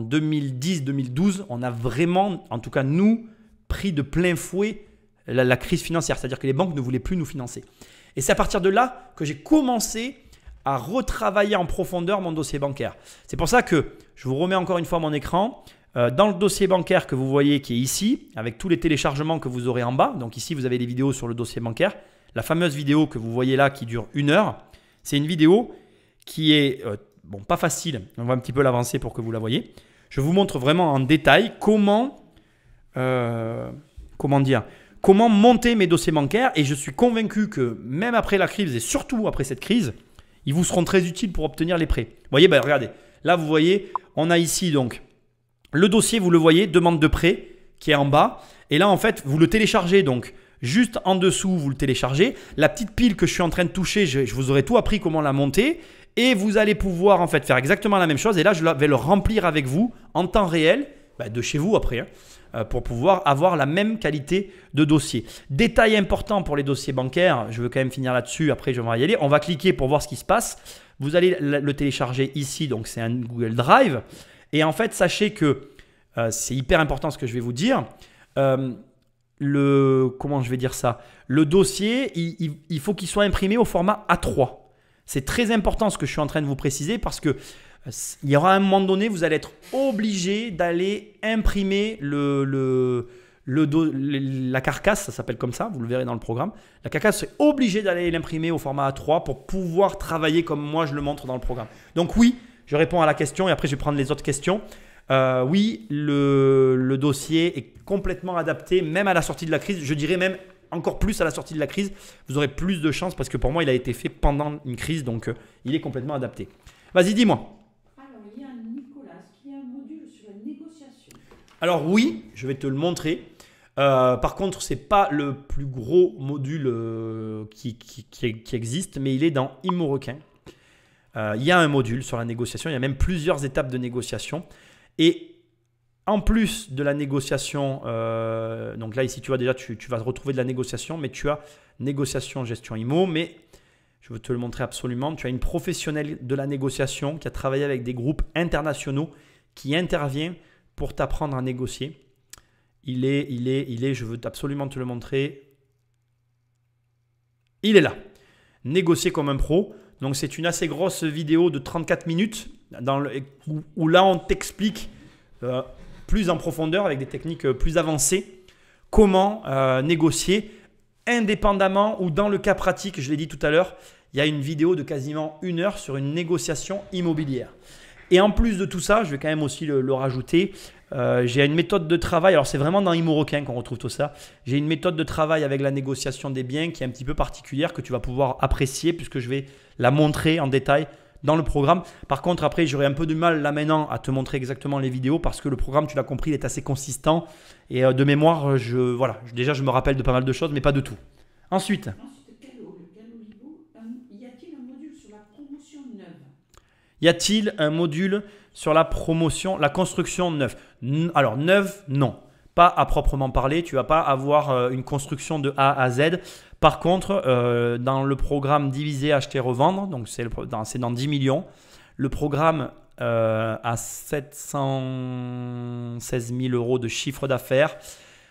2010-2012, on a vraiment, en tout cas nous, pris de plein fouet la crise financière. C'est-à-dire que les banques ne voulaient plus nous financer. Et c'est à partir de là que j'ai commencé à retravailler en profondeur mon dossier bancaire. C'est pour ça que je vous remets encore une fois mon écran. Dans le dossier bancaire que vous voyez qui est ici, avec tous les téléchargements que vous aurez en bas. Donc ici, vous avez les vidéos sur le dossier bancaire. La fameuse vidéo que vous voyez là qui dure 1 heure, c'est une vidéo qui est pas facile. On va un petit peu l'avancer pour que vous la voyez. Je vous montre vraiment en détail comment monter mes dossiers bancaires. Et je suis convaincu que même après la crise et surtout après cette crise, ils vous seront très utiles pour obtenir les prêts. Vous voyez, regardez. Là, vous voyez, on a ici donc le dossier, vous le voyez, demande de prêt qui est en bas. Et là, en fait, vous le téléchargez donc juste en dessous, vous le téléchargez. La petite pile que je suis en train de toucher, je vous aurai tout appris comment la monter. Et vous allez pouvoir en fait faire exactement la même chose. Et là, je vais le remplir avec vous en temps réel, de chez vous après, pour pouvoir avoir la même qualité de dossier. Détail important pour les dossiers bancaires, je veux quand même finir là-dessus, après je vais y aller. On va cliquer pour voir ce qui se passe. Vous allez le télécharger ici, donc c'est un Google Drive. Et en fait, sachez que c'est hyper important ce que je vais vous dire. Comment je vais dire ça? Le dossier, il faut qu'il soit imprimé au format A3. C'est très important ce que je suis en train de vous préciser parce que il y aura un moment donné, vous allez être obligé d'aller imprimer la carcasse, ça s'appelle comme ça, vous le verrez dans le programme. La carcasse, c'est obligé d'aller l'imprimer au format A3 pour pouvoir travailler comme moi je le montre dans le programme. Donc oui, je réponds à la question et après je vais prendre les autres questions. Oui, le dossier est complètement adapté, même à la sortie de la crise, je dirais même encore plus à la sortie de la crise. Vous aurez plus de chance parce que pour moi, il a été fait pendant une crise. Donc, il est complètement adapté. Vas-y, dis-moi. Alors, il y a Nicolas. Est-ce qu'il y a un module sur la négociation? Alors oui, je vais te le montrer. Par contre, ce n'est pas le plus gros module qui existe, mais il est dans ImoRequin. Il y a un module sur la négociation. Il y a même plusieurs étapes de négociation. Et en plus de la négociation, donc là ici tu vois déjà tu vas retrouver de la négociation, mais tu as négociation, gestion IMO, mais je veux te le montrer absolument. Tu as une professionnelle de la négociation qui a travaillé avec des groupes internationaux qui intervient pour t'apprendre à négocier. Il est, je veux absolument te le montrer. Il est là. Négocier comme un pro. Donc c'est une assez grosse vidéo de 34 minutes où là on t'explique plus en profondeur avec des techniques plus avancées comment négocier indépendamment ou dans le cas pratique. Je l'ai dit tout à l'heure, il y a une vidéo de quasiment 1 heure sur une négociation immobilière. Et en plus de tout ça, je vais quand même aussi le rajouter, j'ai une méthode de travail, alors c'est vraiment dans ImoRequin qu'on retrouve tout ça. J'ai une méthode de travail avec la négociation des biens qui est un petit peu particulière que tu vas pouvoir apprécier puisque je vais la montrer en détail dans le programme. Par contre, après, j'aurai un peu de mal là maintenant à te montrer exactement les vidéos parce que le programme, tu l'as compris, il est assez consistant. Et de mémoire, déjà, je me rappelle de pas mal de choses, mais pas de tout. Ensuite, y a-t-il un module sur la promotion neuve? y a-t-il un module sur la promotion, la construction neuve? Alors, neuve, non. Pas à proprement parler. Tu ne vas pas avoir une construction de A à Z. Par contre, dans le programme diviser, acheter, revendre, donc c'est dans 10 millions, le programme a 716 000 euros de chiffre d'affaires.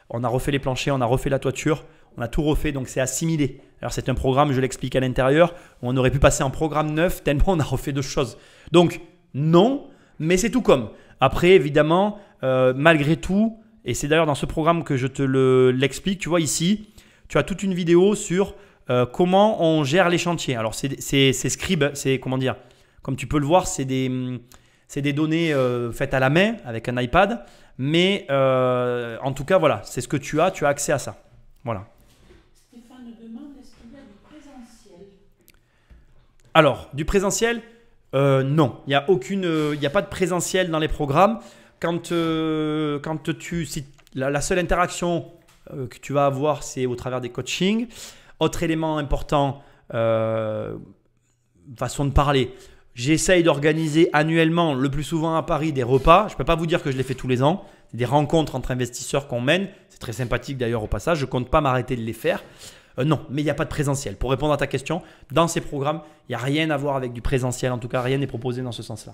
On a refait les planchers, on a refait la toiture, on a tout refait, donc c'est assimilé. Alors c'est un programme, je l'explique à l'intérieur, où on aurait pu passer en programme neuf tellement on a refait deux choses. Donc non, mais c'est tout comme. Après, évidemment, malgré tout, et c'est d'ailleurs dans ce programme que je te l'explique, tu vois ici, tu as toute une vidéo sur comment on gère les chantiers. Alors, c'est Scribe, c'est comment dire, comme tu peux le voir, c'est des données faites à la main avec un iPad. Mais en tout cas, voilà, c'est ce que tu as accès à ça. Voilà. Stéphane demande, est-ce qu'il y a du présentiel? Alors, du présentiel, non. Il n'y a pas de présentiel dans les programmes. La seule interaction que tu vas avoir, c'est au travers des coachings. Autre élément important, façon de parler, j'essaye d'organiser annuellement, le plus souvent à Paris, des repas. Je ne peux pas vous dire que je les fais tous les ans. C'est des rencontres entre investisseurs qu'on mène. C'est très sympathique d'ailleurs au passage. Je ne compte pas m'arrêter de les faire. Non, mais il n'y a pas de présentiel. Pour répondre à ta question, dans ces programmes, il n'y a rien à voir avec du présentiel. En tout cas, rien n'est proposé dans ce sens-là.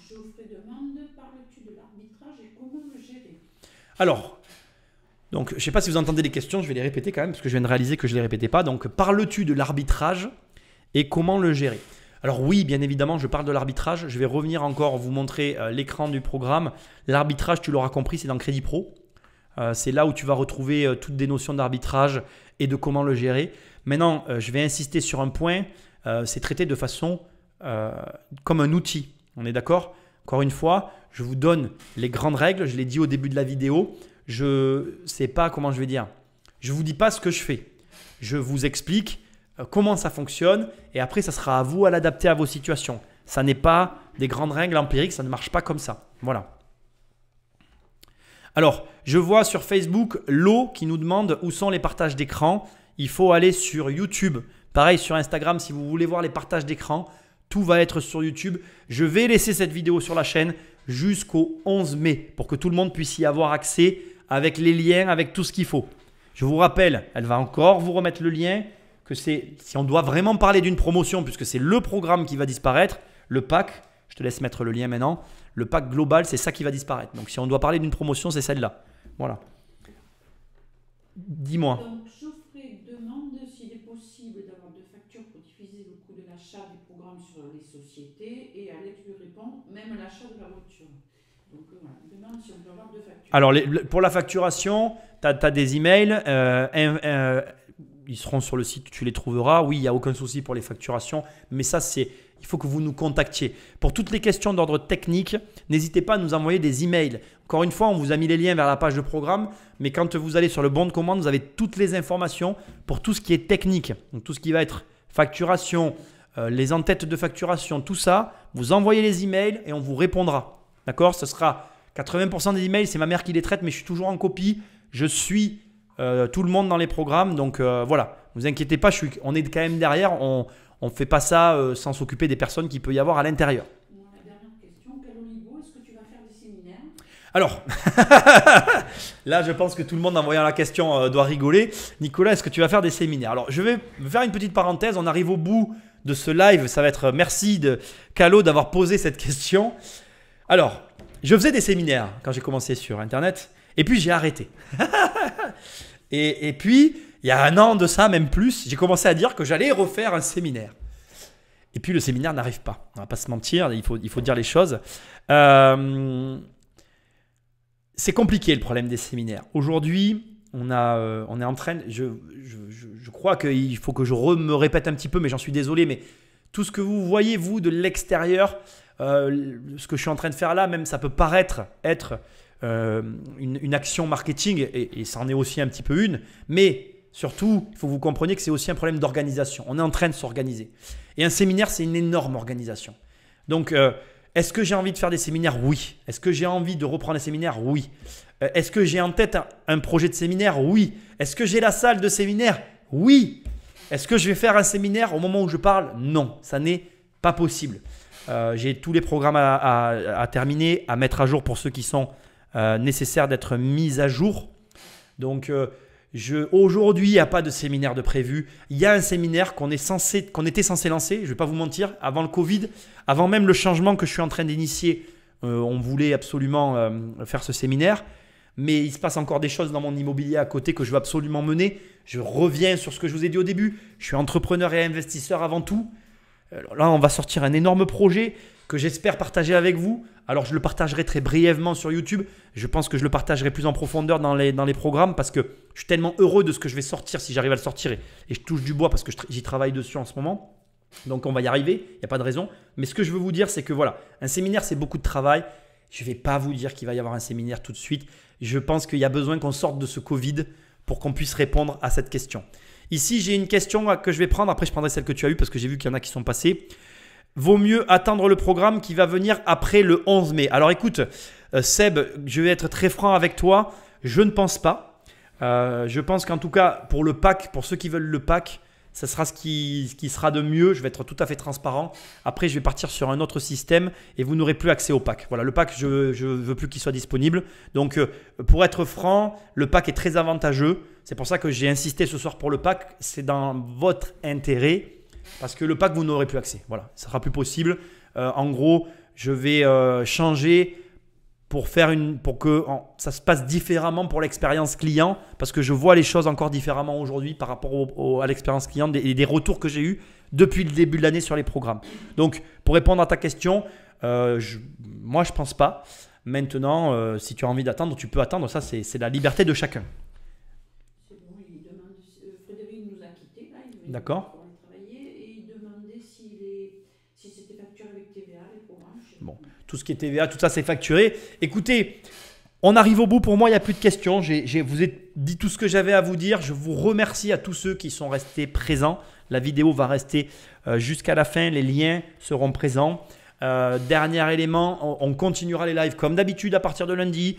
Geoffrey demande, parles-tu de l'arbitrage et comment le gérer? Alors, donc, je ne sais pas si vous entendez les questions, je vais les répéter quand même parce que je viens de réaliser que je ne les répétais pas. Donc, parles-tu de l'arbitrage et comment le gérer? Alors oui, bien évidemment, je parle de l'arbitrage. Je vais revenir encore vous montrer l'écran du programme. L'arbitrage, tu l'auras compris, c'est dans Crédit Pro. C'est là où tu vas retrouver toutes des notions d'arbitrage et de comment le gérer. Maintenant, je vais insister sur un point. C'est traité de façon comme un outil. On est d'accord? Encore une fois, je vous donne les grandes règles. Je l'ai dit au début de la vidéo. Je ne sais pas comment je vais dire. Je ne vous dis pas ce que je fais. Je vous explique comment ça fonctionne et après, ça sera à vous à l'adapter à vos situations. Ça n'est pas des grandes règles empiriques, ça ne marche pas comme ça. Voilà. Alors, je vois sur Facebook Lo qui nous demande où sont les partages d'écran. Il faut aller sur YouTube. Pareil sur Instagram, si vous voulez voir les partages d'écran, tout va être sur YouTube. Je vais laisser cette vidéo sur la chaîne jusqu'au 11 mai pour que tout le monde puisse y avoir accès avec les liens, avec tout ce qu'il faut. Je vous rappelle, elle va encore vous remettre le lien, que si on doit vraiment parler d'une promotion, puisque c'est le programme qui va disparaître, le pack, je te laisse mettre le lien maintenant, le pack global, c'est ça qui va disparaître. Donc, si on doit parler d'une promotion, c'est celle-là. Voilà. Dis-moi. Donc, Geoffrey demande s'il est possible d'avoir deux factures pour diffuser le coût de l'achat du programme sur les sociétés et Alex lui répond, même l'achat de la voiture. Donc, voilà, il demande si on peut avoir deux factures. Alors, pour la facturation, tu as des emails. ils seront sur le site, tu les trouveras. Oui, il n'y a aucun souci pour les facturations. Mais ça, il faut que vous nous contactiez. Pour toutes les questions d'ordre technique, n'hésitez pas à nous envoyer des emails. Encore une fois, on vous a mis les liens vers la page de programme. Mais quand vous allez sur le bon de commande, vous avez toutes les informations pour tout ce qui est technique. Donc, tout ce qui va être facturation, les en-têtes de facturation, tout ça. Vous envoyez les emails et on vous répondra. D'accord? Ce sera 80% des emails, c'est ma mère qui les traite, mais je suis toujours en copie. Je suis tout le monde dans les programmes. Donc voilà, ne vous inquiétez pas, on est quand même derrière. On ne fait pas ça sans s'occuper des personnes qu'il peut y avoir à l'intérieur. La dernière question, quel niveau est-ce que tu vas faire des séminaires? Alors, là, je pense que tout le monde en voyant la question doit rigoler. Nicolas, est-ce que tu vas faire des séminaires? Alors, je vais faire une petite parenthèse. On arrive au bout de ce live. Ça va être merci de Calo d'avoir posé cette question. Alors, je faisais des séminaires quand j'ai commencé sur Internet et puis j'ai arrêté. et puis, il y a un an de ça, même plus, j'ai commencé à dire que j'allais refaire un séminaire. Et puis, le séminaire n'arrive pas. On ne va pas se mentir, il faut dire les choses. C'est compliqué le problème des séminaires. Aujourd'hui, on est en train… Je crois qu'il faut que je me répète un petit peu, mais j'en suis désolé. Mais tout ce que vous voyez, vous, de l'extérieur… ce que je suis en train de faire là, même ça peut paraître être une action marketing et ça en est aussi un petit peu une, mais surtout, il faut que vous compreniez que c'est aussi un problème d'organisation. On est en train de s'organiser. Et un séminaire, c'est une énorme organisation. Donc, est-ce que j'ai envie de faire des séminaires? Oui. Est-ce que j'ai envie de reprendre des séminaires? Oui. Est-ce que j'ai en tête un projet de séminaire? Oui. Est-ce que j'ai la salle de séminaire? Oui. Est-ce que je vais faire un séminaire au moment où je parle? Non, ça n'est pas possible. J'ai tous les programmes à terminer, à mettre à jour pour ceux qui sont nécessaires d'être mis à jour. Donc, aujourd'hui, il n'y a pas de séminaire de prévu. Il y a un séminaire qu'on était censé lancer, je ne vais pas vous mentir, avant le Covid, avant même le changement que je suis en train d'initier. On voulait absolument faire ce séminaire. Mais il se passe encore des choses dans mon immobilier à côté que je veux absolument mener. Je reviens sur ce que je vous ai dit au début. Je suis entrepreneur et investisseur avant tout. Là, on va sortir un énorme projet que j'espère partager avec vous. Alors, je le partagerai très brièvement sur YouTube. Je pense que je le partagerai plus en profondeur dans les programmes parce que je suis tellement heureux de ce que je vais sortir si j'arrive à le sortir. Et je touche du bois parce que j'y travaille dessus en ce moment. Donc, on va y arriver. Il n'y a pas de raison. Mais ce que je veux vous dire, c'est que voilà, un séminaire, c'est beaucoup de travail. Je ne vais pas vous dire qu'il va y avoir un séminaire tout de suite. Je pense qu'il y a besoin qu'on sorte de ce Covid pour qu'on puisse répondre à cette question. Ici, j'ai une question que je vais prendre. Après, je prendrai celle que tu as eue parce que j'ai vu qu'il y en a qui sont passées. Vaut mieux attendre le programme qui va venir après le 11 mai. Alors écoute, Seb, je vais être très franc avec toi. Je ne pense pas. Je pense qu'en tout cas, pour le pack, pour ceux qui veulent le pack, ça sera ce qui sera de mieux. Je vais être tout à fait transparent. Après, je vais partir sur un autre système et vous n'aurez plus accès au pack. Voilà, le pack, je ne veux plus qu'il soit disponible. Donc, pour être franc, le pack est très avantageux. C'est pour ça que j'ai insisté ce soir pour le pack. C'est dans votre intérêt parce que le pack, vous n'aurez plus accès. Voilà, ça ne sera plus possible. En gros, je vais changer pour que ça se passe différemment pour l'expérience client parce que je vois les choses encore différemment aujourd'hui par rapport à l'expérience client et des retours que j'ai eus depuis le début de l'année sur les programmes. Donc, pour répondre à ta question, moi, je ne pense pas. Maintenant, si tu as envie d'attendre, tu peux attendre. Ça, c'est la liberté de chacun. C'est bon, il demande, Frédéric nous a quittés. D'accord. Pour aller travailler et il demandait si c'était facturé avec TVA, les programmes. Bon, tout ce qui est TVA, tout ça, c'est facturé. Écoutez, on arrive au bout. Pour moi, il n'y a plus de questions. Je vous ai dit tout ce que j'avais à vous dire. Je vous remercie à tous ceux qui sont restés présents. La vidéo va rester jusqu'à la fin. Les liens seront présents. Dernier élément, on continuera les lives comme d'habitude à partir de lundi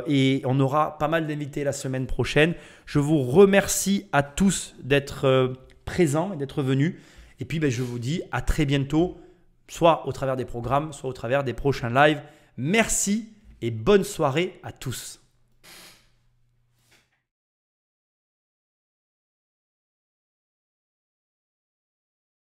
et on aura pas mal d'invités la semaine prochaine. Je vous remercie à tous d'être présents et d'être venus. Et puis, je vous dis à très bientôt, soit au travers des programmes, soit au travers des prochains lives. Merci et bonne soirée à tous.